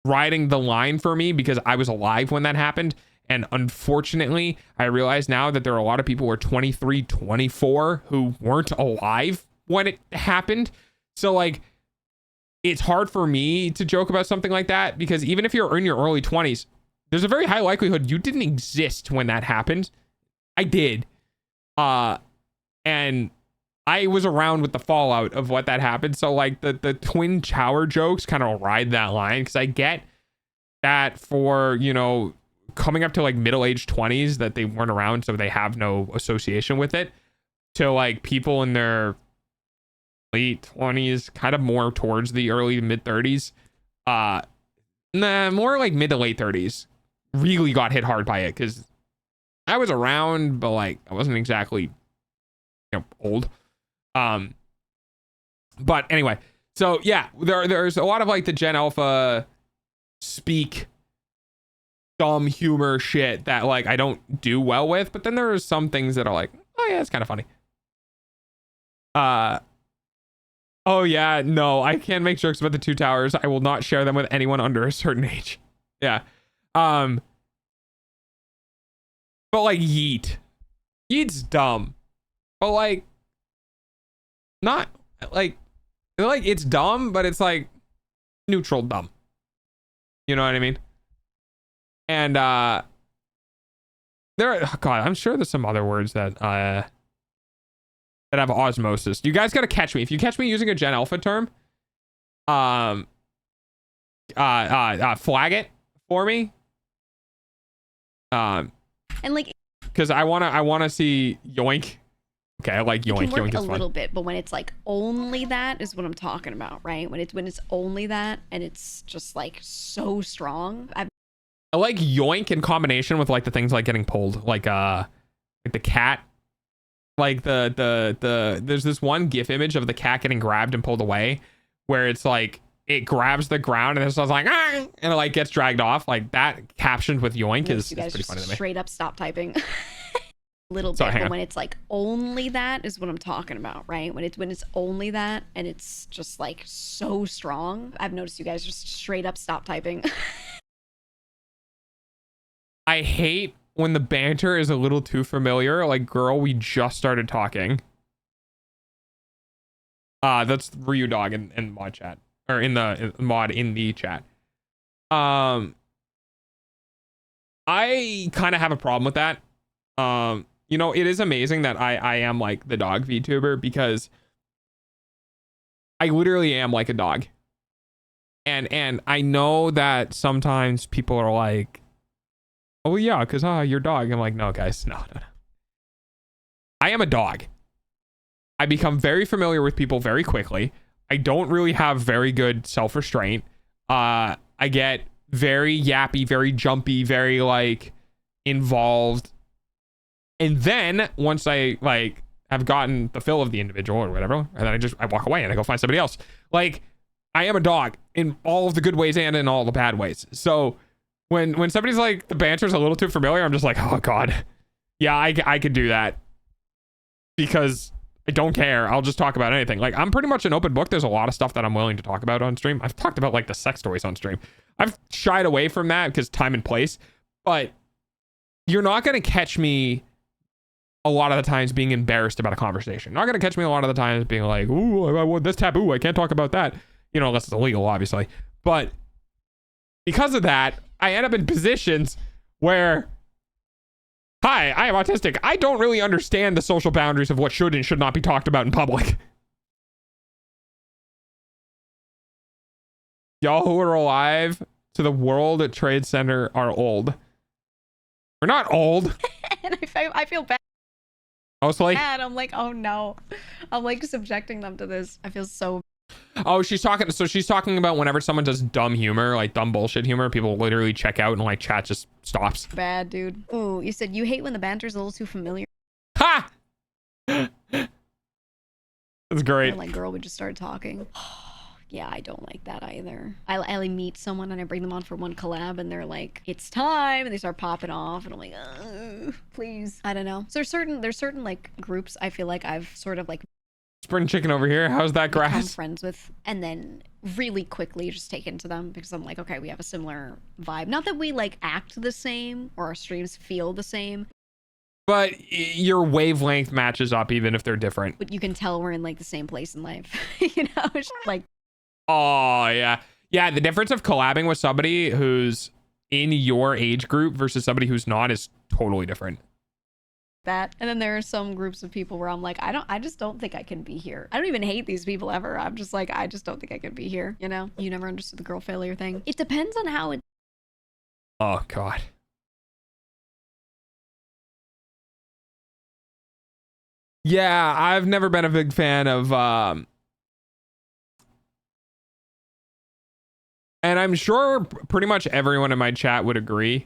riding the line for me because I was alive when that happened, and unfortunately I realize now that there are a lot of people who are 23, 24 who weren't alive when it happened. So like, it's hard for me to joke about something like that because even if you're in your early 20s, there's a very high likelihood you didn't exist when that happened. I did. And I was around with the fallout of what that happened. So like the twin shower jokes kind of ride that line because I get that for, you know, coming up to like middle-aged 20s that they weren't around, so they have no association with it, to like people in their late 20s, kind of more towards the early mid 30s, more like mid to late 30s, really got hit hard by it because I was around, but like I wasn't exactly, you know, old. But anyway, so yeah, there's a lot of like the Gen Alpha speak dumb humor shit that like I don't do well with, but then there are some things that are like, oh yeah, it's kind of funny. Oh yeah, no, I can't make jokes about the two towers. I will not share them with anyone under a certain age. Yeah. But like Yeet's dumb, but like not like it's dumb, but it's like neutral dumb. You know what I mean? And God, I'm sure there's some other words that that have osmosis. You guys got to catch me. If you catch me using a Gen Alpha term, flag it for me.
And like,
because I wanna see yoink. Okay, I like yoink.
It can work
Yoink is
a
fun.
little bit, but when it's like only that is what I'm talking about, right? When it's only that and it's just like so strong. I
like yoink in combination with like the things like getting pulled, like the cat. Like the there's this one GIF image of the cat getting grabbed and pulled away, where it's like it grabs the ground and then it's like, ah, and it like gets dragged off. Like that captioned with yoink is
you guys
pretty
just
funny to me.
straight up stop typing. Little bit,
Sorry, hang
but
on.
when it's like only that is what I'm talking about, right? When it's only that and it's just like so strong, I've noticed you guys just straight up stop typing.
I hate when the banter is a little too familiar. Like, girl, we just started talking. That's Ryu Dog in mod chat, or in the mod in the chat. I kind of have a problem with that. You know, it is amazing that I am like the dog VTuber, because I literally am like a dog. And I know that sometimes people are like, oh yeah, because you're dog. I'm like, no guys, no. I am a dog. I become very familiar with people very quickly. I don't really have very good self-restraint. I get very yappy, very jumpy, very like involved. And then once I like have gotten the fill of the individual or whatever, and then I walk away and I go find somebody else. Like, I am a dog in all of the good ways and in all the bad ways. So when somebody's like, the banter's a little too familiar, I'm just like, oh god, yeah, I could do that, because I don't care. I'll just talk about anything. Like, I'm pretty much an open book. There's a lot of stuff that I'm willing to talk about on stream. I've talked about like the sex stories on stream. I've shied away from that because time and place, but you're not going to catch me a lot of the times being embarrassed about a conversation. Not going to catch me a lot of the times being like, ooh, that's taboo. I can't talk about that. You know, unless it's illegal, obviously. But because of that, I end up in positions where, hi, I am autistic. I don't really understand the social boundaries of what should and should not be talked about in public. Y'all who are alive to the World Trade Center are old. We're not old.
And I feel bad.
I was like,
I'm like, oh no. I'm like subjecting them to this. I feel so
oh, she's talking about whenever someone does dumb humor, like dumb bullshit humor, people literally check out and like chat just stops.
bad, dude. Ooh, you said you hate when the banter's a little too familiar.
Ha! That's great.
And like, girl, we just started talking. Yeah, I don't like that either. I meet someone and I bring them on for one collab and they're like, it's time, and they start popping off and I'm like, please. I don't know. So there's certain like groups I feel like I've sort of like
Spring chicken over here. How's that
become
grass?
friends with, and then really quickly just taken to them because I'm like, okay, we have a similar vibe. Not that we like act the same or our streams feel the same,
But your wavelength matches up even if they're different.
but you can tell we're in like the same place in life. You know, it's just like,
Oh, yeah. Yeah, the difference of collabing with somebody who's in your age group versus somebody who's not is totally different.
that. And then there are some groups of people where I'm like, I just don't think I can be here. I don't even hate these people ever. I'm just like, I just don't think I can be here. You know, you never understood the girl failure thing. It depends on how it.
Oh, God. Yeah, I've never been a big fan of, and I'm sure pretty much everyone in my chat would agree,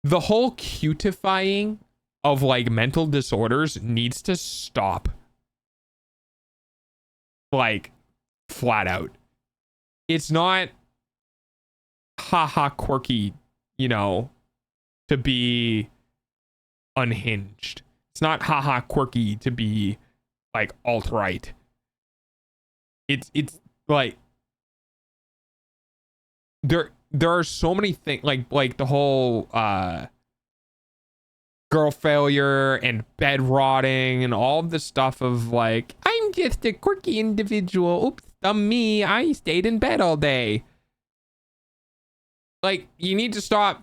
the whole cutifying of like mental disorders needs to stop. Like, flat out. It's not haha quirky, you know, to be unhinged. It's not haha quirky to be like alt-right. It's like there are so many things like the whole girl failure and bed rotting and all the stuff of like, I'm just a quirky individual. Oops, me. I stayed in bed all day. Like, you need to stop.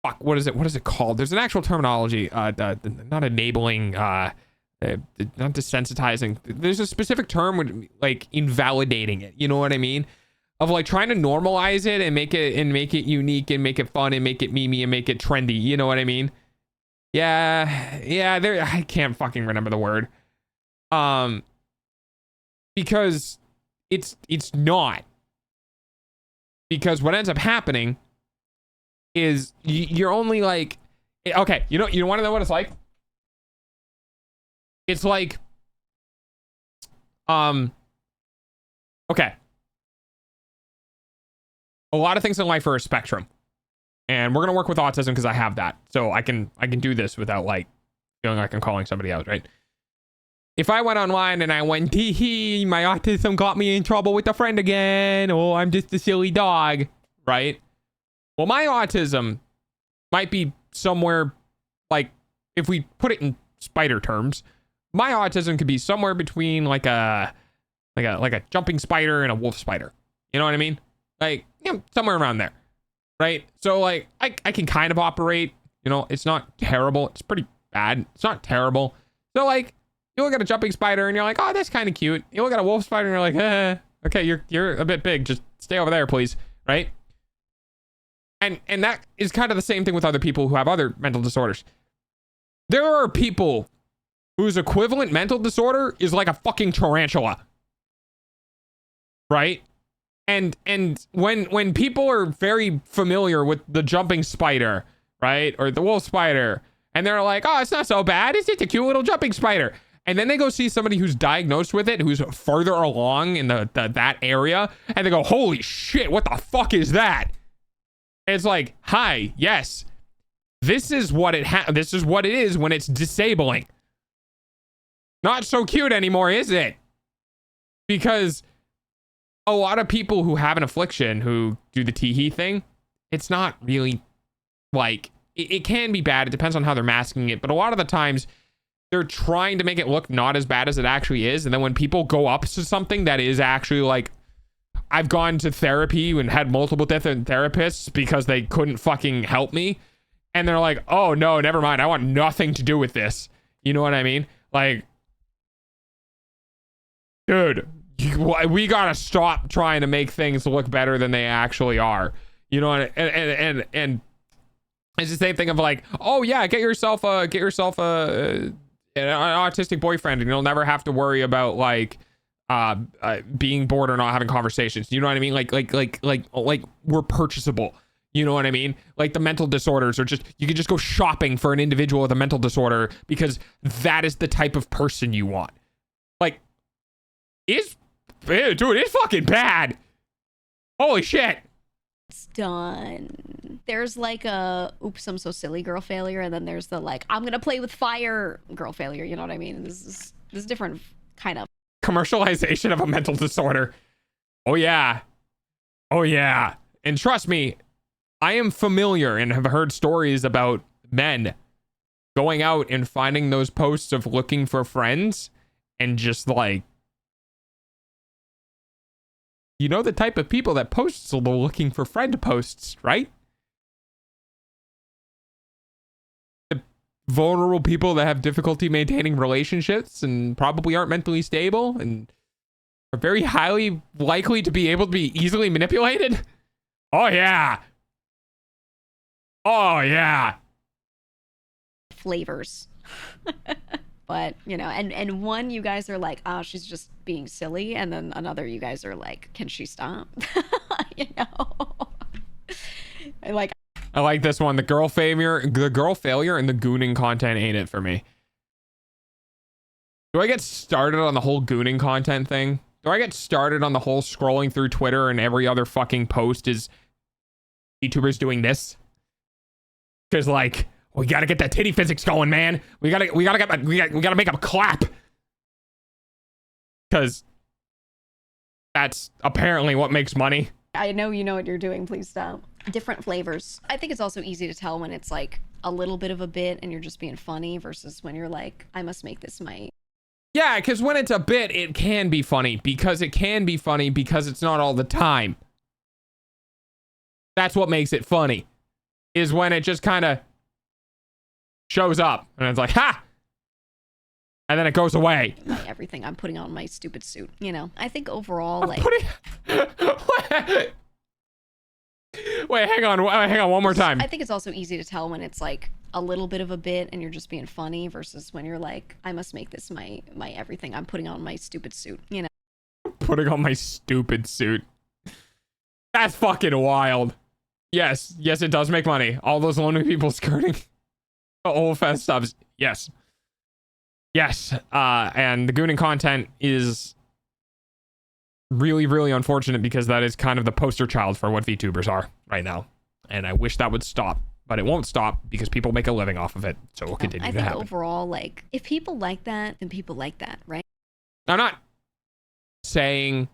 Fuck, what is it called? There's an actual terminology. Not enabling, not desensitizing. There's a specific term like invalidating it. You know what I mean? Of like trying to normalize it and make it unique and make it fun and make it memey and make it trendy. You know what I mean? Yeah. There, I can't fucking remember the word. Because it's not. Because what ends up happening is you're only like, okay, you want to know what it's like? It's like, Okay. A lot of things in life are a spectrum. And we're going to work with autism because I have that. So I can do this without like feeling like I'm calling somebody out, right? If I went online and I went, tee hee, my autism got me in trouble with a friend again. Oh, I'm just a silly dog, right? Well, my autism might be somewhere like, if we put it in spider terms, my autism could be somewhere between like a jumping spider and a wolf spider. You know what I mean? Like, you know, somewhere around there, right? So like, I can kind of operate, you know, it's not terrible. It's pretty bad. It's not terrible. So like, you look at a jumping spider and you're like, oh, that's kind of cute. You look at a wolf spider and you're like, okay, you're a bit big. Just stay over there, please, right? And that is kind of the same thing with other people who have other mental disorders. There are people whose equivalent mental disorder is like a fucking tarantula, right? And when people are very familiar with the jumping spider, right, or the wolf spider, and they're like, oh, it's not so bad, it's just a cute little jumping spider, and then they go see somebody who's diagnosed with it, who's further along in that area, and they go, holy shit, what the fuck is that? And it's like, hi, yes, this is what it is when it's disabling. Not so cute anymore, is it? Because a lot of people who have an affliction who do the tee-hee thing, it's not really like, it can be bad. It depends on how they're masking it. But a lot of the times they're trying to make it look not as bad as it actually is. And then when people go up to something that is actually like, I've gone to therapy and had multiple different therapists because they couldn't fucking help me. And they're like, oh no, never mind. I want nothing to do with this. You know what I mean? Like, dude, we gotta stop trying to make things look better than they actually are. You know, and it's the same thing of like, oh yeah, get yourself an autistic boyfriend, and you'll never have to worry about like being bored or not having conversations. You know what I mean? Like we're purchasable. You know what I mean? Like the mental disorders are just, you can just go shopping for an individual with a mental disorder because that is the type of person you want. Like, dude, it's fucking bad. Holy shit.
It's done. There's like a, oops, I'm so silly girl failure. And then there's the like, I'm going to play with fire girl failure. You know what I mean? This is different kind of.
Commercialization of a mental disorder. Oh yeah. Oh yeah. And trust me, I am familiar and have heard stories about men going out and finding those posts of looking for friends and just like, you know, the type of people that posts the looking for friend posts, right? The vulnerable people that have difficulty maintaining relationships and probably aren't mentally stable and are very highly likely to be able to be easily manipulated. Oh yeah. Oh yeah.
Flavors. But, you know, and one, you guys are like, oh, she's just being silly. And then another, you guys are like, can she stop? You know? I
like this one. The girl failure and the gooning content ain't it for me. Do I get started on the whole gooning content thing? Do I get started on the whole scrolling through Twitter and every other fucking post is VTubers doing this? Because like, we gotta get that titty physics going, man. We gotta make them clap. Because that's apparently what makes money.
I know you know what you're doing. Please stop. Different flavors. I think it's also easy to tell when it's like a little bit of a bit and you're just being funny versus when you're like, I must make this my.
Yeah, because when it's a bit, it can be funny because it's not all the time. That's what makes it funny, is when it just kind of shows up and it's like, ha! And then it goes away.
Everything I'm putting on my stupid suit, you know. I think overall, like.
Wait, hang on one more time.
I think it's also easy to tell when it's like a little bit of a bit and you're just being funny versus when you're like, I must make this my everything. I'm putting on my stupid suit, you know.
Putting on my stupid suit. That's fucking wild. Yes, it does make money. All those lonely people skirting old fest stuffs. Yes. And the gooning content is really, really unfortunate because that is kind of the poster child for what VTubers are right now. And I wish that would stop, but it won't stop because people make a living off of it. So it will continue
I
to
think
happen.
overall, like, if people like that, then people like that, right?
I'm not saying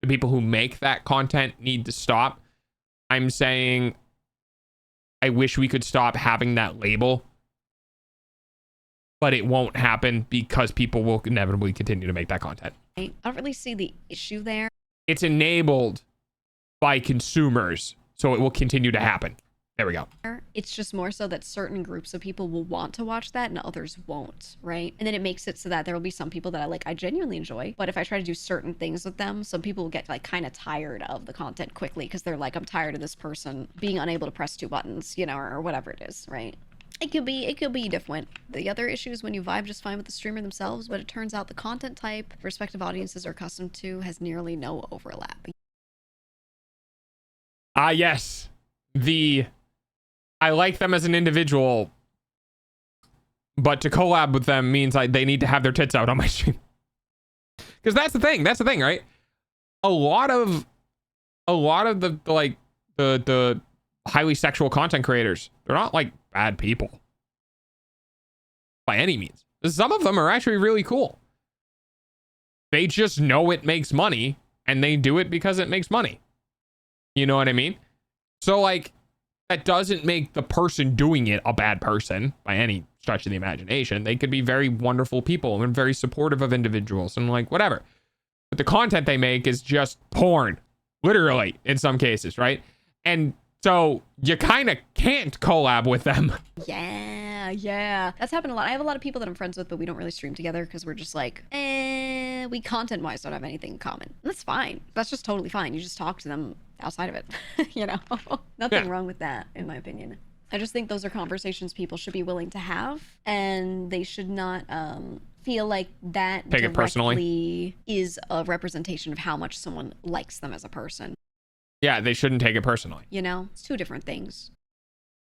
the people who make that content need to stop. I'm saying I wish we could stop having that label, but it won't happen because people will inevitably continue to make that content.
I don't really see the issue there.
It's enabled by consumers, so it will continue to happen. There we go.
It's just more so that certain groups of people will want to watch that and others won't, right? And then it makes it so that there will be some people that I genuinely enjoy, but if I try to do certain things with them, some people will get like kind of tired of the content quickly because they're like, I'm tired of this person being unable to press 2 buttons, you know, or whatever it is, right? It could be different. The other issue is when you vibe just fine with the streamer themselves, but it turns out the content type respective audiences are accustomed to has nearly no overlap.
Yes. I like them as an individual, but to collab with them means they need to have their tits out on my stream. Because that's the thing, right? A lot of the highly sexual content creators, they're not like bad people by any means. Some of them are actually really cool. They just know it makes money and they do it because it makes money. You know what I mean? So like, that doesn't make the person doing it a bad person by any stretch of the imagination. They could be very wonderful people and very supportive of individuals and like whatever. But the content they make is just porn, literally in some cases, right? And so you kind of can't collab with them.
Yeah. That's happened a lot. I have a lot of people that I'm friends with, but we don't really stream together because we're just like, we content-wise don't have anything in common. And that's fine. That's just totally fine. You just talk to them outside of it, you know? Nothing wrong with that, in my opinion. I just think those are conversations people should be willing to have, and they should not feel like that
Take it personally.
directly is a representation of how much someone likes them as a person.
Yeah, they shouldn't take it personally.
You know? It's 2 different things.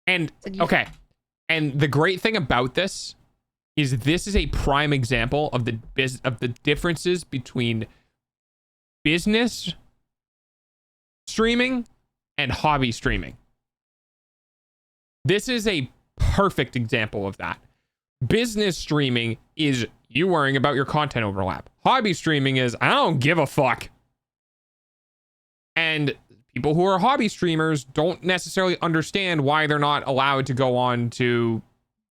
And, okay. And the great thing about this is a prime example of the differences between business streaming and hobby streaming. This is a perfect example of that. Business streaming is you worrying about your content overlap. Hobby streaming is I don't give a fuck. And people who are hobby streamers don't necessarily understand why they're not allowed to go on to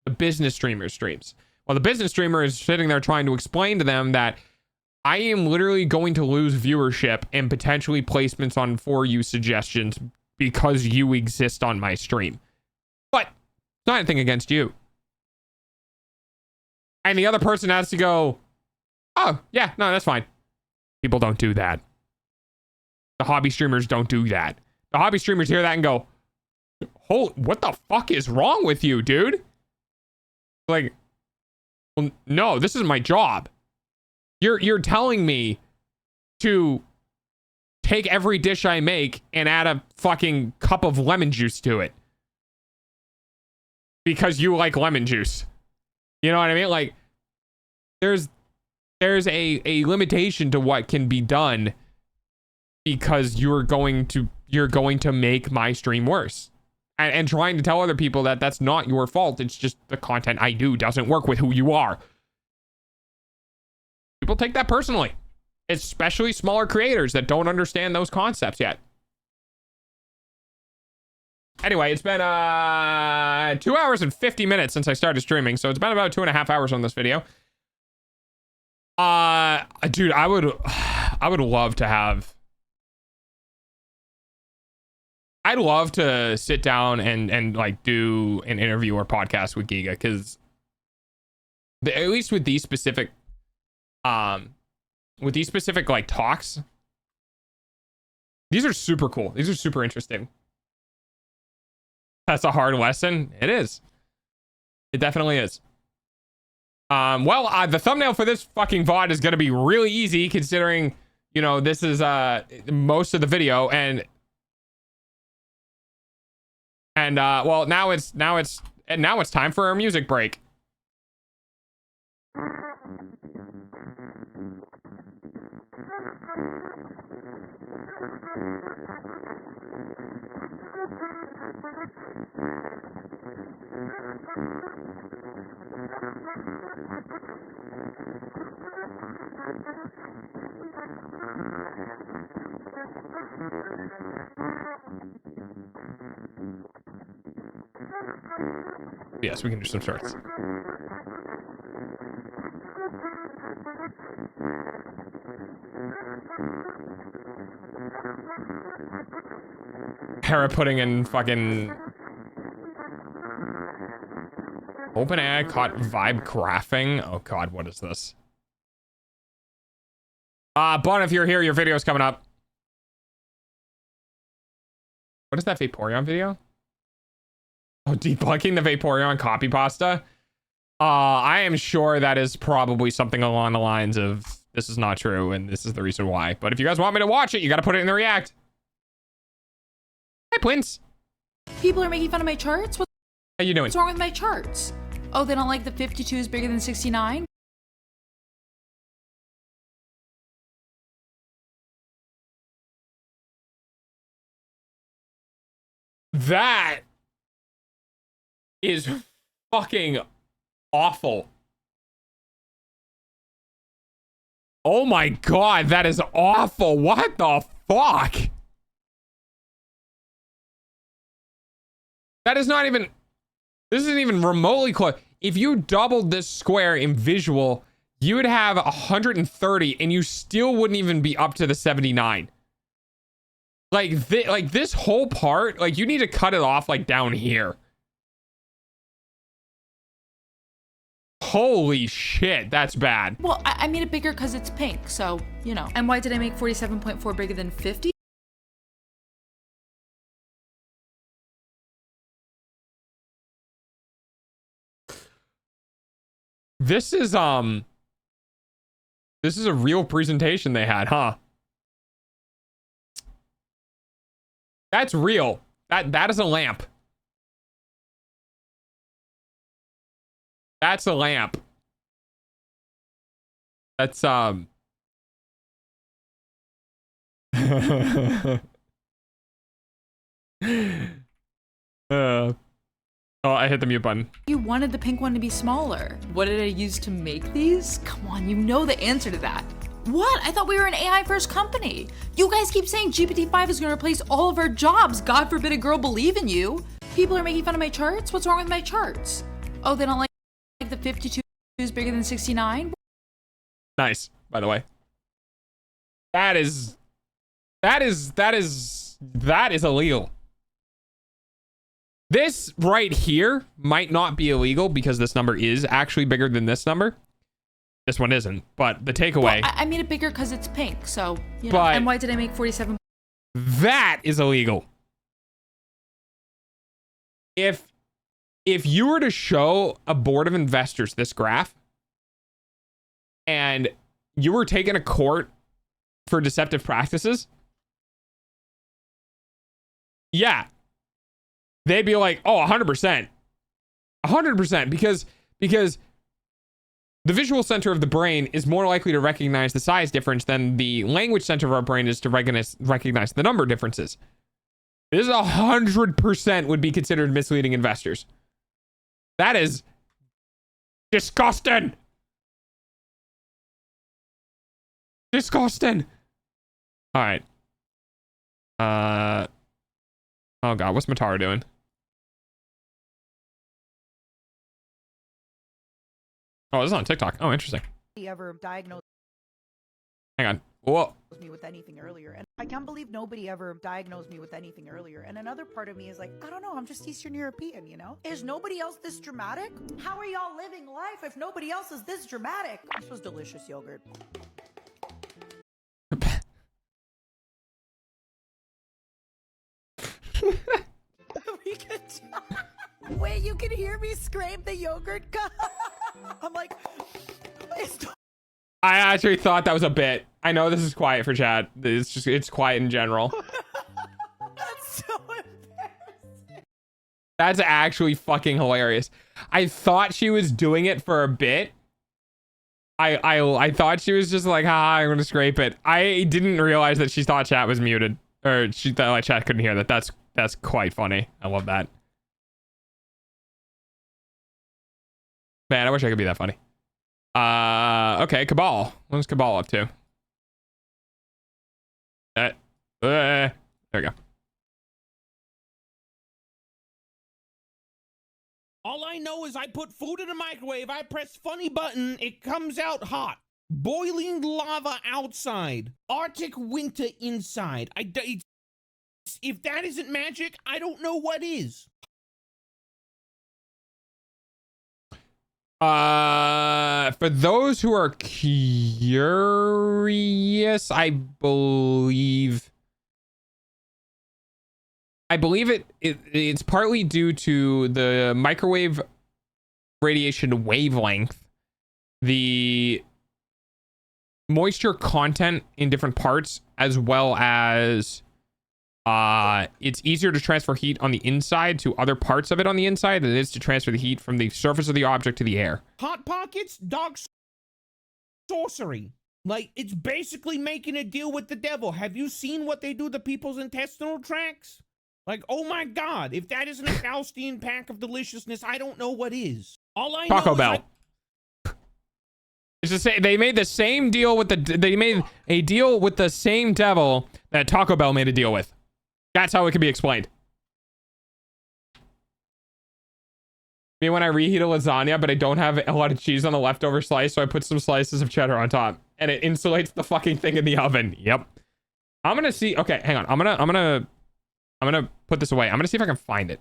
the business streamer streams. Well, the business streamer is sitting there trying to explain to them that I am literally going to lose viewership and potentially placements on For You suggestions because you exist on my stream. But it's not anything against you. And the other person has to go, oh, yeah, no, that's fine. People don't do that. The hobby streamers don't do that. The hobby streamers hear that and go, holy, what the fuck is wrong with you, dude? Like, well, no, this is my job. You're telling me to take every dish I make and add a fucking cup of lemon juice to it because you like lemon juice. You know what I mean? Like, there's a limitation to what can be done because you're going to make my stream worse. And trying to tell other people that that's not your fault. It's just the content I do doesn't work with who you are. People take that personally, especially smaller creators that don't understand those concepts yet. Anyway, it's been 2 hours and 50 minutes since I started streaming, so it's been about 2.5 hours on this video. Dude, I would love to have. I'd love to sit down and like do an interview or podcast with Giga, because at least with these specific like talks, these are super cool. These are super interesting. That's a hard lesson. It is. It definitely is. Well, the thumbnail for this fucking VOD is going to be really easy, considering, you know, this is most of the video, and well, now it's time for our music break. Yes, we can do some shorts. Hera putting in fucking OpenAI caught vibe graphing. Oh god, what is this? Bon, if you're here, your video is coming up. What is that Vaporeon video? Oh, debunking the Vaporeon copy pasta. I am sure that is probably something along the lines of this is not true and this is the reason why. But if you guys want me to watch it, you got to put it in the react. Hi, Prince.
People are making fun of my charts.
How you doing?
What's wrong with my charts? Oh, they don't like the 52 is bigger than 69?
That is fucking awful. Oh my god, that is awful. What the fuck? That is not even... This isn't even remotely close. If you doubled this square in visual, you would have 130 and you still wouldn't even be up to the 79. Like this whole part, like you need to cut it off like down here. Holy shit, that's bad.
Well, I made it bigger because it's pink, so, you know. And why did I make 47.4 bigger than 50?
This is a real presentation they had, huh? That's real. That is a lamp. That's a lamp. That's oh, I hit the mute button.
You wanted the pink one to be smaller. What did I use to make these? Come on, you know the answer to that. What? I thought we were an AI first company. You guys keep saying GPT-5 is gonna replace all of our jobs. God forbid a girl believe in you. People are making fun of my charts? What's wrong with my charts? Oh, they don't like the 52 is bigger than 69?
Nice, by the way. That is illegal. This right here might not be illegal because this number is actually bigger than this number. This one isn't, but the takeaway.
Well, I made it bigger because it's pink, so, you know. And why did I make 47?
That is illegal. If you were to show a board of investors this graph and you were taken to court for deceptive practices, yeah, they'd be like, oh, 100%. 100%, because the visual center of the brain is more likely to recognize the size difference than the language center of our brain is to recognize the number differences. This is 100% would be considered misleading investors. That is disgusting. Disgusting. All right. Oh god, what's Matara doing? Oh, this is on TikTok. Oh, interesting.
Ever diagnosed
Hang on. Whoa.
me with anything earlier, and I can't believe nobody ever diagnosed me with anything earlier. And another part of me is like, I don't know, I'm just Eastern European, you know? Is nobody else this dramatic? How are y'all living life if nobody else is this dramatic? This was delicious yogurt. We could wait, you can hear me scrape the yogurt cup. I'm like,
I actually thought that was a bit. I know this is quiet for chat. It's quiet in general.
That's so embarrassing.
That's actually fucking hilarious. I thought she was doing it for a bit. I thought she was just like, I'm gonna scrape it. I didn't realize that she thought chat was muted, or she thought like chat couldn't hear that. That's quite funny. I love that. Man, I wish I could be that funny. Okay, Cabal. What's Cabal up to? There we go.
All I know is I put food in the microwave, I press funny button, it comes out hot. Boiling lava outside. Arctic winter inside. If that isn't magic, I don't know what is.
For those who are curious, I believe it's partly due to the microwave radiation wavelength, the moisture content in different parts, as well as it's easier to transfer heat on the inside to other parts of it on the inside than it is to transfer the heat from the surface of the object to the air.
Hot Pockets, dog sorcery. Like, it's basically making a deal with the devil. Have you seen what they do to people's intestinal tracts? Like, oh my God, if that isn't a Faustian pack of deliciousness, I don't know what is. All I
Taco
know
Bell. It's to say they made the same deal with they made a deal with the same devil that Taco Bell made a deal with. That's how it can be explained. Me when I reheat a lasagna, but I don't have a lot of cheese on the leftover slice, so I put some slices of cheddar on top, and it insulates the fucking thing in the oven. Yep. I'm gonna see. Okay, hang on. I'm gonna put this away. I'm gonna see if I can find it.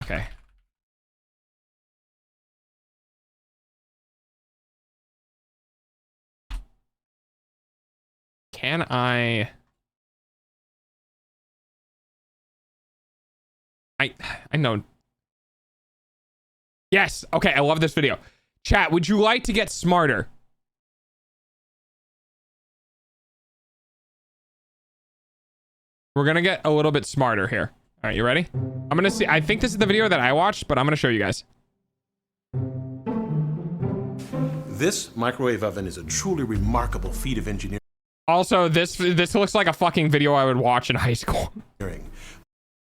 Okay. Can I know. Yes. Okay. I love this video. Chat, would you like to get smarter? We're going to get a little bit smarter here. All right. You ready? I'm going to see. I think this is the video that I watched, but I'm going to show you guys.
This microwave oven is a truly remarkable feat of engineering.
Also, this looks like a fucking video I would watch in high school.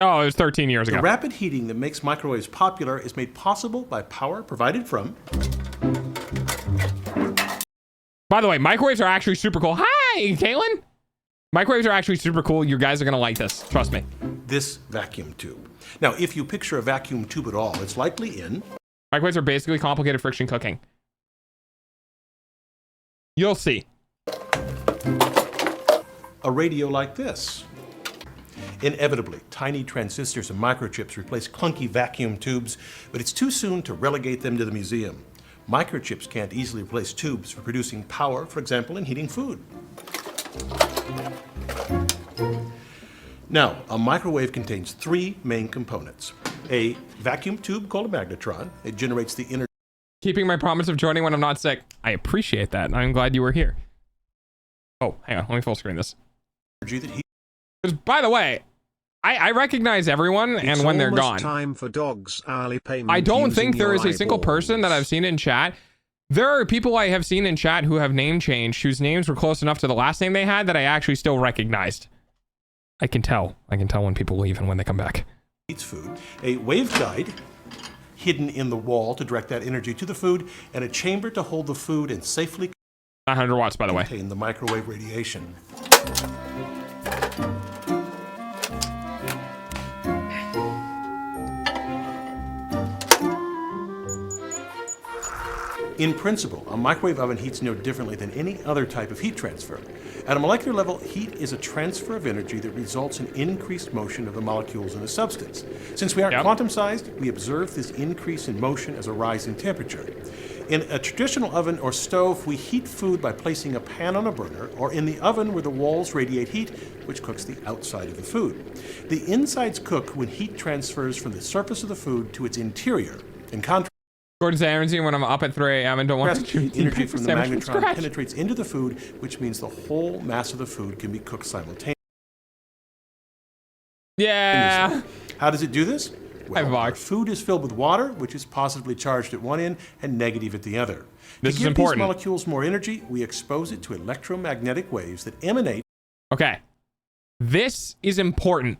Oh, it was 13 years ago.
The rapid heating that makes microwaves popular is made possible by power provided from...
By the way, microwaves are actually super cool. Hi, Caitlin. Microwaves are actually super cool. You guys are going to like this. Trust me.
This vacuum tube. Now, if you picture a vacuum tube at all, it's likely in...
Microwaves are basically complicated friction cooking. You'll see.
A radio like this. Inevitably, tiny transistors and microchips replace clunky vacuum tubes, but it's too soon to relegate them to the museum. Microchips can't easily replace tubes for producing power, for example, in heating food. Now, a microwave contains three main components. A vacuum tube called a magnetron. It generates the energy.
Keeping my promise of joining when I'm not sick. I appreciate that. I'm glad you were here. Oh, hang on. Let me full screen this. Because, by the way, I recognize everyone and when they're gone.
Time for dogs hourly payment.
I don't think there is a single person that I've seen in chat. There are people I have seen in chat who have name changed, whose names were close enough to the last name they had that I actually still recognized. I can tell. I can tell when people leave and when they come back.
Eats food. A waveguide hidden in the wall to direct that energy to the food, and a chamber to hold the food and safely
900 watts, by the way.
Contain the microwave radiation. In principle, a microwave oven heats no differently than any other type of heat transfer. At a molecular level, heat is a transfer of energy that results in increased motion of the molecules in a substance. Since we aren't quantum-sized, we observe this increase in motion as a rise in temperature. In a traditional oven or stove, we heat food by placing a pan on a burner, or in the oven where the walls radiate heat, which cooks the outside of the food. The insides cook when heat transfers from the surface of the food to its interior. In contrast,
Gordon Samuelson, when I'm up at 3 a.m. and don't want to choose
energy from the magnetron penetrates into the food, which means the whole mass of the food can be cooked simultaneously.
Yeah.
How does it do this? Well,
our
food is filled with water, which is positively charged at one end and negative at the other.
This
to
is
give
important.
these molecules more energy, we expose it to electromagnetic waves that emanate.
Okay. This is important.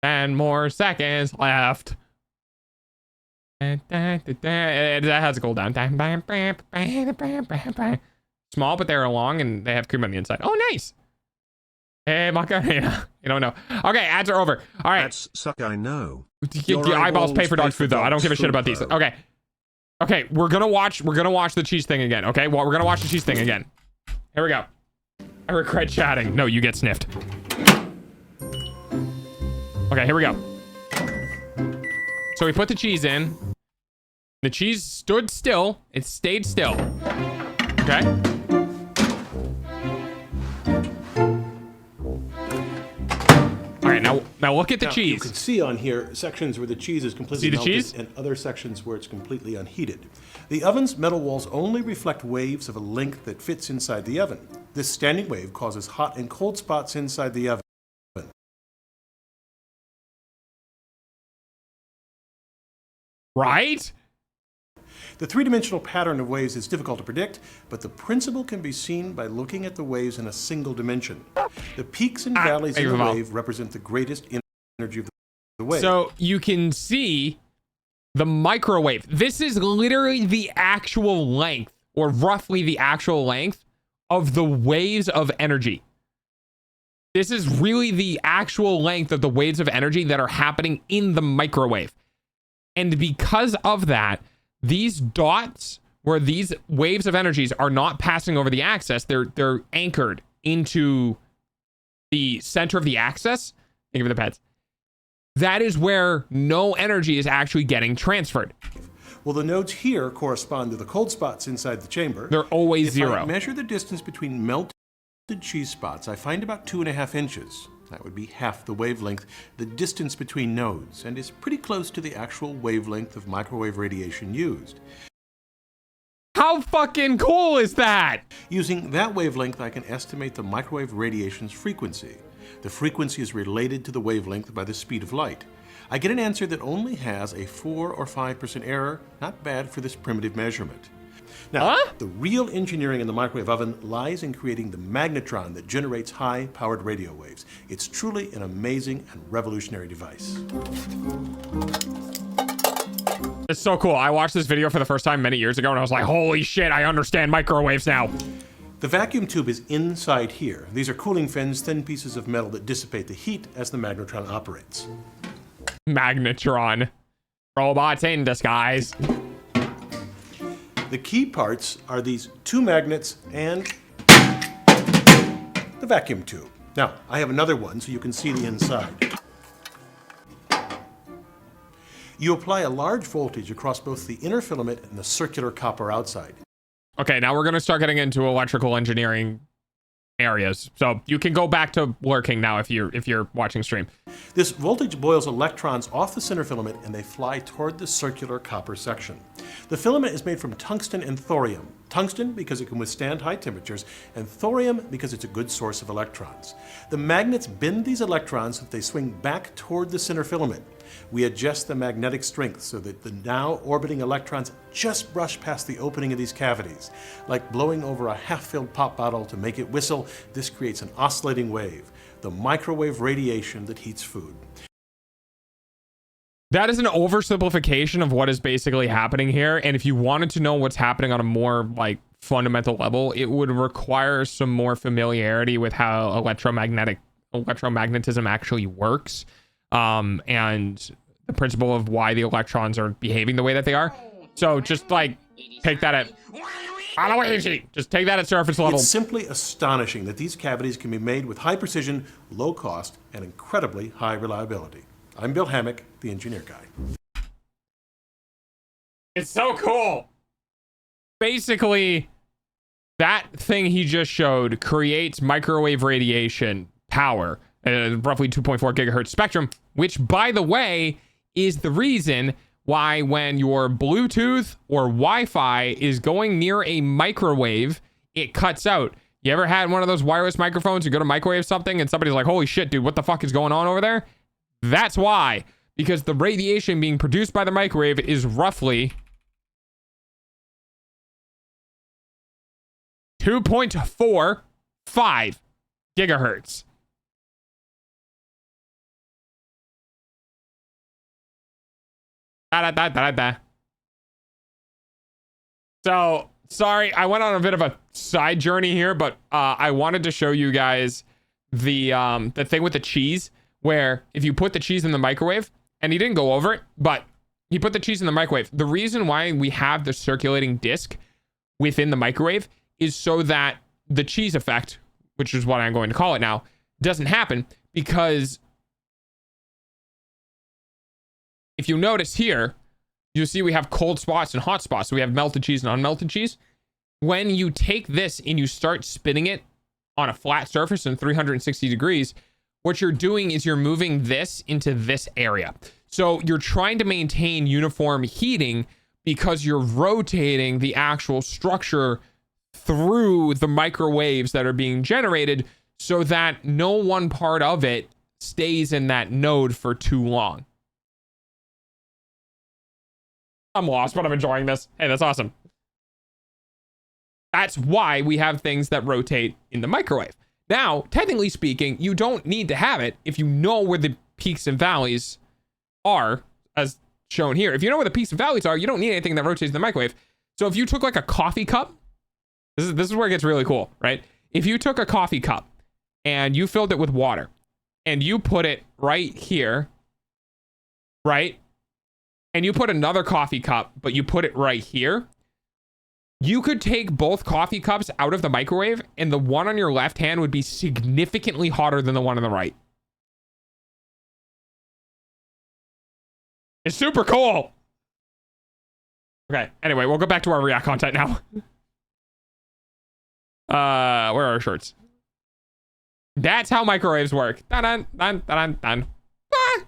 10 more seconds left. It has a cooldown. Small, but they're long and they have cream on the inside. Oh, nice. Hey, Macarena. You don't know. Okay, ads are over. All right.
Ads suck, I know.
The eyeballs pay for dog's food, though. I don't give a shit about these. Okay. Okay, we're gonna watch the cheese thing again. Okay, well, we're gonna watch the cheese thing again. Here we go. I regret chatting. No, you get sniffed. Okay, here we go. So we put the cheese in. The cheese stood still. It stayed still. Okay. All right, now look at the cheese.
You can see on here sections where the cheese is completely melted and other sections where it's completely unheated. The oven's metal walls only reflect waves of a length that fits inside the oven. This standing wave causes hot and cold spots inside the oven.
Right?
The three-dimensional pattern of waves is difficult to predict, but the principle can be seen by looking at the waves in a single dimension. The peaks and valleys in the wave represent the greatest energy of the wave.
So you can see the microwave. This is literally the actual length, or roughly the actual length, of the waves of energy. This is really the actual length of the waves of energy that are happening in the microwave. And because of that, these dots where these waves of energies are not passing over the axis, they're anchored into the center of the axis. Think of the pets. That is where no energy is actually getting transferred.
Well, the nodes here correspond to the cold spots inside the chamber.
They're always zero.
If I measure the distance between melted cheese spots, I find about 2.5 inches. That would be half the wavelength, the distance between nodes, and is pretty close to the actual wavelength of microwave radiation used.
How fucking cool is that?
Using that wavelength, I can estimate the microwave radiation's frequency. The frequency is related to the wavelength by the speed of light. I get an answer that only has a 4 or 5% error, not bad for this primitive measurement. Now, the real engineering in the microwave oven lies in creating the magnetron that generates high-powered radio waves. It's truly an amazing and revolutionary device.
It's so cool. I watched this video for the first time many years ago, and I was like, holy shit, I understand microwaves now.
The vacuum tube is inside here. These are cooling fins, thin pieces of metal that dissipate the heat as the magnetron operates.
Magnetron. Robots in disguise.
The key parts are these two magnets and the vacuum tube. Now, I have another one so you can see the inside. You apply a large voltage across both the inner filament and the circular copper outside.
Okay, now we're going to start getting into electrical engineering areas. So you can go back to lurking now if you're watching stream.
This voltage boils electrons off the center filament and they fly toward the circular copper section. The filament is made from tungsten and thorium. Tungsten because it can withstand high temperatures, and thorium because it's a good source of electrons. The magnets bend these electrons so that they swing back toward the center filament. We adjust the magnetic strength so that the now orbiting electrons just brush past the opening of these cavities. Like blowing over a half-filled pop bottle to make it whistle, this creates an oscillating wave, the microwave radiation that heats food.
That is an oversimplification of what is basically happening here. And if you wanted to know what's happening on a more like fundamental level, it would require some more familiarity with how electromagnetism actually works. And the principle of why the electrons are behaving the way that they are. So just like take that at just take that at surface level.
It's simply astonishing that these cavities can be made with high precision, low cost, and incredibly high reliability. I'm Bill Hammack, the engineer guy.
It's so cool. Basically, that thing he just showed creates microwave radiation power, roughly 2.4 gigahertz spectrum, which, by the way, is the reason why when your Bluetooth or Wi-Fi is going near a microwave, it cuts out. You ever had one of those wireless microphones? You go to microwave something and somebody's like, holy shit, dude, what the fuck is going on over there? That's why. Because the radiation being produced by the microwave is roughly 2.45 gigahertz. Da-da-da-da-da. So, sorry, I went on a bit of a side journey here, but I wanted to show you guys the thing with the cheese, where if you put the cheese in the microwave, and he didn't go over it, but he put the cheese in the microwave. The reason why we have the circulating disc within the microwave is so that the cheese effect, which is what I'm going to call it now, doesn't happen, because if you notice here, you see we have cold spots and hot spots. So we have melted cheese and unmelted cheese. When you take this and you start spinning it on a flat surface in 360 degrees, what you're doing is you're moving this into this area. So you're trying to maintain uniform heating because you're rotating the actual structure through the microwaves that are being generated so that no one part of it stays in that node for too long. I'm lost, but I'm enjoying this. Hey, that's awesome. That's why we have things that rotate in the microwave. Now, technically speaking, you don't need to have it if you know where the peaks and valleys are, as shown here. If you know where the peaks and valleys are, you don't need anything that rotates in the microwave. So if you took like a coffee cup, this is where it gets really cool, right? If you took a coffee cup and you filled it with water and you put it right here, right? And you put another coffee cup, but you put it right here, you could take both coffee cups out of the microwave and the one on your left hand would be significantly hotter than the one on the right. It's super cool. Okay, anyway, we'll go back to our React content now. Where are our shirts? That's how microwaves work. Dun dun dun dun dun. Ah!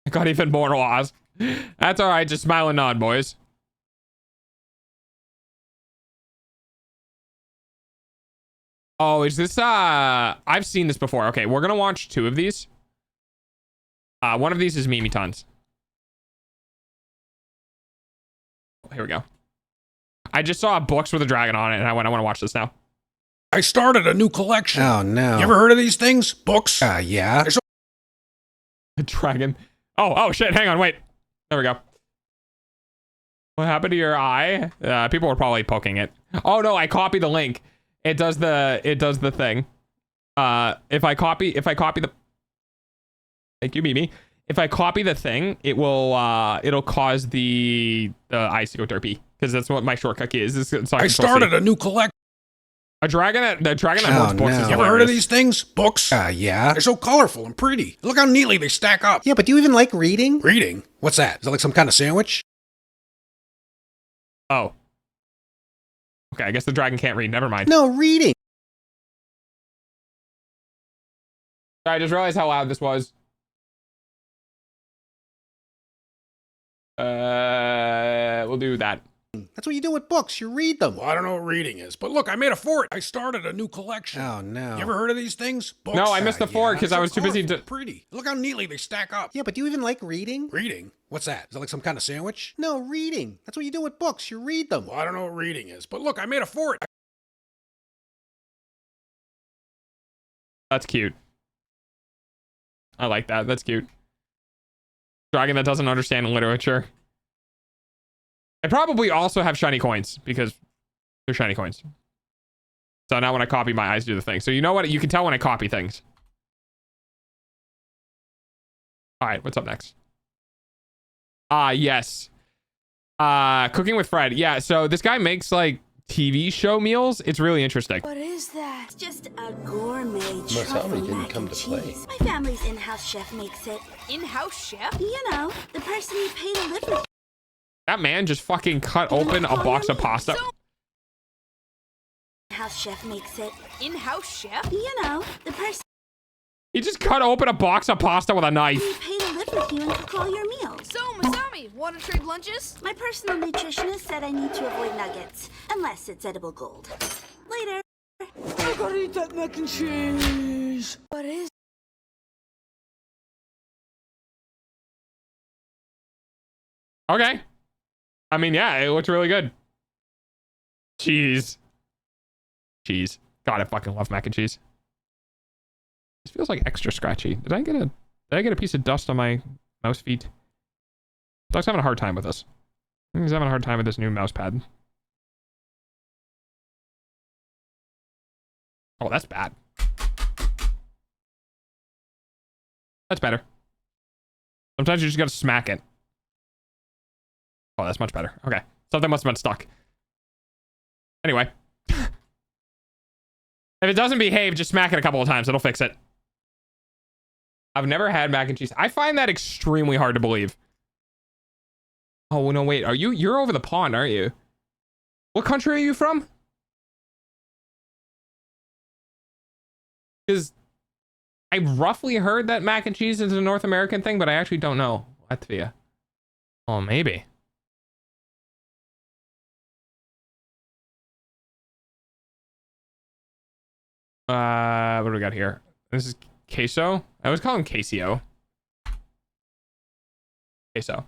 I got even more laws. That's all right. Just smile and nod, boys. Oh, is this I've seen this before. Okay, we're gonna watch two of these. One of these is Mimi Tons. Here we go. I just saw books with a dragon on it, and I want to watch this now.
I started a new collection.
Oh, no.
You ever heard of these things? Books?
Yeah.
A dragon. Oh, shit. Hang on, wait. There we go. What happened to your eye? People were probably poking it. Oh, no, I copied the link. It does the thing. If I copy the... Thank you, Mimi. If I copy the thing, it will, it'll cause the eyes to go derpy. Because that's what my shortcut key is. So
I started a new collection.
The dragon that holds books is
You ever heard of these things? Books?
Yeah.
They're so colorful and pretty. Look how neatly they stack up.
Yeah, but do you even like reading?
Reading? What's that? Is that like some kind of sandwich?
Oh. Okay, I guess the dragon can't read. Never mind.
No, reading.
I just realized how loud this was. We'll do that.
That's what you do with books. You read them.
Well, I don't know what reading is, but look, I made a fort. I started a new collection.
Oh, no.
You ever heard of these things? Books?
No, I missed the fort because I was too busy to...
Pretty. Look how neatly they stack up.
Yeah, but do you even like reading?
Reading? What's that? Is that like some kind of sandwich?
No, reading. That's what you do with books. You read them.
Well, I don't know what reading is, but look, I made a fort.
That's cute. I like that. That's cute. Dragon that doesn't understand literature. I probably also have shiny coins because they're shiny coins. So now when I copy, my eyes do the thing. So you know what? You can tell when I copy things. All right, what's up next? Yes. Cooking with Fred. Yeah, so this guy makes like TV show meals. It's really interesting.
What is that? It's just a gourmet
Masami didn't come to play.
My family's in-house chef makes it.
In-house chef?
You know, the person you pay to live with.
That man just fucking cut open a box of pasta.
In-house chef makes it.
In-house chef?
You know, the person
He just cut open a box of pasta with a knife.
you pay to live with you and cook all your meals.
So, Masami, want to trade lunches?
My personal nutritionist said I need to avoid nuggets, unless it's edible gold. Later.
I gotta eat that mac and cheese. What is...
Okay. I mean, yeah, it looks really good. Cheese. Cheese. God, I fucking love mac and cheese. This feels like extra scratchy. Did I get a piece of dust on my Mouse feet. Dog's having a hard time with this. I think he's having a hard time with this new mouse pad. Oh, that's bad. That's better. Sometimes you just gotta smack it. Oh, that's much better. Okay. Something must have been stuck. Anyway. If it doesn't behave, just smack it a couple of times. It'll fix it. I've never had mac and cheese. I find that extremely hard to believe. Oh, no, wait. You're over the pond, aren't you? What country are you from? Because I roughly heard that mac and cheese is a North American thing, but I actually don't know. Latvia. Oh, maybe. What do we got here? This is queso. I always call him queso. Queso.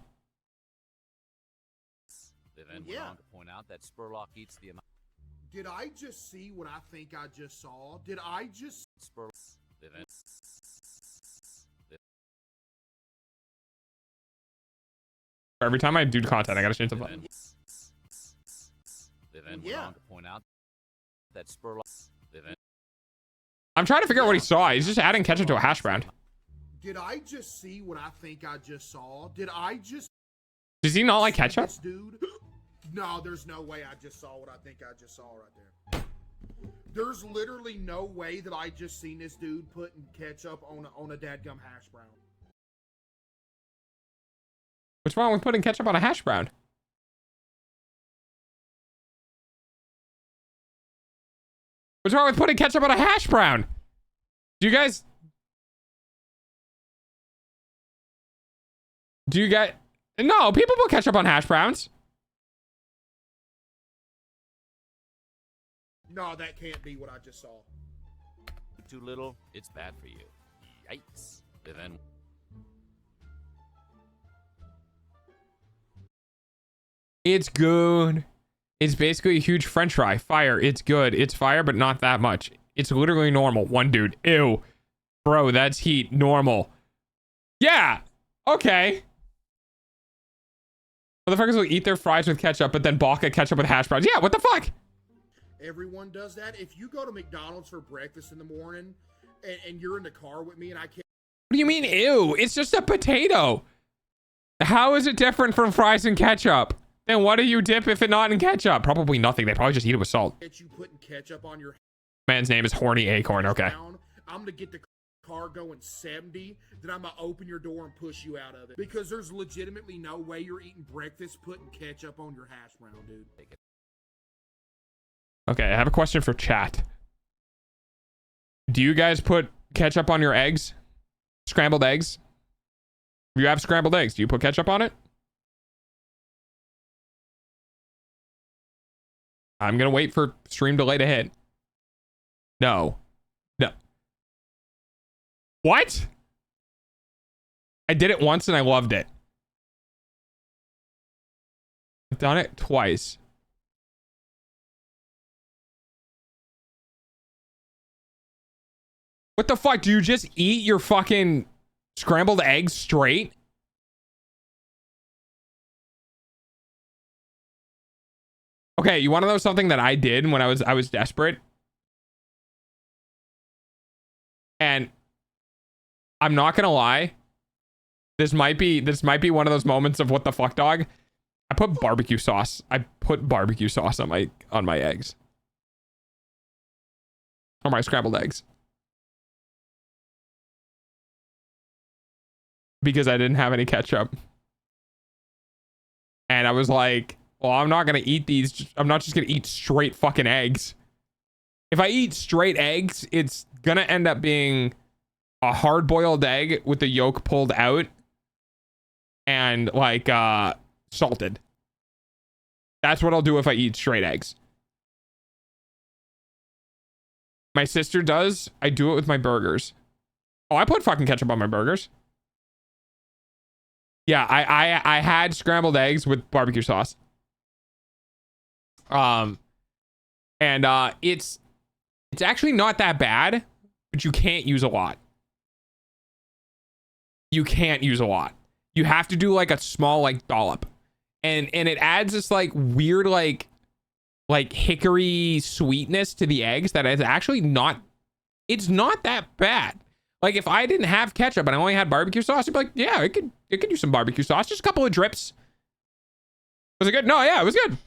Yeah. To point out that Spurlock eats the amount.
Did I just see what I think I just saw? Did I just
Every time I do content, I gotta change the button.
Yeah. To point out that Spurlock.
I'm trying to figure out what he saw. He's just adding ketchup to a hash brown.
Did I just see what I think I just saw? Did I just...
Does he not like ketchup?
Dude? No, there's no way I just saw what I think I just saw right there. There's literally no way that I just seen this dude putting ketchup on a dadgum hash brown.
What's wrong with putting ketchup on a hash brown? What's wrong with putting ketchup on a hash brown? Do you guys... No, people put ketchup on hash browns.
No, that can't be what I just saw.
Too little, it's bad for you. Yikes. Then
It's good. It's basically a huge french fry. Fire. It's good. It's fire, but not that much. It's literally normal. One dude. Ew. Bro, that's heat. Normal. Yeah. Okay. Motherfuckers will eat their fries with ketchup, but then balk at ketchup with hash browns. Yeah, what the fuck?
Everyone does that. If you go to McDonald's for breakfast in the morning and you're in the car with me and I can't...
What do you mean, ew? It's just a potato. How is it different from fries and ketchup? Then what do you dip if it not in ketchup? Probably nothing. They probably just eat it with salt.
Get you putting ketchup on your...
Man's name is Horny Acorn. Okay.
I'm gonna get the car going 70, then I'm gonna open your door and push you out of it. Because there's legitimately no way you're eating breakfast putting ketchup on your hash brown, dude.
Okay, I have a question for chat. Do you guys put ketchup on your eggs? Scrambled eggs? If you have scrambled eggs, do you put ketchup on it? I'm gonna wait for stream delay to hit. No. No. What? I did it once and I loved it. I've done it twice. What the fuck? Do you just eat your fucking scrambled eggs straight? Okay, you want to know something that I did when I was desperate? And I'm not gonna lie. This might be one of those moments of what the fuck, dog. I put barbecue sauce. I put barbecue sauce on my eggs. On my scrambled eggs. Because I didn't have any ketchup. And I was like, well, I'm not going to eat these. I'm not just going to eat straight fucking eggs. If I eat straight eggs, it's going to end up being a hard-boiled egg with the yolk pulled out and like salted. That's what I'll do if I eat straight eggs. My sister does. I do it with my burgers. Oh, I put fucking ketchup on my burgers. Yeah, I had scrambled eggs with barbecue sauce. It's actually not that bad, but you can't use a lot. You can't use a lot. you have to do like a small like dollop, and it adds this like weird like hickory sweetness to the eggs that is actually not, it's not that bad. Like if I didn't have ketchup and I only had barbecue sauce, I'd be like, yeah, it could use some barbecue sauce, just a couple of drips. Was it good? No, yeah, it was good.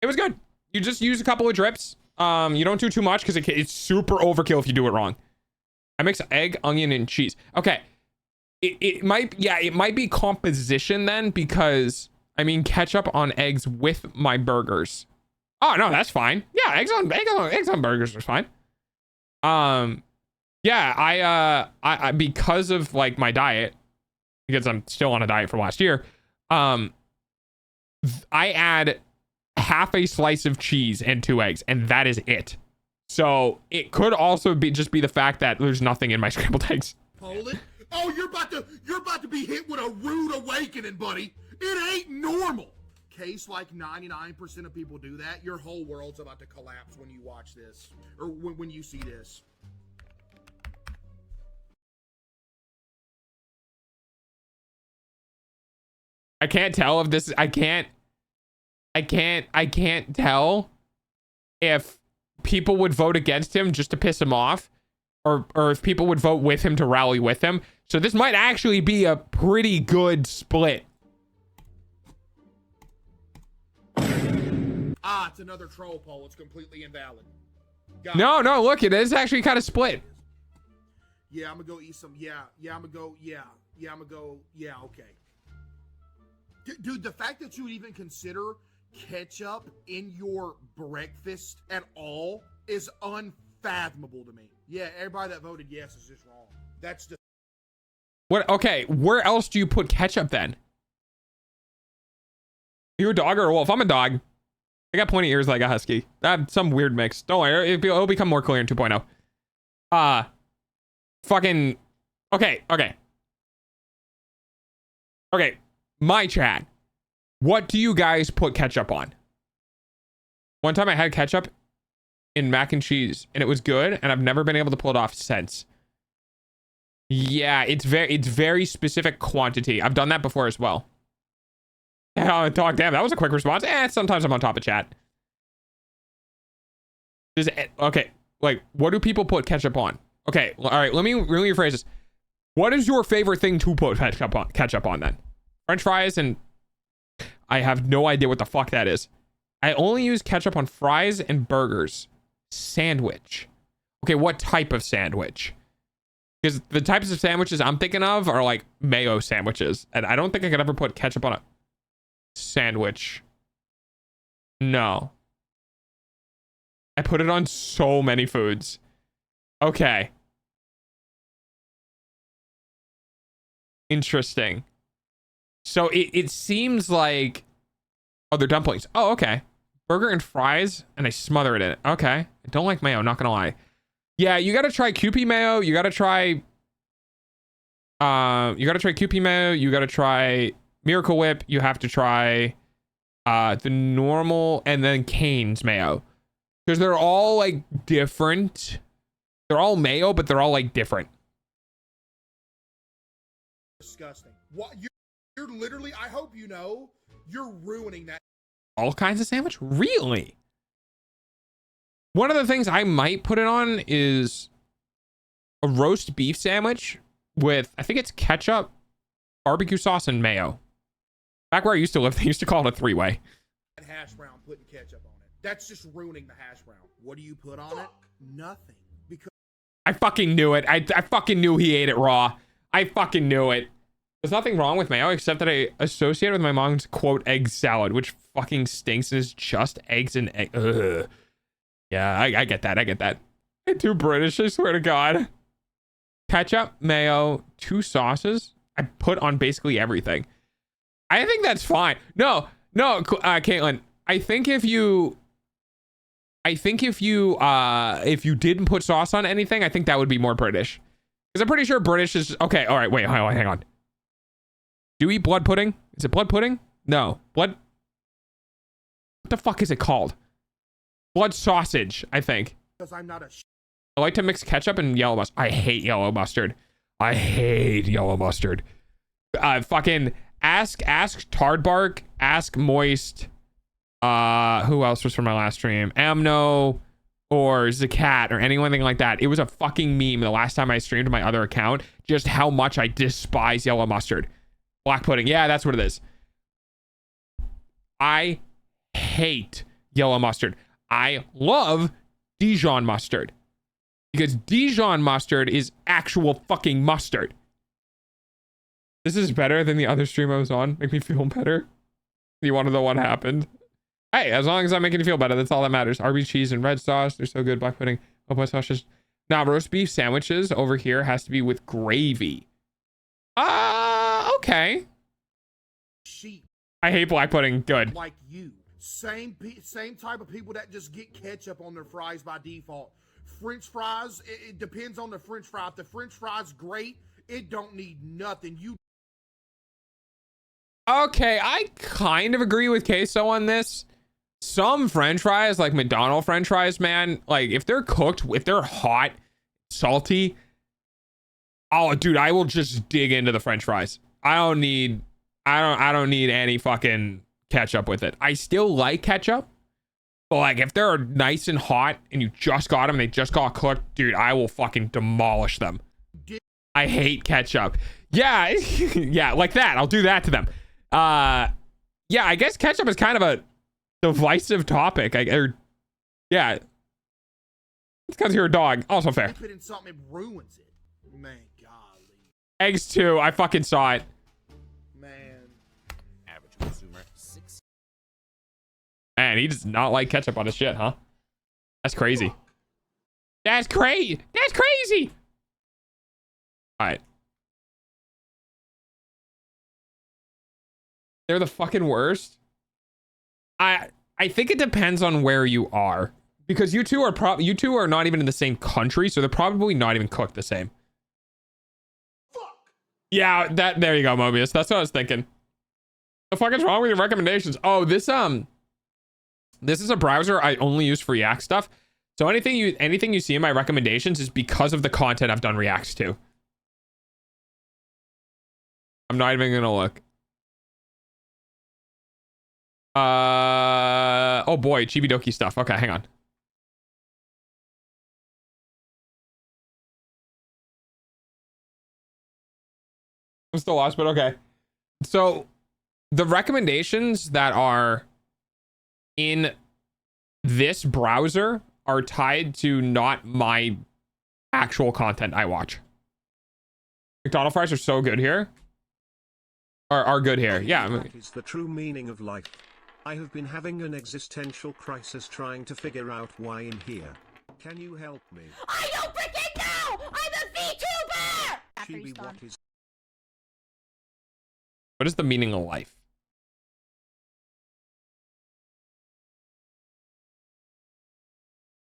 It was good. You just use a couple of drips. You don't do too much because it's super overkill if you do it wrong. I mix egg, onion, and cheese. Okay. It might be composition then, because I mean ketchup on eggs with my burgers. Oh no, that's fine. Yeah, eggs on burgers is fine. Yeah, I because of like my diet, because I'm still on a diet from last year, I add half a slice of cheese and 2 eggs, and that is it. So it could also be just be the fact that there's nothing in my scrambled eggs.
Poland? Oh, you're about to be hit with a rude awakening, buddy. It ain't normal. Case like 99% of people do that, your whole world's about to collapse when you watch this, or when you see this.
I can't tell if this, I can't tell if people would vote against him just to piss him off, or if people would vote with him to rally with him. So this might actually be a pretty good split.
Ah, it's another troll poll. It's completely invalid.
No, look, it is actually kind of split.
Yeah, I'm gonna go eat some. Yeah, I'm gonna go. Yeah, okay. Dude, the fact that you would even consider ketchup in your breakfast at all is unfathomable to me. Yeah, everybody that voted yes is just wrong. That's just...
What? Okay, where else do you put ketchup then? You a dog or a wolf? I'm a dog. I got pointy ears like a husky. That's some weird mix. Don't worry, it'll become more clear in 2.0. Fucking... Okay. My chat. What do you guys put ketchup on? One time I had ketchup in mac and cheese, and it was good, and I've never been able to pull it off since. Yeah, it's very specific quantity. I've done that before as well. Oh, dog, damn, that was a quick response. Sometimes I'm on top of chat. Okay, like, what do people put ketchup on? Okay, all right, let me rephrase this. What is your favorite thing to put ketchup on then? French fries, and I have no idea what the fuck that is. I only use ketchup on fries and burgers. Sandwich. Okay, what type of sandwich? Because the types of sandwiches I'm thinking of are like mayo sandwiches, and I don't think I could ever put ketchup on a sandwich. No. I put it on so many foods. Okay. Interesting. So it seems like... Oh, they're dumplings. Oh, okay. Burger and fries, and I smother it in it. Okay. I don't like mayo, not gonna lie. Yeah, you gotta try Kewpie mayo. You gotta try... Kewpie mayo. You gotta try Miracle Whip. You have to try the normal, and then Cane's mayo. Because they're all, like, different. They're all mayo, but they're all, like, different.
Disgusting. What? You're literally, I hope you know, you're ruining that.
All kinds of sandwich? Really? One of the things I might put it on is a roast beef sandwich with, I think it's ketchup, barbecue sauce, and mayo. Back where I used to live, they used to call it a 3-way.
Hash brown, putting ketchup on it. That's just ruining the hash brown. What do you put on it? Nothing. Because
I fucking knew it. I fucking knew he ate it raw. I fucking knew it. There's nothing wrong with mayo except that I associate it with my mom's quote egg salad, which fucking stinks and is just eggs and egg. Ugh. Yeah, I get that. I get that. I'm too British, I swear to God. Ketchup, mayo, 2 sauces. I put on basically everything. I think that's fine. No, Caitlin. I think if you didn't put sauce on anything, I think that would be more British. Because I'm pretty sure British is okay. All right, wait, hang on. Do you eat blood pudding? Is it blood pudding? No. Blood. What the fuck is it called? Blood sausage, I think.
Because I'm not a
I like to mix ketchup and yellow mustard. I hate yellow mustard. Fucking ask Tardbark, ask Moist. Who else was from my last stream? Amno or Zakat or anything like that. It was a fucking meme the last time I streamed my other account. Just how much I despise yellow mustard. Black pudding. Yeah, that's what it is. I hate yellow mustard. I love Dijon mustard. Because Dijon mustard is actual fucking mustard. This is better than the other stream I was on. Make me feel better. You want to know what happened? Hey, as long as I'm making you feel better, that's all that matters. Arby's cheese and red sauce. They're so good. Black pudding. Oh, white sauce just... Now, roast beef sandwiches over here has to be with gravy. Okay.
Sheep.
I hate black pudding. Good.
Like you. Same type of people that just get ketchup on their fries by default. French fries, it depends on the French fry. If the French fries great, it don't need nothing.
Okay, I kind of agree with Queso on this. Some French fries, like McDonald's French fries, man, like if they're cooked, if they're hot, salty, oh, dude, I will just dig into the French fries. I don't need any fucking ketchup with it. I still like ketchup, but like if they're nice and hot and you just got them, they just got cooked, dude, I will fucking demolish them. I hate ketchup. Yeah, yeah, like that. I'll do that to them. Yeah, I guess ketchup is kind of a divisive topic. Yeah, it's because you're a dog. Also fair.
Put in something, it ruins it. Man, golly.
Eggs too. I fucking saw it.
Man.
Average consumer 6.
Man, he does not like ketchup on his shit, huh? That's crazy. That's crazy. That's crazy. All right. They're the fucking worst. I think it depends on where you are, because you two are not even in the same country, so they're probably not even cooked the same.
Fuck.
Yeah, there you go, Mobius. That's what I was thinking. The fuck is wrong with your recommendations? Oh, this is a browser I only use for React stuff. So anything you see in my recommendations is because of the content I've done reacts to. I'm not even gonna look. Oh boy, Chibidoki stuff. Okay, hang on. I'm still lost, but okay. So the recommendations that are in this browser are tied to not my actual content I watch. McDonald's fries are so good here. Are good here. Yeah.
That is the true meaning of life. I have been having an existential crisis trying to figure out why in here. Can you help me?
I don't freaking know! I'm a VTuber!
Chibi,
What is the meaning of life?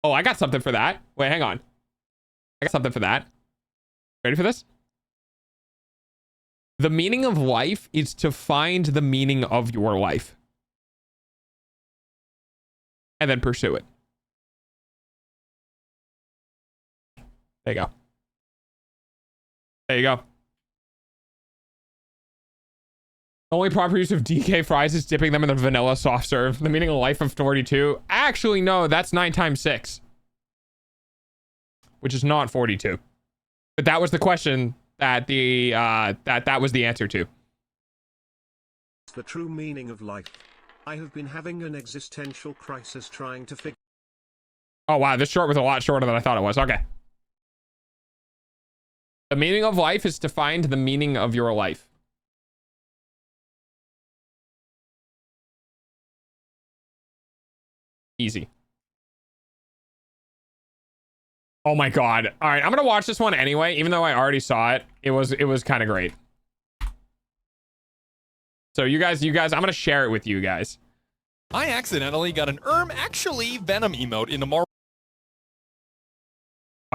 Oh, I got something for that. Wait, hang on. I got something for that. Ready for this? The meaning of life is to find the meaning of your life. And then pursue it. There you go. There you go. The only proper use of DK fries is dipping them in the vanilla soft serve. The meaning of life of 42. Actually, no, that's 9 times 6. Which is not 42. But that was the question that that was the answer to.
The true meaning of life. I have been having an existential crisis trying to figure.
Oh wow, this short was a lot shorter than I thought it was. Okay. The meaning of life is to find the meaning of your life. Easy. Oh my god. All right, I'm gonna watch this one anyway, even though I already saw it. It was kind of great. So you guys, I'm gonna share it with you guys.
I accidentally got an actually Venom emote in the Marvel.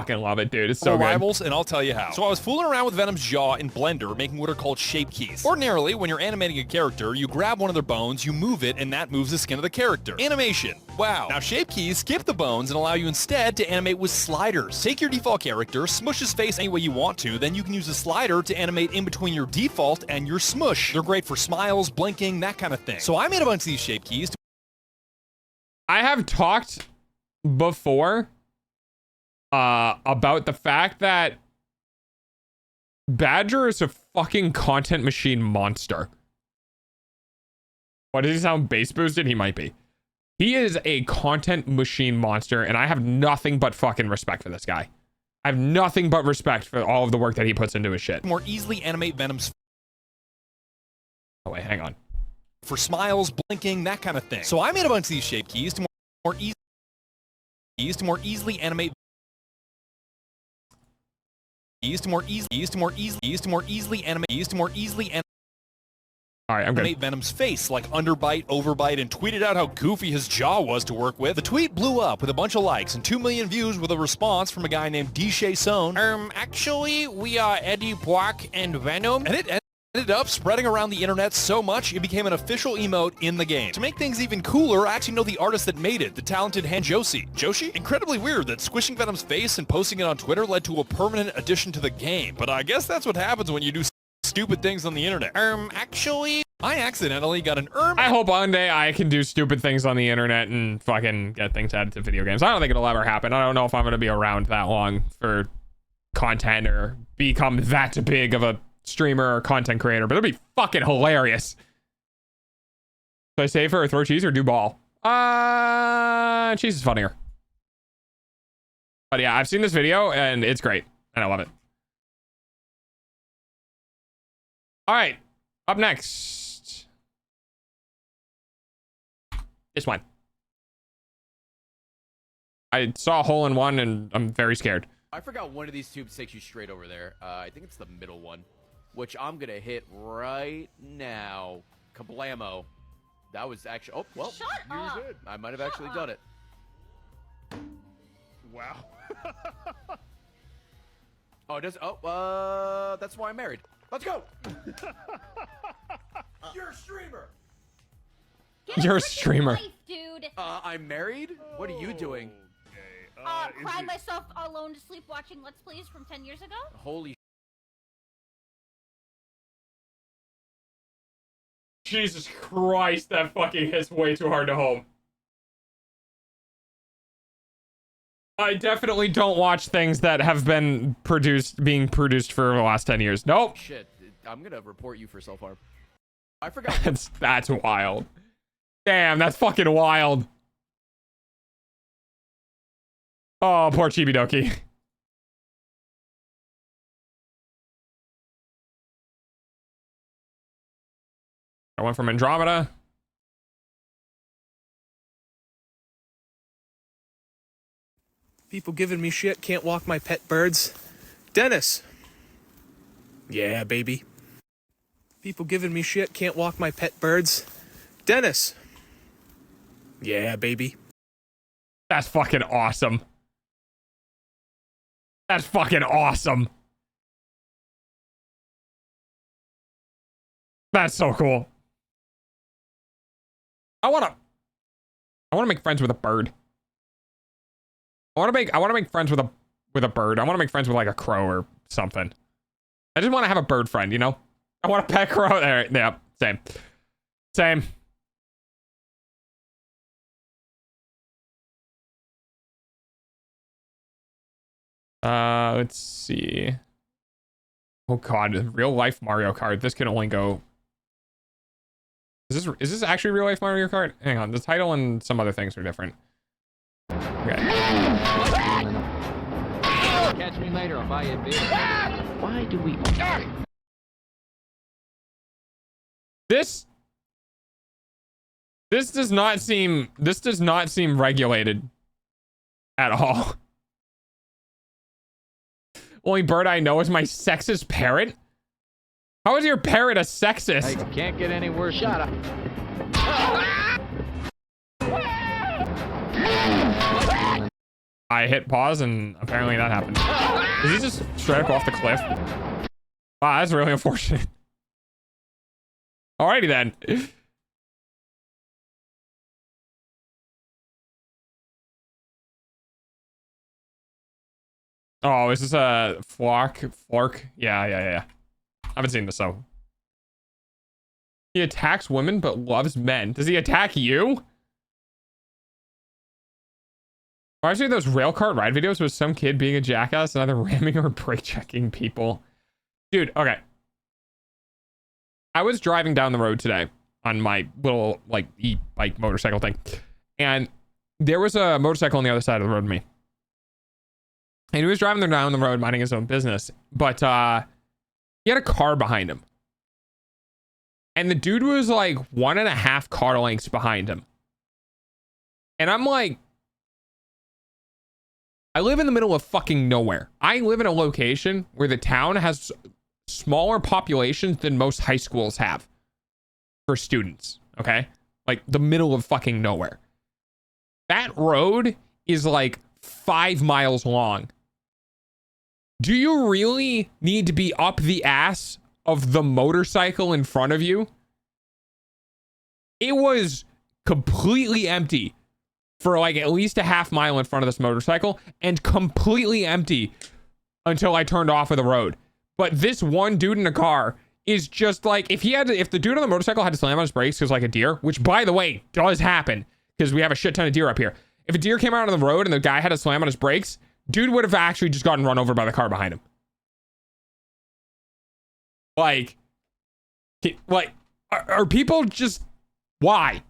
fucking love it, dude. It's so good.
Rivals, and I'll tell you how. So I was fooling around with Venom's jaw in Blender, making what are called shape keys. Ordinarily, when you're animating a character, you grab one of their bones, you move it, and that moves the skin of the character. Animation. Wow. Now shape keys skip the bones and allow you instead to animate with sliders. Take your default character, smush his face any way you want to, then you can use a slider to animate in between your default and your smush. They're great for smiles, blinking, that kind of thing. So I made a bunch of these shape keys.
I have talked before about the fact that Badger is a fucking content machine monster. What, does he sound bass boosted? He might be. He is a content machine monster, and I have nothing but fucking respect for this guy. I have nothing but respect for all of the work that he puts into his shit.
More easily animate Venom's.
Oh wait, hang on.
For smiles, blinking, that kind of thing. So I made a bunch of these shape keys to more easily animate.
All right, I'm good.
Animate Venom's face, like underbite, overbite, and tweeted out how goofy his jaw was to work with. The tweet blew up with a bunch of likes and 2 million views with a response from a guy named DJ Sohn. Actually, we are Eddie Brock and Venom. And it ended up spreading around the internet so much, it became an official emote in the game. To make things even cooler, I actually know the artist that made it, the talented Han Joshi. Joshi? Incredibly weird that squishing Venom's face and posting it on Twitter led to a permanent addition to the game. But I guess that's what happens when you do stupid things on the internet. Actually, I accidentally got an
I hope one day I can do stupid things on the internet and fucking get things added to video games. I don't think it'll ever happen. I don't know if I'm going to be around that long for content or become that big of a streamer or content creator, but it'll be fucking hilarious. Should I save her or throw cheese or do ball? Cheese is funnier. But yeah, I've seen this video and it's great and I love it. All right, up next. This one. I saw a hole in one and I'm very scared.
I forgot one of these tubes takes you straight over there. I think it's the middle one, which I'm going to hit right now. Kablamo. That was actually... Oh, well,
Shut up.
Good. I might have actually done it.
Wow.
Oh, it does... Oh, that's why I'm married. Let's go. You're a streamer.
You're a streamer.
Life, dude.
I'm married? What are you doing?
Cry myself alone to sleep watching Let's Plays from 10 years ago?
Holy...
Jesus Christ, that fucking hits way too hard to home. I definitely don't watch things that have been being produced for the last 10 years. Nope.
Shit, I'm gonna report you for self-harm. I forgot.
That's wild. Damn, that's fucking wild. Oh, poor Chibidoki. I went from Andromeda.
People giving me shit, can't walk my pet birds. Dennis. Yeah, baby. People giving me shit, can't walk my pet birds. Dennis. Yeah, baby.
That's fucking awesome. That's fucking awesome. That's so cool. I wanna make friends with a bird. I wanna make friends with a bird. I wanna make friends with like a crow or something. I just wanna have a bird friend, you know? I want a pet crow. There, yeah, same. Same. Let's see. Oh god, real life Mario Kart. This can only go. Is this actually real life Mario Kart? Hang on, the title and some other things are different. Okay.
Catch me later, I'll buy you a beer. Why do we...
This does not seem regulated at all. Only bird I know is my sexist parrot. How is your parrot a sexist?
I can't get any worse. Shut up.
I hit pause and apparently that happened. Is he just straight up off the cliff? Wow, that's really unfortunate. Alrighty then. Oh, is this a Flark? Yeah. I haven't seen this though. He attacks women but loves men. Does he attack you? Reminds me of those railcart ride videos with some kid being a jackass and either ramming or brake checking people. Dude, okay. I was driving down the road today on my little like e-bike motorcycle thing. And there was a motorcycle on the other side of the road of me. And he was driving down the road minding his own business. But he had a car behind him. And the dude was like 1.5 car lengths behind him. And I'm like, I live in the middle of fucking nowhere. I live in a location where the town has smaller populations than most high schools have for students. Okay? Like the middle of fucking nowhere. That road is like 5 miles long. Do you really need to be up the ass of the motorcycle in front of you? It was completely empty for like at least a half mile in front of this motorcycle and completely empty until I turned off of the road. But this one dude in a car is just like, if the dude on the motorcycle had to slam on his brakes because like a deer, which by the way does happen because we have a shit ton of deer up here. If a deer came out on the road and the guy had to slam on his brakes, dude would have actually just gotten run over by the car behind him. Like are people just, why?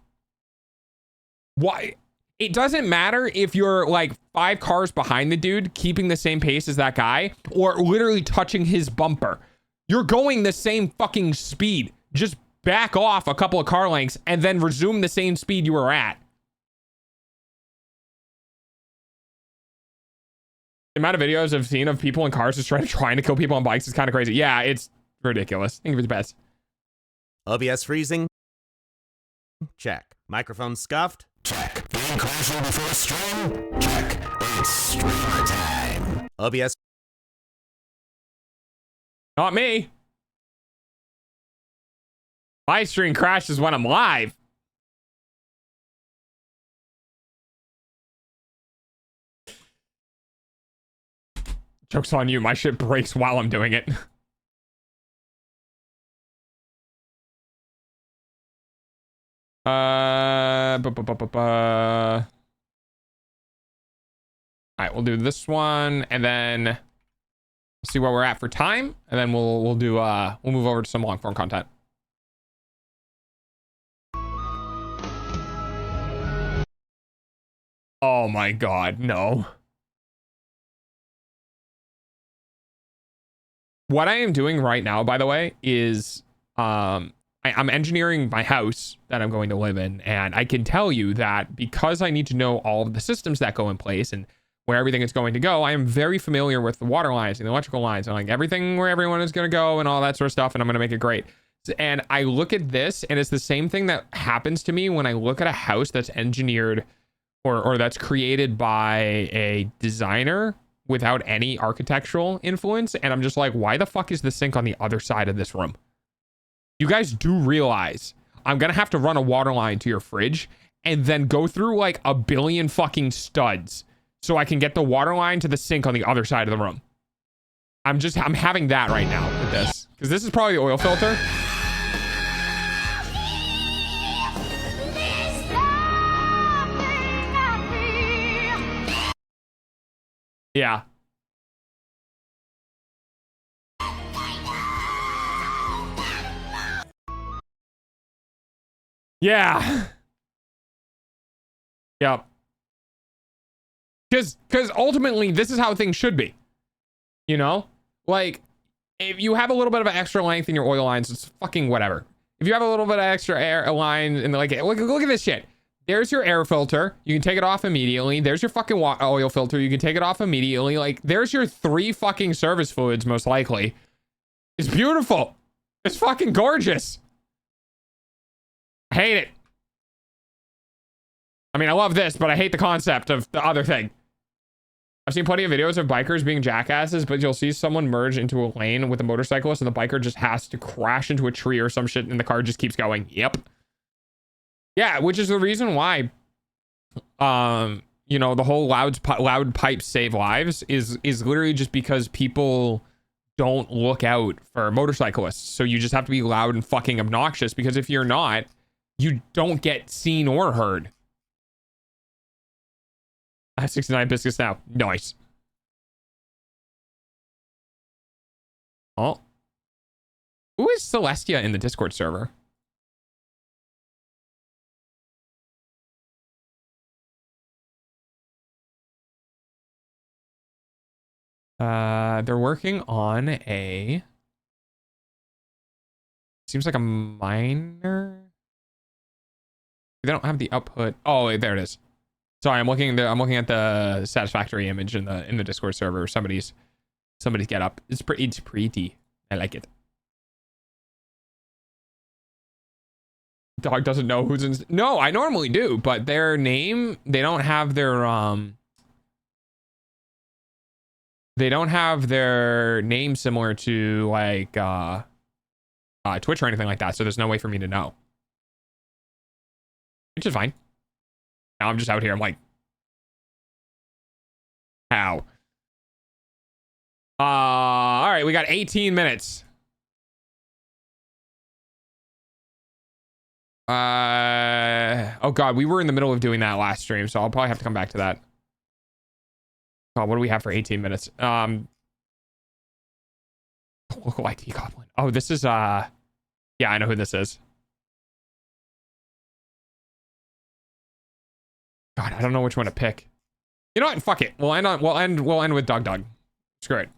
It doesn't matter if you're like 5 cars behind the dude, keeping the same pace as that guy, or literally touching his bumper. You're going the same fucking speed. Just back off a couple of car lengths and then resume the same speed you were at. The amount of videos I've seen of people in cars just trying to kill people on bikes is kind of crazy. Yeah, it's ridiculous. Think of it the best.
OBS freezing? Check. Microphone scuffed? Check. Being crashing before stream? Check. It's streamer time. OBS.
Not me. My stream crashes when I'm live. Joke's on you. My shit breaks while I'm doing it. All right, we'll do this one and then see where we're at for time, and then we'll move over to some long form content. Oh my god, no. What I am doing right now, by the way, is I'm engineering my house that I'm going to live in, and I can tell you that because I need to know all of the systems that go in place and where everything is going to go, I am very familiar with the water lines and the electrical lines and like everything where everyone is going to go and all that sort of stuff, and I'm going to make it great. And I look at this, and it's the same thing that happens to me when I look at a house that's engineered or that's created by a designer without any architectural influence, and I'm just like, why the fuck is the sink on the other side of this room? You guys do realize I'm gonna have to run a water line to your fridge and then go through like a billion fucking studs so I can get the water line to the sink on the other side of the room. I'm having that right now with this, because this is probably the oil filter. Yeah. Yeah. Yep. Because ultimately, this is how things should be. You know? Like, if you have a little bit of an extra length in your oil lines, it's fucking whatever. If you have a little bit of extra air line and like, look at this shit. There's your air filter. You can take it off immediately. There's your fucking oil filter. You can take it off immediately. Like, there's your 3 fucking service fluids, most likely. It's beautiful. It's fucking gorgeous. I hate it. I mean, I love this, but I hate the concept of the other thing. I've seen plenty of videos of bikers being jackasses, but you'll see someone merge into a lane with a motorcyclist and the biker just has to crash into a tree or some shit and the car just keeps going. Yep. Yeah, which is the reason why, you know, the whole loud pipes save lives is literally just because people don't look out for motorcyclists. So you just have to be loud and fucking obnoxious, because if you're not, you don't get seen or heard. I have 69 biscuits now. Nice. Oh. Who is Celestia in the Discord server? They're working on a... Seems like a miner. They don't have the output. Oh, there it is. Sorry, I'm looking at the satisfactory image in the Discord server. Somebody's get up. It's pretty. I like it. Dog doesn't know who's in. No, I normally do, but their name, they don't have their name similar to like Twitch or anything like that, so there's no way for me to know. Which is fine. Now I'm just out here. I'm like, how? All right, we got 18 minutes. Oh God, we were in the middle of doing that last stream, so I'll probably have to come back to that. Oh, what do we have for 18 minutes? Local IT goblin. Oh, this is yeah, I know who this is. God, I don't know which one to pick. You know what? Fuck it. We'll end with Dog. Screw it.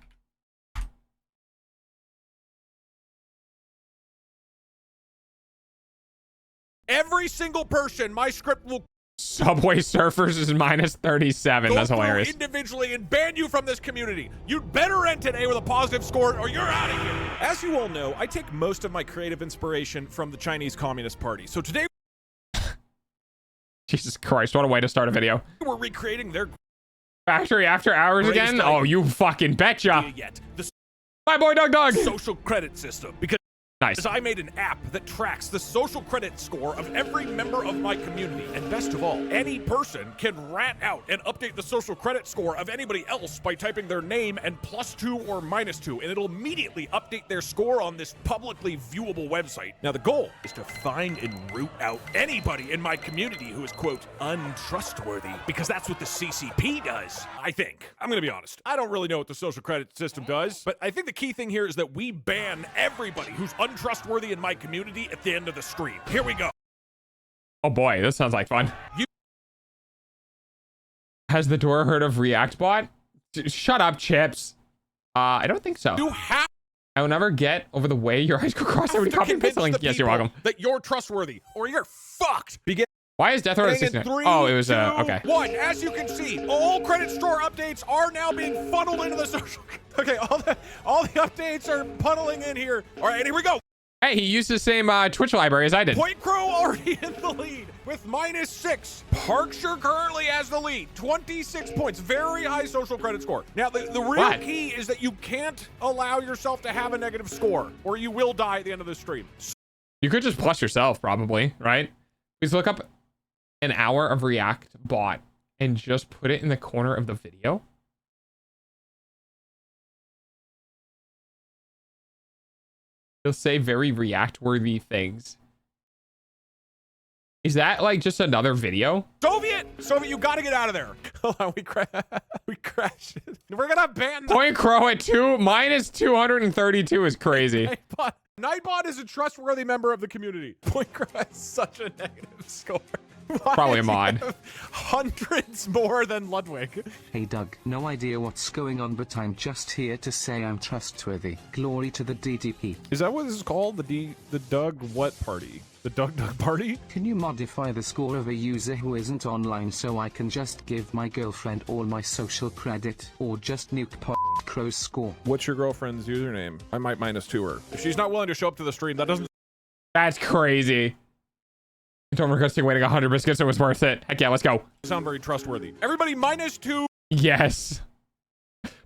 Every single person, my script will
Subway Surfers is minus 37.
go
That's
through
hilarious.
individually and ban you from this community. You'd better end today with a positive score or you're out of here. As you all know, I take most of my creative inspiration from the Chinese Communist Party. So today
Jesus Christ, what a way to start a video.
we're recreating their
Factory After Hours again? Oh, you fucking betcha. My boy Dog.
Social credit system. Because
nice.
I made an app that tracks the social credit score of every member of my community. And best of all, any person can rat out and update the social credit score of anybody else by typing their name and +2 or -2, and it'll immediately update their score on this publicly viewable website. Now, the goal is to find and root out anybody in my community who is, quote, untrustworthy, because that's what the CCP does, I think. I'm gonna be honest. I don't really know what the social credit system does, but I think the key thing here is that we ban everybody who's untrustworthy in my community at the end of the stream. Here we go.
Oh boy, this sounds like fun. Has the door heard of React Bot? Shut up, Chips. I don't think so.
You have
I will never get over the way your high school crossed every copy and paste link. Yes, you're welcome.
That you're trustworthy, or you're fucked. Begin.
Why is Death Row at 69? Oh, it was okay.
1. As you can see, all credit store updates are now being funneled into the social. Okay, all the updates are funneling in here. All right, and here we go.
Hey, he used the same Twitch library as I did.
Point Crow already in the lead with -6. Parkshire currently has the lead, 26 points, very high social credit score. Now, the real key is that you can't allow yourself to have a negative score, or you will die at the end of the stream.
You could just plus yourself, probably, right? Please look up an hour of React Bot and just put it in the corner of the video. He'll say very React-worthy things. Is that like just another video?
Soviet, you gotta get out of there. Hold on, we crashed. We're gonna ban
Point Crow at -232 is crazy.
Nightbot is a trustworthy member of the community. Point Crow has such a negative score. Why
probably a mod.
Hundreds more than Ludwig.
Hey Doug, no idea what's going on, but I'm just here to say I'm trustworthy. Glory to the DDP.
Is that what this is called? The Doug what party? The Doug party?
Can you modify the score of a user who isn't online so I can just give my girlfriend all my social credit, or just nuke Crow's score?
What's your girlfriend's username? I might -2 her. If she's not willing to show up to the stream, that doesn't...
That's crazy. Don't regret waiting 100 biscuits. It was worth it. Heck yeah, let's go.
Sound very trustworthy. Everybody -2.
Yes.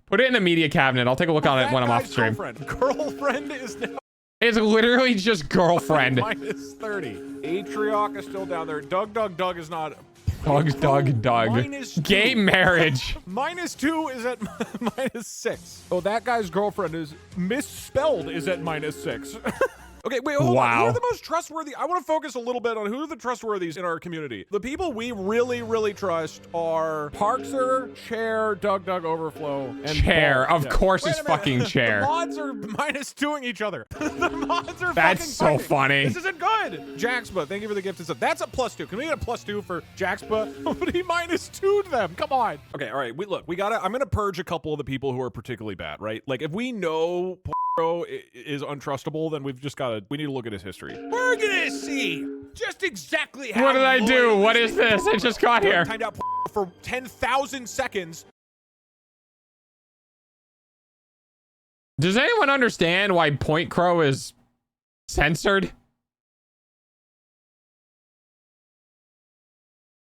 Put it in the media cabinet. I'll take a look on it when I'm off stream.
Girlfriend is now
It's literally just girlfriend.
minus 30. Atrioc is still down there. Doug is not.
Doug. Gay marriage.
-2 is at -6. Oh, that guy's girlfriend is misspelled is at -6. Okay, wait, hold on. Who are the most trustworthy? I want to focus a little bit on who are the trustworthies in our community. The people we really, really trust are Parkser, Chair, Doug Overflow, and
Chair.
Paul.
Of course it's fucking Chair.
The mods are -2ing each other. The mods are
That's
fucking
so
fighting.
funny.
This isn't good. Jaxpa, thank you for the gift. That's a +2. Can we get a +2 for Jaxpa? Nobody -2'd them. Come on. Okay, all right. I'm gonna purge a couple of the people who are particularly bad, right? Like if we know is untrustable, then we need to look at his history.
We're gonna see just exactly how.
What did I do? What is this? I just got here.
Timed out for 10,000 seconds.
Does anyone understand why Point Crow is censored?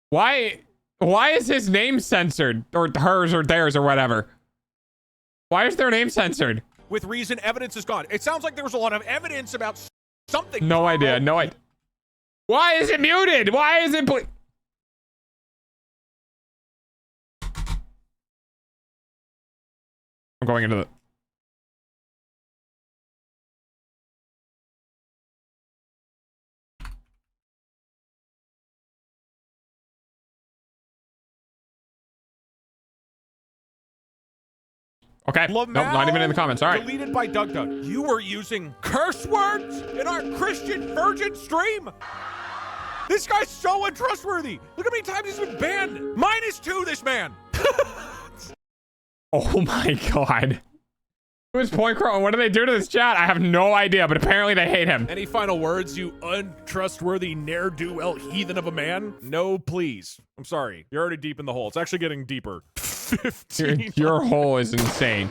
Why is his name censored? Or hers or theirs or whatever? Why is their name censored?
With reason, evidence is gone. It sounds like there was a lot of evidence about something.
No idea. No idea. Why is it muted? Why is it... I'm going into the... Okay. Nope, not even in the comments. All right.
Deleted by Doug. You were using curse words in our Christian Virgin stream. This guy's so untrustworthy. Look how many times he's been banned. -2, this man.
Oh my god. Who is Point Crow and what do they do to this chat? I have no idea, but apparently they hate him.
Any final words, you untrustworthy ne'er-do-well heathen of a man? No, please. I'm sorry. You're already deep in the hole. It's actually getting deeper. 15.
Your hole is insane.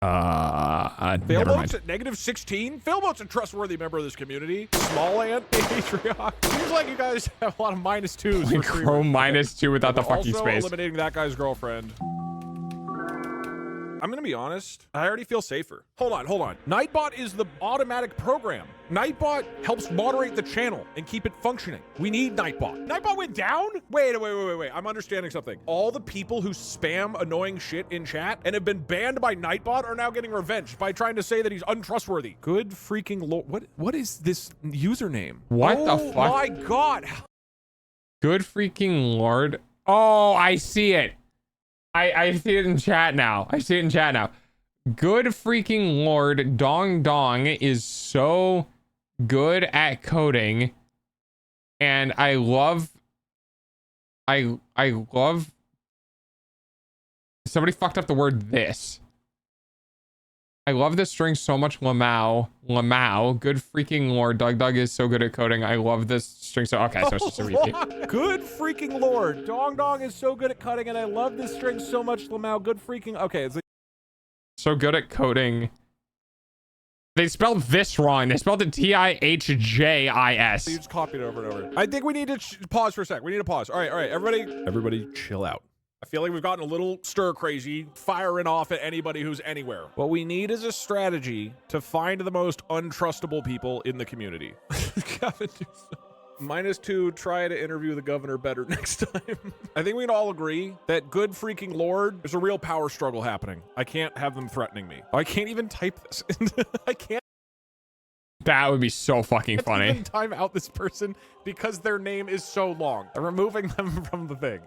Never mind.
At -16. Failboat's a trustworthy member of this community. Small Ant, Atrioc. Seems like you guys have a lot of -2s.
Point Crow -2 without the fucking
also
space.
Eliminating that guy's girlfriend. I'm gonna be honest, I already feel safer. Hold on. Nightbot is the automatic program. Nightbot helps moderate the channel and keep it functioning. We need Nightbot. Nightbot went down? Wait. I'm understanding something. All the people who spam annoying shit in chat and have been banned by Nightbot are now getting revenge by trying to say that he's untrustworthy. Good freaking lord. What is this username?
What the fuck?
Oh my god.
Good freaking lord. Oh, I see it. I see it in chat now. Good freaking lord, Dong is so good at coding, and I love. Somebody fucked up the word this. I love this string so much. Lamau. Good freaking lord. Doug is so good at coding. I love this string so. Okay, so it's just a repeat.
Good freaking lord. Dong is so good at cutting, and I love this string so much. Lamau. Good freaking. Okay, it's like
so good at coding. They spelled this wrong. They spelled it TIHJIS.
You just copied it over and over. I think we need to pause for a sec. We need to pause. All right. Everybody chill out. I feel like we've gotten a little stir crazy, firing off at anybody who's anywhere. What we need is a strategy to find the most untrustable people in the community. Kevin, -2, try to interview the governor better next time. I think we can all agree that good freaking lord, there's a real power struggle happening. I can't have them threatening me. I can't even type this. I can't.
That would be so fucking funny.
Even time out this person because their name is so long. I'm removing them from the thing.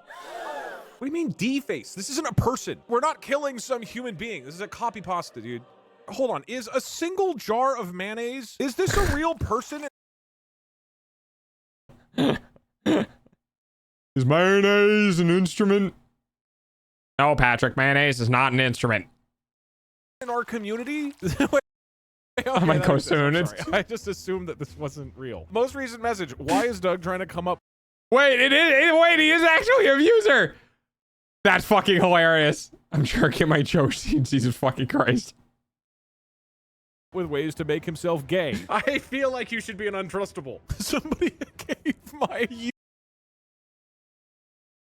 What do you mean deface? This isn't a person. We're not killing some human being. This is a copy pasta, dude. Hold on. Is a single jar of mayonnaise, is this a real person?
Is mayonnaise an instrument? No, Patrick, mayonnaise is not an instrument.
In our community?
Oh my god,
I just assumed that this wasn't real. Most recent message. Why is Doug trying to come up?
Wait, he is actually a user. That's fucking hilarious. I'm jerking my joke scene, Jesus fucking Christ.
With ways to make himself gay. I feel like you should be an untrustable. Somebody gave my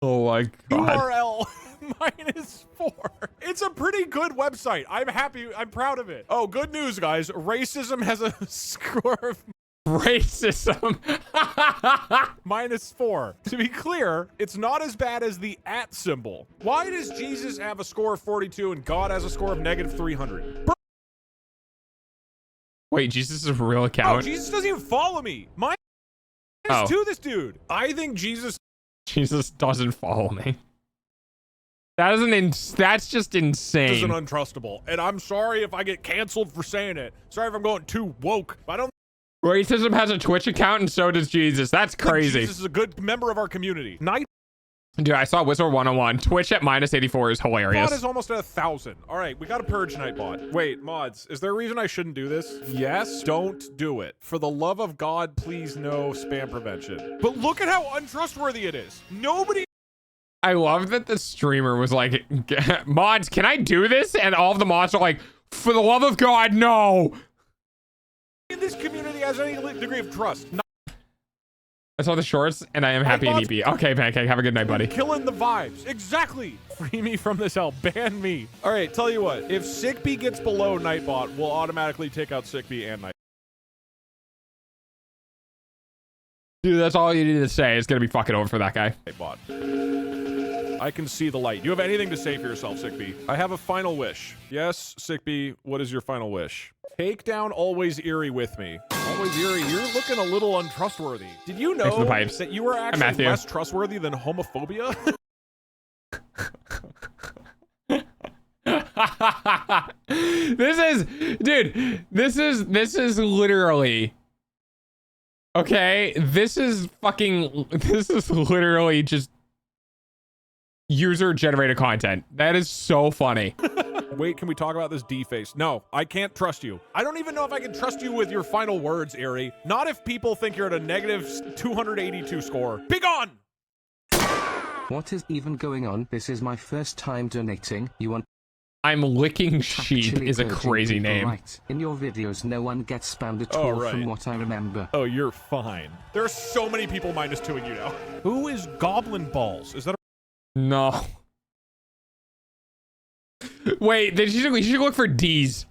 oh my god.
URL -4. It's a pretty good website. I'm happy. I'm proud of it. Oh, good news, guys. Racism has a score of
racism.
-4. To be clear, it's not as bad as the @ symbol. Why does Jesus have a score of 42 and God has a score of -300?
Wait, Jesus is a real account?
Oh, Jesus doesn't even follow me. Mine is to this dude. I think Jesus
doesn't follow me. That's just insane.
is an untrustable. And I'm sorry if I get canceled for saying it. Sorry if I'm going too woke. But I don't
Racism has a Twitch account and so does Jesus. That's crazy.
Jesus is a good member of our community.
Dude, I saw Whistle 101. Twitch at -84 is hilarious.
Bot is almost at 1,000. All right, we got to purge Nightbot. Wait, mods, is there a reason I shouldn't do this? Yes, don't do it. For the love of God, please no spam prevention. But look at how untrustworthy it is. Nobody.
I love that the streamer was like, mods, can I do this? And all of the mods are like, for the love of God, no.
In this community has any degree of trust.
I saw the shorts and I am happy and EP. Okay, Pancake, have a good night, buddy.
Killing the vibes. Exactly. Free me from this hell. Ban me. All right, tell you what. If Sickbee gets below Nightbot, we'll automatically take out Sickbee and Nightbot.
Dude, that's all you need to say. It's going to be fucking over for that guy.
Nightbot. I can see the light. Do you have anything to say for yourself, Sickbee? I have a final wish. Yes, Sickbee, what is your final wish? Take down Always Eerie with me. Always Eerie, you're looking a little untrustworthy. Did you know that you were actually less trustworthy than homophobia?
This is literally, okay, this is literally just user generated content. That is so funny.
Wait, can we talk about this D-face? No, I can't trust you. I don't even know if I can trust you with your final words, Eerie. Not if people think you're at a -282 score. Be gone!
What is even going on? This is my first time donating. You want?
I'm licking sheep is a crazy name.
Right. In your videos, no one gets spammed at all from what I remember.
Oh, you're fine. There are so many people -2ing you now. Who is Goblin Balls? Is that a...
No. Wait, you should look for D's.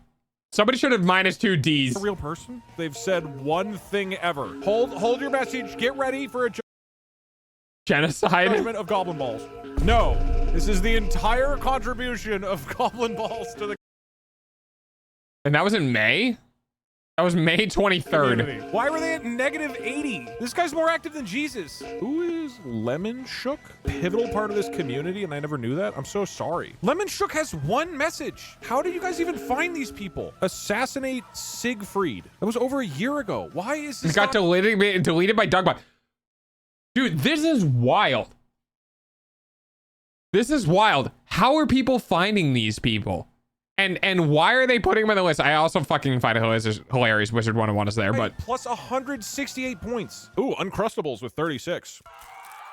Somebody should have -2 D's.
A real person? They've said one thing ever. Hold your message. Get ready for a
genocide
judgment of Goblin Balls. No, this is the entire contribution of Goblin Balls to the.
And that was in May? That was May 23rd.
Why were they at -80? This guy's more active than Jesus. Who is Lemon Shook? Pivotal part of this community, and I never knew that? I'm so sorry. Lemon Shook has one message. How do you guys even find these people? Assassinate Siegfried. That was over a year ago. Why is this?
It got deleted by Dogbot. Dude, this is wild. This is wild. How are people finding these people? And why are they putting them on the list? I also fucking find it hilarious. Wizard 101 is there, but
plus 168 points. Ooh, Uncrustables with 36.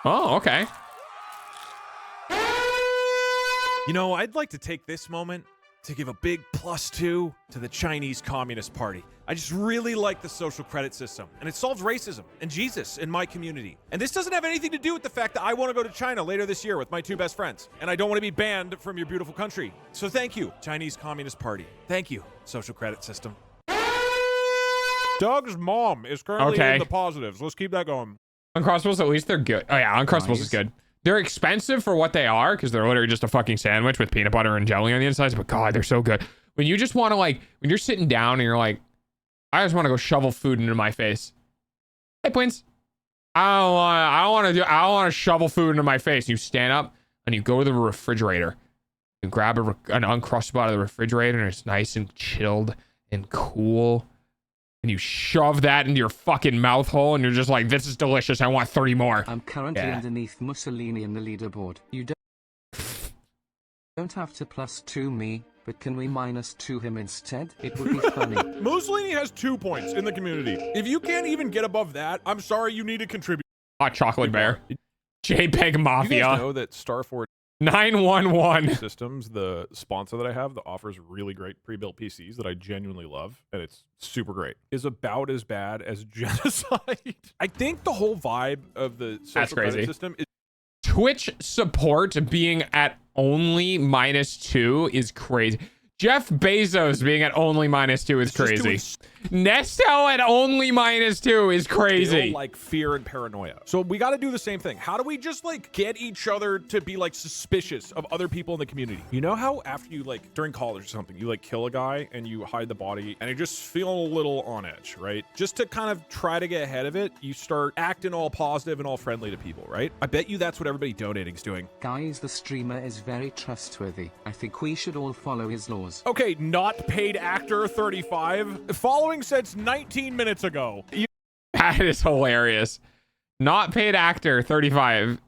Oh, okay.
You know, I'd like to take this moment to give a big +2 to the Chinese Communist Party. I just really like the social credit system, and it solves racism and Jesus in my community. And this doesn't have anything to do with the fact that I want to go to China later this year with my 2 best friends, and I don't want to be banned from your beautiful country. So thank you, Chinese Communist Party. Thank you, social credit system. Doug's mom is currently in the positives. Let's keep that going.
Uncrustables, at least they're good. Oh yeah, Uncrustables is good. They're expensive for what they are, because they're literally just a fucking sandwich with peanut butter and jelly on the inside, but God, they're so good. When you just want to, like, when you're sitting down and you're like, I just want to go shovel food into my face. Hey, Prince. I don't want to shovel food into my face. You stand up and you go to the refrigerator. You grab an Uncrustable out of the refrigerator and it's nice and chilled and cool. And you shove that into your fucking mouth hole and you're just like, this is delicious. I want 30 more.
I'm currently underneath Mussolini in the leaderboard. You don't have to +2 me, but can we -2 him instead? It would be funny.
Mussolini has 2 points in the community. If you can't even get above that, I'm sorry, you need to contribute.
Hot Chocolate Bear. JPEG Mafia.
You guys know that Starford
911
Systems, the sponsor that I have that offers really great pre-built PCs that I genuinely love, and it's super great, is about as bad as genocide. I think the whole vibe of the social credit system is
Twitch support being at only -2 is crazy. Jeff Bezos being at only -2 is crazy. Nesto at only -2 is crazy.
Like fear and paranoia. So we got to do the same thing. How do we just like get each other to be like suspicious of other people in the community? You know how after you like during college or something, you like kill a guy and you hide the body and you just feel a little on edge, right? Just to kind of try to get ahead of it, you start acting all positive and all friendly to people, right? I bet you that's what everybody donating is doing.
Guys, the streamer is very trustworthy. I think we should all follow his laws.
Okay, not paid actor 35. Following since 19 minutes ago.
That is hilarious. Not paid actor 35.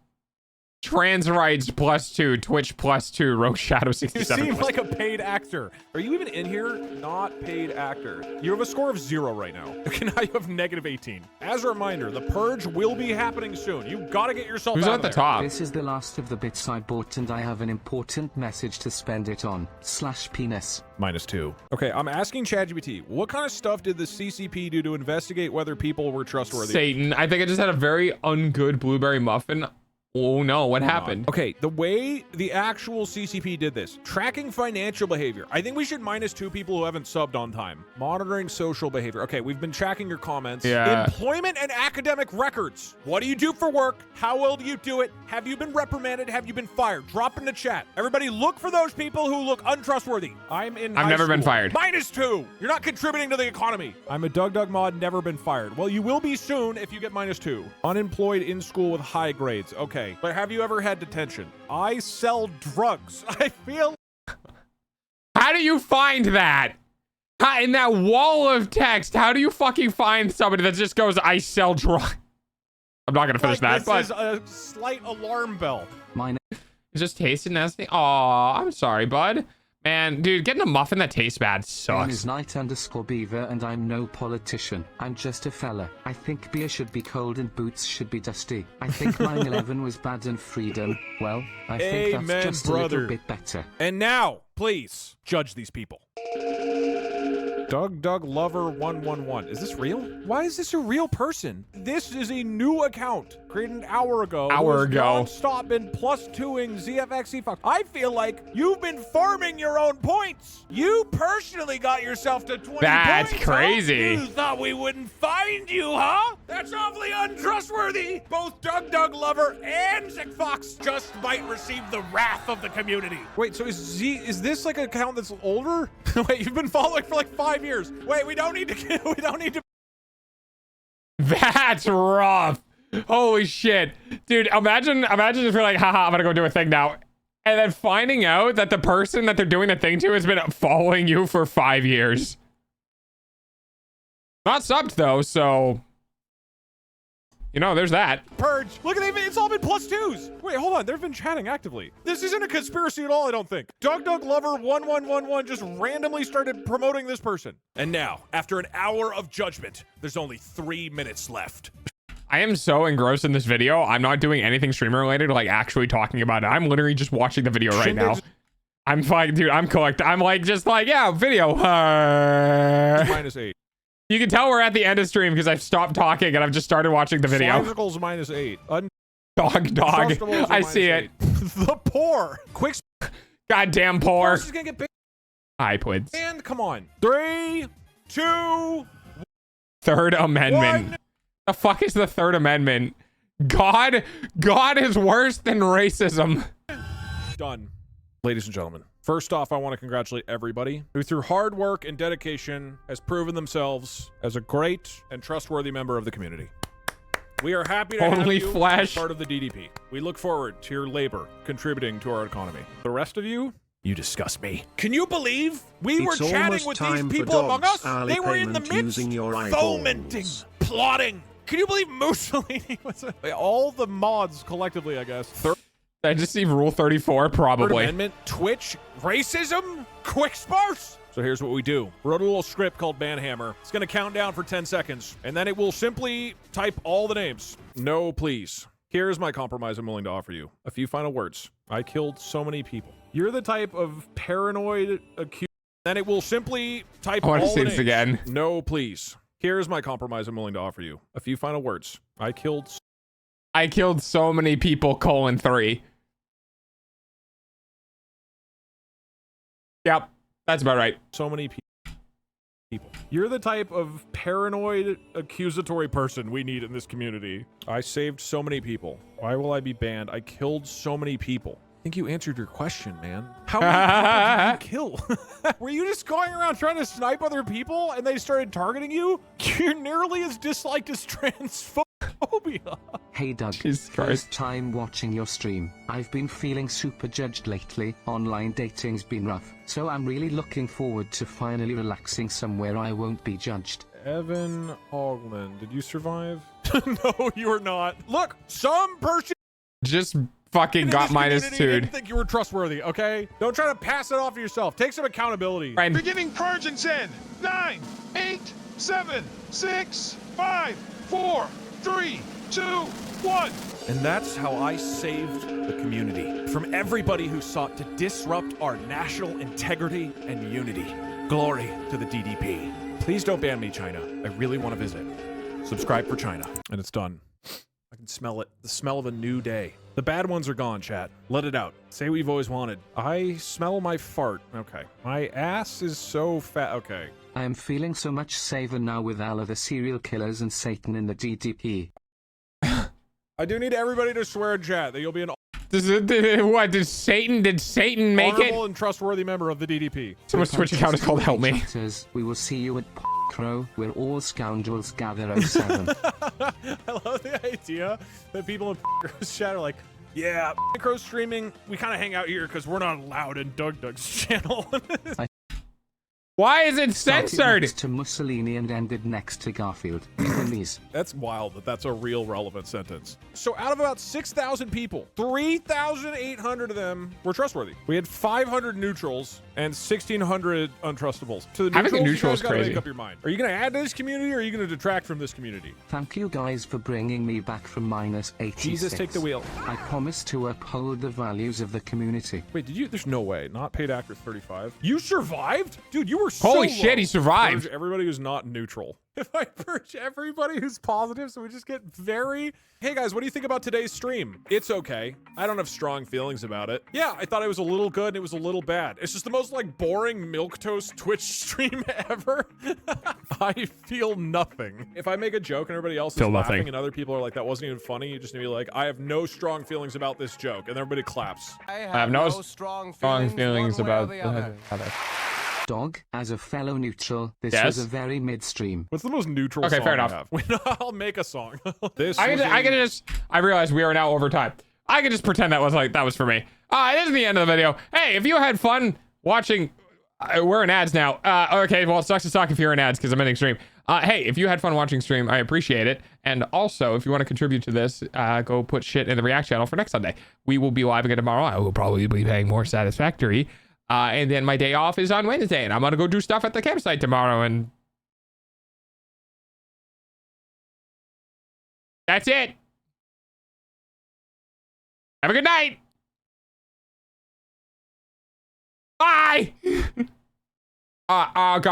Trans rights +2. Twitch +2. Rogue Shadow 67.
You seem like a paid actor. Are you even in here? Not paid actor. You have a score of 0 right now. Okay, now you have -18. As a reminder, the purge will be happening soon. You gotta get yourself
Who's
out
at
of
the
there.
top?
This is the last of the bits I bought and I have an important message to spend it on. /penis.
-2. Okay, I'm asking ChatGPT, what kind of stuff did the CCP do to investigate whether people were trustworthy?
Satan. I think I just had a very ungood blueberry muffin. Oh no, what happened?
Okay, the way the actual CCP did this, tracking financial behavior. I think we should -2 people who haven't subbed on time. Monitoring social behavior. Okay, we've been tracking your comments.
Yeah.
Employment and academic records. What do you do for work? How well do you do it? Have you been reprimanded? Have you been fired? Drop in the chat. Everybody look for those people who look untrustworthy. I've
never been fired.
-2. You're not contributing to the economy. I'm a Doug mod, never been fired. Well, you will be soon if you get -2. Unemployed in school with high grades. Okay. But have you ever had detention? I sell drugs. I feel...
How do you find that? In that wall of text, how do you fucking find somebody that just goes, I sell drugs? I'm not gonna finish that, but...
This is a slight alarm bell.
Mine.
It's just tasting nasty. Aw, I'm sorry, bud. Man, dude, getting a muffin that tastes bad
Name
sucks.
is Knight_Beaver and I'm no politician. I'm just a fella. I think beer should be cold and boots should be dusty. I think 9/11 was bad and freedom. Well, I think
Amen,
that's just
brother.
a little bit better.
And now, please, judge these people. Doug Lover 111. Is this real? Why is this a real person? This is a new account created an hour ago. Stop been +2ing ZFXE Fox. I feel like you've been farming your own points. You personally got yourself to 20
That's
points.
crazy.
Huh? You thought we wouldn't find you, huh? That's awfully untrustworthy. Both Doug Lover and Zick Fox just might receive the wrath of the community. Wait, so is this like an account that's older? Wait, you've been following for like 5 years. Wait, we don't need to.
That's rough. Holy shit. Dude, imagine if you're like, haha, I'm gonna go do a thing now. And then finding out that the person that they're doing the thing to has been following you for 5 years. Not subbed though, so... You know, there's that.
Purge. Look at it. It's all been +2s. Wait, hold on. They've been chatting actively. This isn't a conspiracy at all, I don't think. Doug Lover 1111 just randomly started promoting this person. And now, after an hour of judgment, there's only 3 minutes left.
I am so engrossed in this video. I'm not doing anything streamer related, like actually talking about it. I'm literally just watching the video right now. I'm fine, dude. I'm collect. I'm like, just like, yeah, video.
-8.
You can tell we're at the end of stream because I've stopped talking and I've just started watching the video.
Slivesicles -8.
Dog. I see it.
The poor. Quick.
Goddamn poor.
Is gonna get big.
Hi, Quids.
And come on. 3, 2.
Third Amendment. The fuck is the Third Amendment? God is worse than racism.
Done. Ladies and gentlemen, first off, I want to congratulate everybody who through hard work and dedication has proven themselves as a great and trustworthy member of the community. We are happy to have you as part of the DDP. We look forward to your labor contributing to our economy. The rest of you, you disgust me. Can you believe we were chatting with these people among us? They were in the midst, fomenting, plotting. Can you believe Mussolini was all the mods collectively, I guess.
I just see Rule 34, probably.
Third Amendment, Twitch, racism, quick sparse. So here's what we do. Wrote a little script called Banhammer. It's going to count down for 10 seconds, and then it will simply type all the names. No, please. Here's my compromise I'm willing to offer you. A few final words. I killed so many people. You're the type of paranoid accused. Then it will simply type all the names. I want to see this again. No, please. Here's my compromise I'm willing to offer you. A few final words. I killed...
I killed so many people, :3. Yep, that's about right.
So many people. You're the type of paranoid, accusatory person we need in this community. I saved so many people. Why will I be banned? I killed so many people. I think you answered your question, man. How many people did you kill? Were you just going around trying to snipe other people and they started targeting you? You're nearly as disliked as transphobia.
Hey Doug, first time watching your stream. I've been feeling super judged lately. Online dating's been rough, so I'm really looking forward to finally relaxing somewhere I won't be judged.
Evan Ogland, did you survive? No, you are not. Look, some person
just fucking got -2'd.
Didn't think you were trustworthy, okay? Don't try to pass it off to yourself. Take some accountability.
Beginning purge in 10, 9, 8, 7, 6, 5, 4, 3, 2, 1.
And that's how I saved the community from everybody who sought to disrupt our national integrity and unity. Glory to the DDP. Please don't ban me, China. I really want to visit. Subscribe for China. And it's done. I can smell it. The smell of a new day. The bad ones are gone, chat. Let it out. Say what you've always wanted. I smell my fart. Okay. My ass is so fat. Okay.
I am feeling so much safer now with Allah the serial killers and Satan in the DDP.
I do need everybody to swear in chat that you'll be an
what did Satan make it?
honorable and trustworthy member of the DDP.
Someone's Twitch account is called Help Me.
We will see you at Crow, where all scoundrels gather 07.
I love the idea that people in Crow's chat are like, yeah, Crow streaming, we kind of hang out here because we're not allowed in Doug's channel.
Why is it censored?
Next to Mussolini and ended next to Garfield.
That's wild that that's a real relevant sentence. So out of about 6,000 people, 3,800 of them were trustworthy. We had 500 neutrals and 1,600 untrustables. To the neutrals,
having a neutral
you
is
guys gotta
crazy.
make up your mind. Are you going to add to this community or are you going to detract from this community?
Thank you guys for bringing me back from -86.
Jesus, take the wheel.
I promise to uphold the values of the community.
Wait, did you? There's no way. Not paid actor 35. You survived? Dude, you were
Holy
so
shit,
low.
he survived.
Purge everybody who's not neutral. If I purge everybody who's positive, so we just get very... Hey guys, what do you think about today's stream? It's okay. I don't have strong feelings about it. Yeah, I thought it was a little good and it was a little bad. It's just the most like boring milquetoast Twitch stream ever. I feel nothing. If I make a joke and everybody else is
Feel
laughing
nothing.
and other people are like, that wasn't even funny, you just need to be like, I have no strong feelings about this joke, and everybody claps.
I have no strong feelings about the other.
Dog, as a fellow neutral, this
Yes?
was a very mid-stream.
What's the most neutral
Okay,
song
fair
I
enough.
have? I'll make a song.
I realize we are now over time. I can just pretend that was for me. This is the end of the video. Hey, if you had fun watching, we're in ads now. Okay, well, it sucks to suck if you're in ads because I'm ending stream. Hey, if you had fun watching stream, I appreciate it. And also, if you want to contribute to this, go put shit in the React channel for next Sunday. We will be live again tomorrow. I will probably be paying more satisfactory. And then my day off is on Wednesday, and I'm gonna go do stuff at the campsite tomorrow, and that's it. Have a good night. Bye. God.